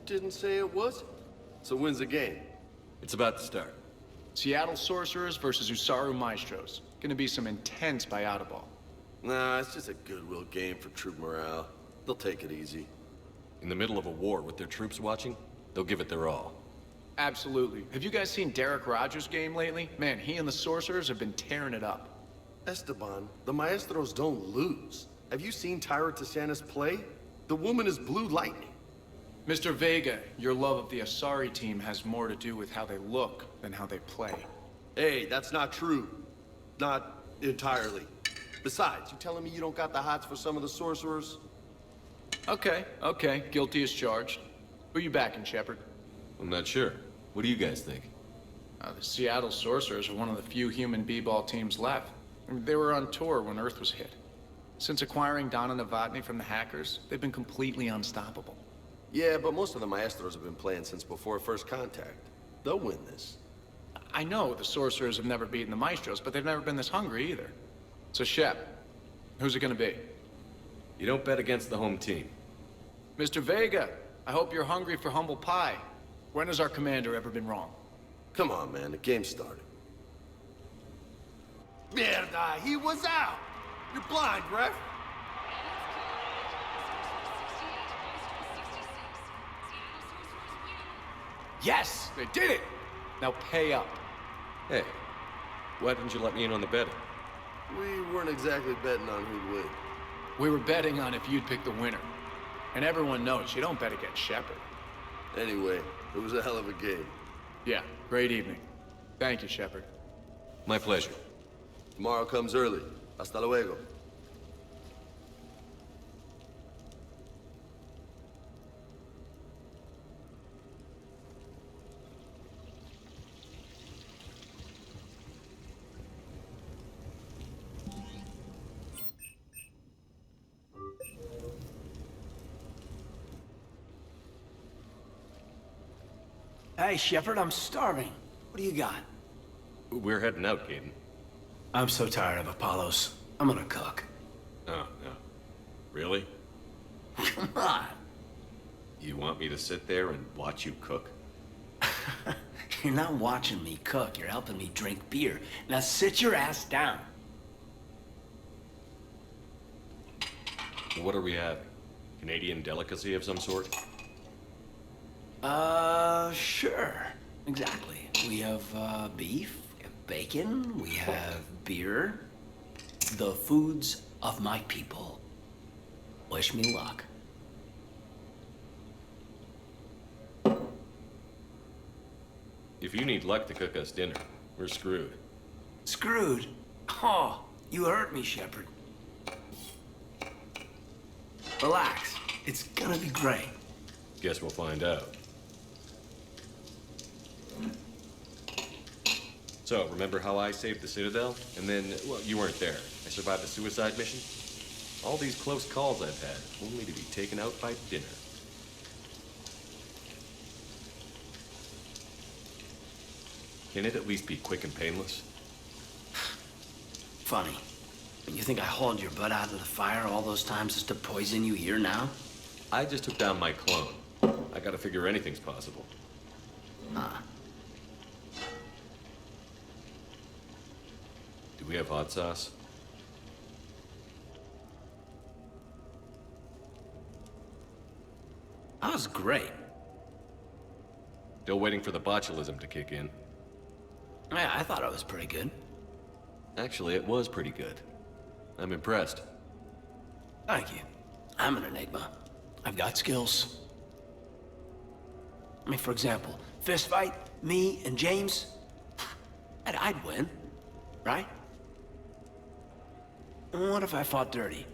Didn't say it was. So when's the game? It's about to start. Seattle Sorcerers versus Usaru Maestros. Gonna be some intense ball. Nah, it's just a goodwill game for troop morale. They'll take it easy. In the middle of a war with their troops watching, they'll give it their all. Absolutely. Have you guys seen Derek Rogers' game lately? Man, he and the Sorcerers have been tearing it up. Esteban, the Maestros don't lose. Have you seen Tyra Tassanis play? The woman is blue lightning. Mr. Vega, your love of the Asari team has more to do with how they look than how they play. Hey, that's not true. Not entirely. Besides, you telling me you don't got the hots for some of the Sorcerers? Okay. Guilty as charged. Who you backing, Shepard? I'm not sure. What do you guys think? The Seattle Sorcerers are one of the few human b-ball teams left. They were on tour when Earth was hit. Since acquiring Donna Novotny from the hackers, they've been completely unstoppable. Yeah, but most of the Maestros have been playing since before first contact. They'll win this. I know the Sorcerers have never beaten the Maestros, but they've never been this hungry either. So Shep, who's it gonna be? You don't bet against the home team. Mr. Vega, I hope you're hungry for humble pie. When has our commander ever been wrong? Come on, man, the game started. Mierda, he was out! You're blind, ref! Yes, they did it! Now pay up. Hey, why didn't you let me in on the betting? We weren't exactly betting on who'd win. We were betting on if you'd pick the winner. And everyone knows you don't bet against Shepard. Anyway, it was a hell of a game. Yeah, great evening. Thank you, Shepard. My pleasure. Tomorrow comes early. Hasta luego. Hey, Shepard, I'm starving. What do you got? We're heading out, Caden. I'm so tired of Apollos. I'm gonna cook. Oh, no. Really? Come on. You want me to sit there and watch you cook? You're not watching me cook. You're helping me drink beer. Now sit your ass down. What are we having? Canadian delicacy of some sort? Sure. Exactly. We have, beef, we have bacon, we have beer. The foods of my people. Wish me luck. If you need luck to cook us dinner, we're screwed. Screwed? Oh, you hurt me, Shepard. Relax. It's gonna be great. Guess we'll find out. So, remember how I saved the Citadel? And then, well, you weren't there. I survived a suicide mission? All these close calls I've had, only to be taken out by dinner. Can it at least be quick and painless? Funny. But you think I hauled your butt out of the fire all those times just to poison you here now? I just took down my clone. I gotta figure anything's possible. Huh. Do we have hot sauce? That was great. Still waiting for the botulism to kick in. Yeah, I thought it was pretty good. Actually, it was pretty good. I'm impressed. Thank you. I'm an enigma. I've got skills. I mean, for example, fist fight, me and James, I'd I'd win, right? What if I fought dirty?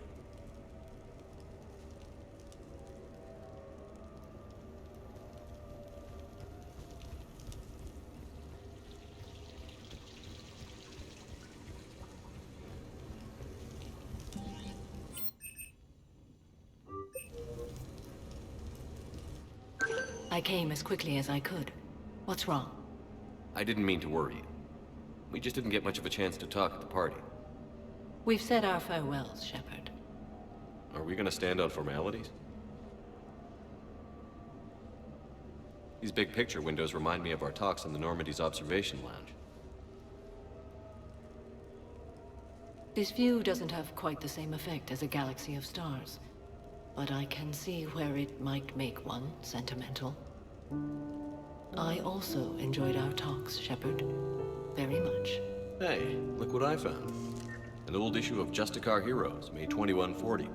I came as quickly as I could. What's wrong? I didn't mean to worry you. We just didn't get much of a chance to talk at the party. We've said our farewells, Shepard. Are we gonna stand on formalities? These big picture windows remind me of our talks in the Normandy's observation lounge. This view doesn't have quite the same effect as a galaxy of stars, but I can see where it might make one sentimental. I also enjoyed our talks, Shepard. Very much. Hey, look what I found. An old issue of Justicar Heroes, May 2140.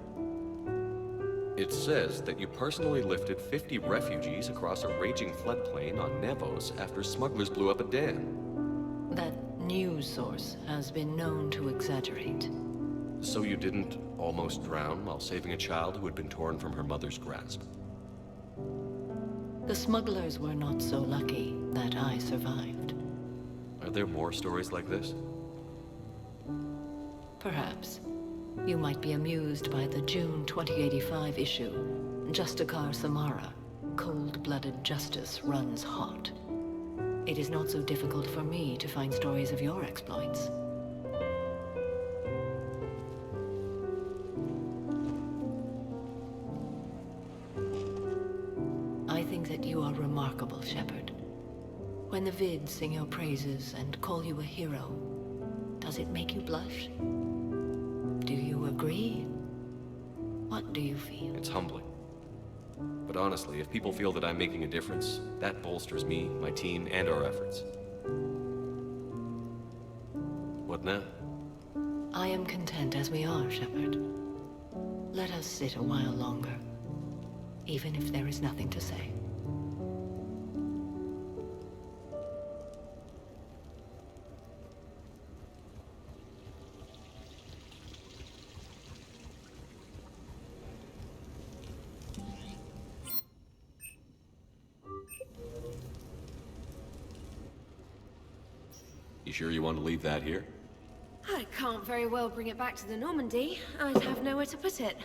It says that you personally lifted 50 refugees across a raging floodplain on Nevos after smugglers blew up a dam. That news source has been known to exaggerate. So you didn't almost drown while saving a child who had been torn from her mother's grasp? The smugglers were not so lucky that I survived. Are there more stories like this? Perhaps. You might be amused by the June 2085 issue, Justicar Samara, Cold-Blooded Justice Runs Hot. It is not so difficult for me to find stories of your exploits. I think that you are remarkable, Shepard. When the vids sing your praises and call you a hero, does it make you blush? Do you agree? What do you feel? It's humbling. But honestly, if people feel that I'm making a difference, that bolsters me, my team, and our efforts. What now? I am content as we are, Shepard. Let us sit a while longer, even if there is nothing to say. You sure you want to leave that here? I can't very well bring it back to the Normandy. I'd have nowhere to put it.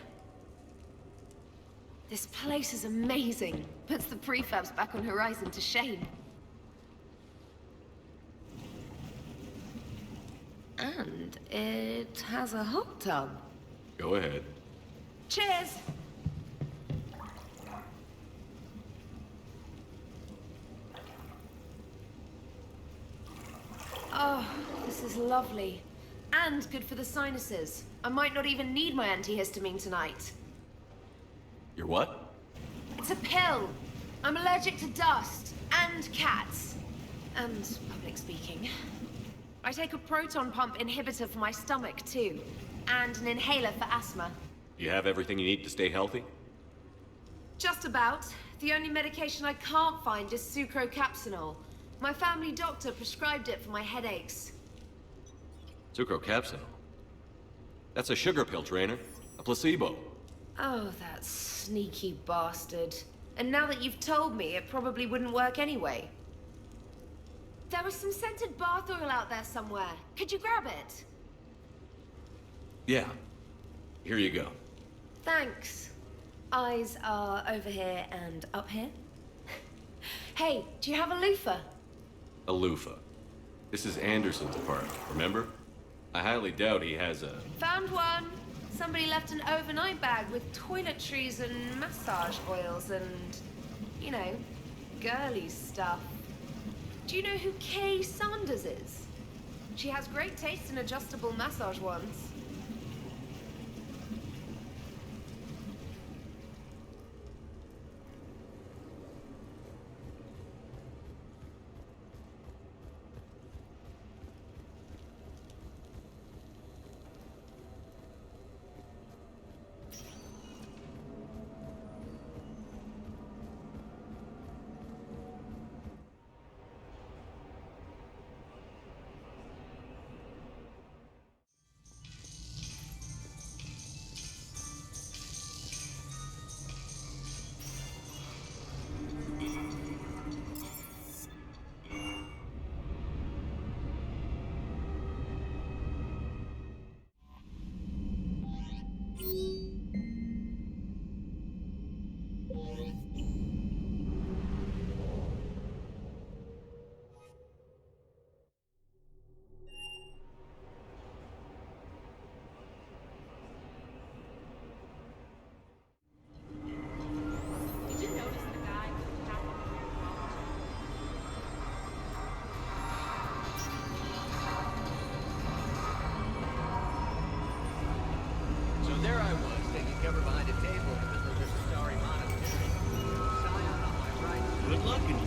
This place is amazing. Puts the prefabs back on Horizon to shame. And it has a hot tub. Go ahead. Cheers! Oh, this is lovely. And good for the sinuses. I might not even need my antihistamine tonight. Your what? It's a pill. I'm allergic to dust and cats. And public speaking. I take a proton pump inhibitor for my stomach too. And an inhaler for asthma. You have everything you need to stay healthy? Just about. The only medication I can't find is sucrocapsinol. My family doctor prescribed it for my headaches. Sucrocapsinol? That's a sugar pill, trainer. A placebo. Oh, that sneaky bastard. And now that you've told me, it probably wouldn't work anyway. There was some scented bath oil out there somewhere. Could you grab it? Yeah. Here you go. Thanks. Eyes are over here and up here. Hey, do you have a loofah? A loofah. This is Anderson's apartment, remember? I highly doubt he has a... Found one. Somebody left an overnight bag with toiletries and massage oils and, you know, girly stuff. Do you know who Kay Sanders is? She has great taste in adjustable massage wands.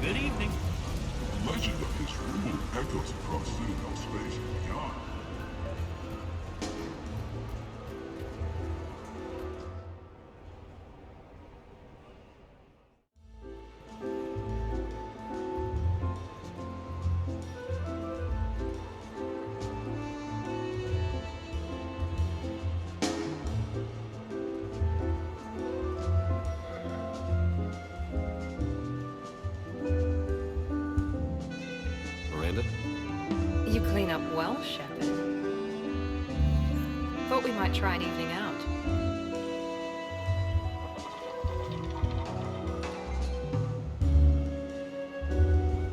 Good evening. The legend of this rule echoes across Citadel space and beyond. You clean up well, Shepard. Thought we might try an evening out.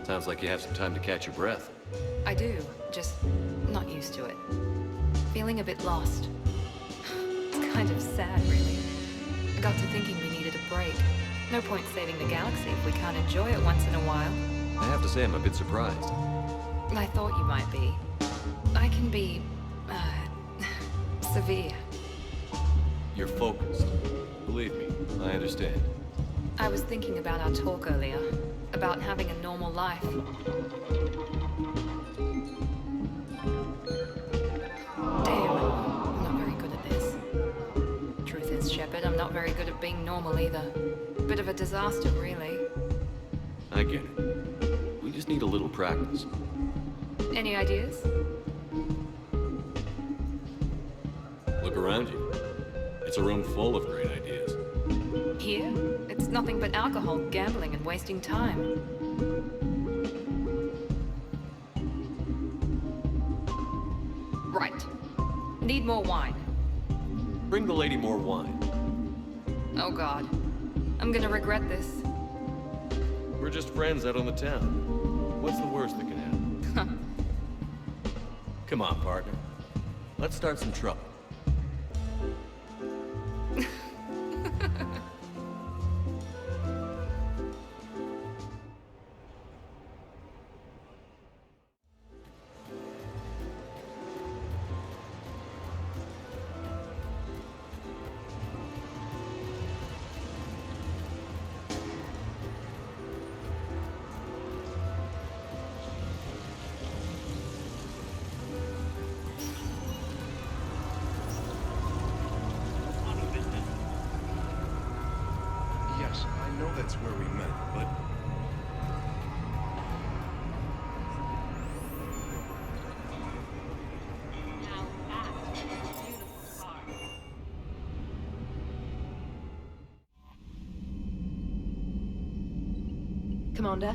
Sounds like you have some time to catch your breath. I do, just not used to it. Feeling a bit lost. It's kind of sad, really. I got to thinking we needed a break. No point saving the galaxy if we can't enjoy it once in a while. I have to say I'm a bit surprised. I thought you might be. I can be, severe. You're focused. Believe me, I understand. I was thinking about our talk earlier, about having a normal life. Damn, I'm not very good at this. Truth is, Shepard, I'm not very good at being normal either. Bit of a disaster, really. I get it. We just need a little practice. Any ideas? Look around you. It's a room full of great ideas. Here? It's nothing but alcohol, gambling, and wasting time. Right. Need more wine. Bring the lady more wine. Oh God. I'm gonna regret this. We're just friends out on the town. What's the worst that can happen? Come on, partner. Let's start some trouble. Yes, I know that's where we met, but... Commander?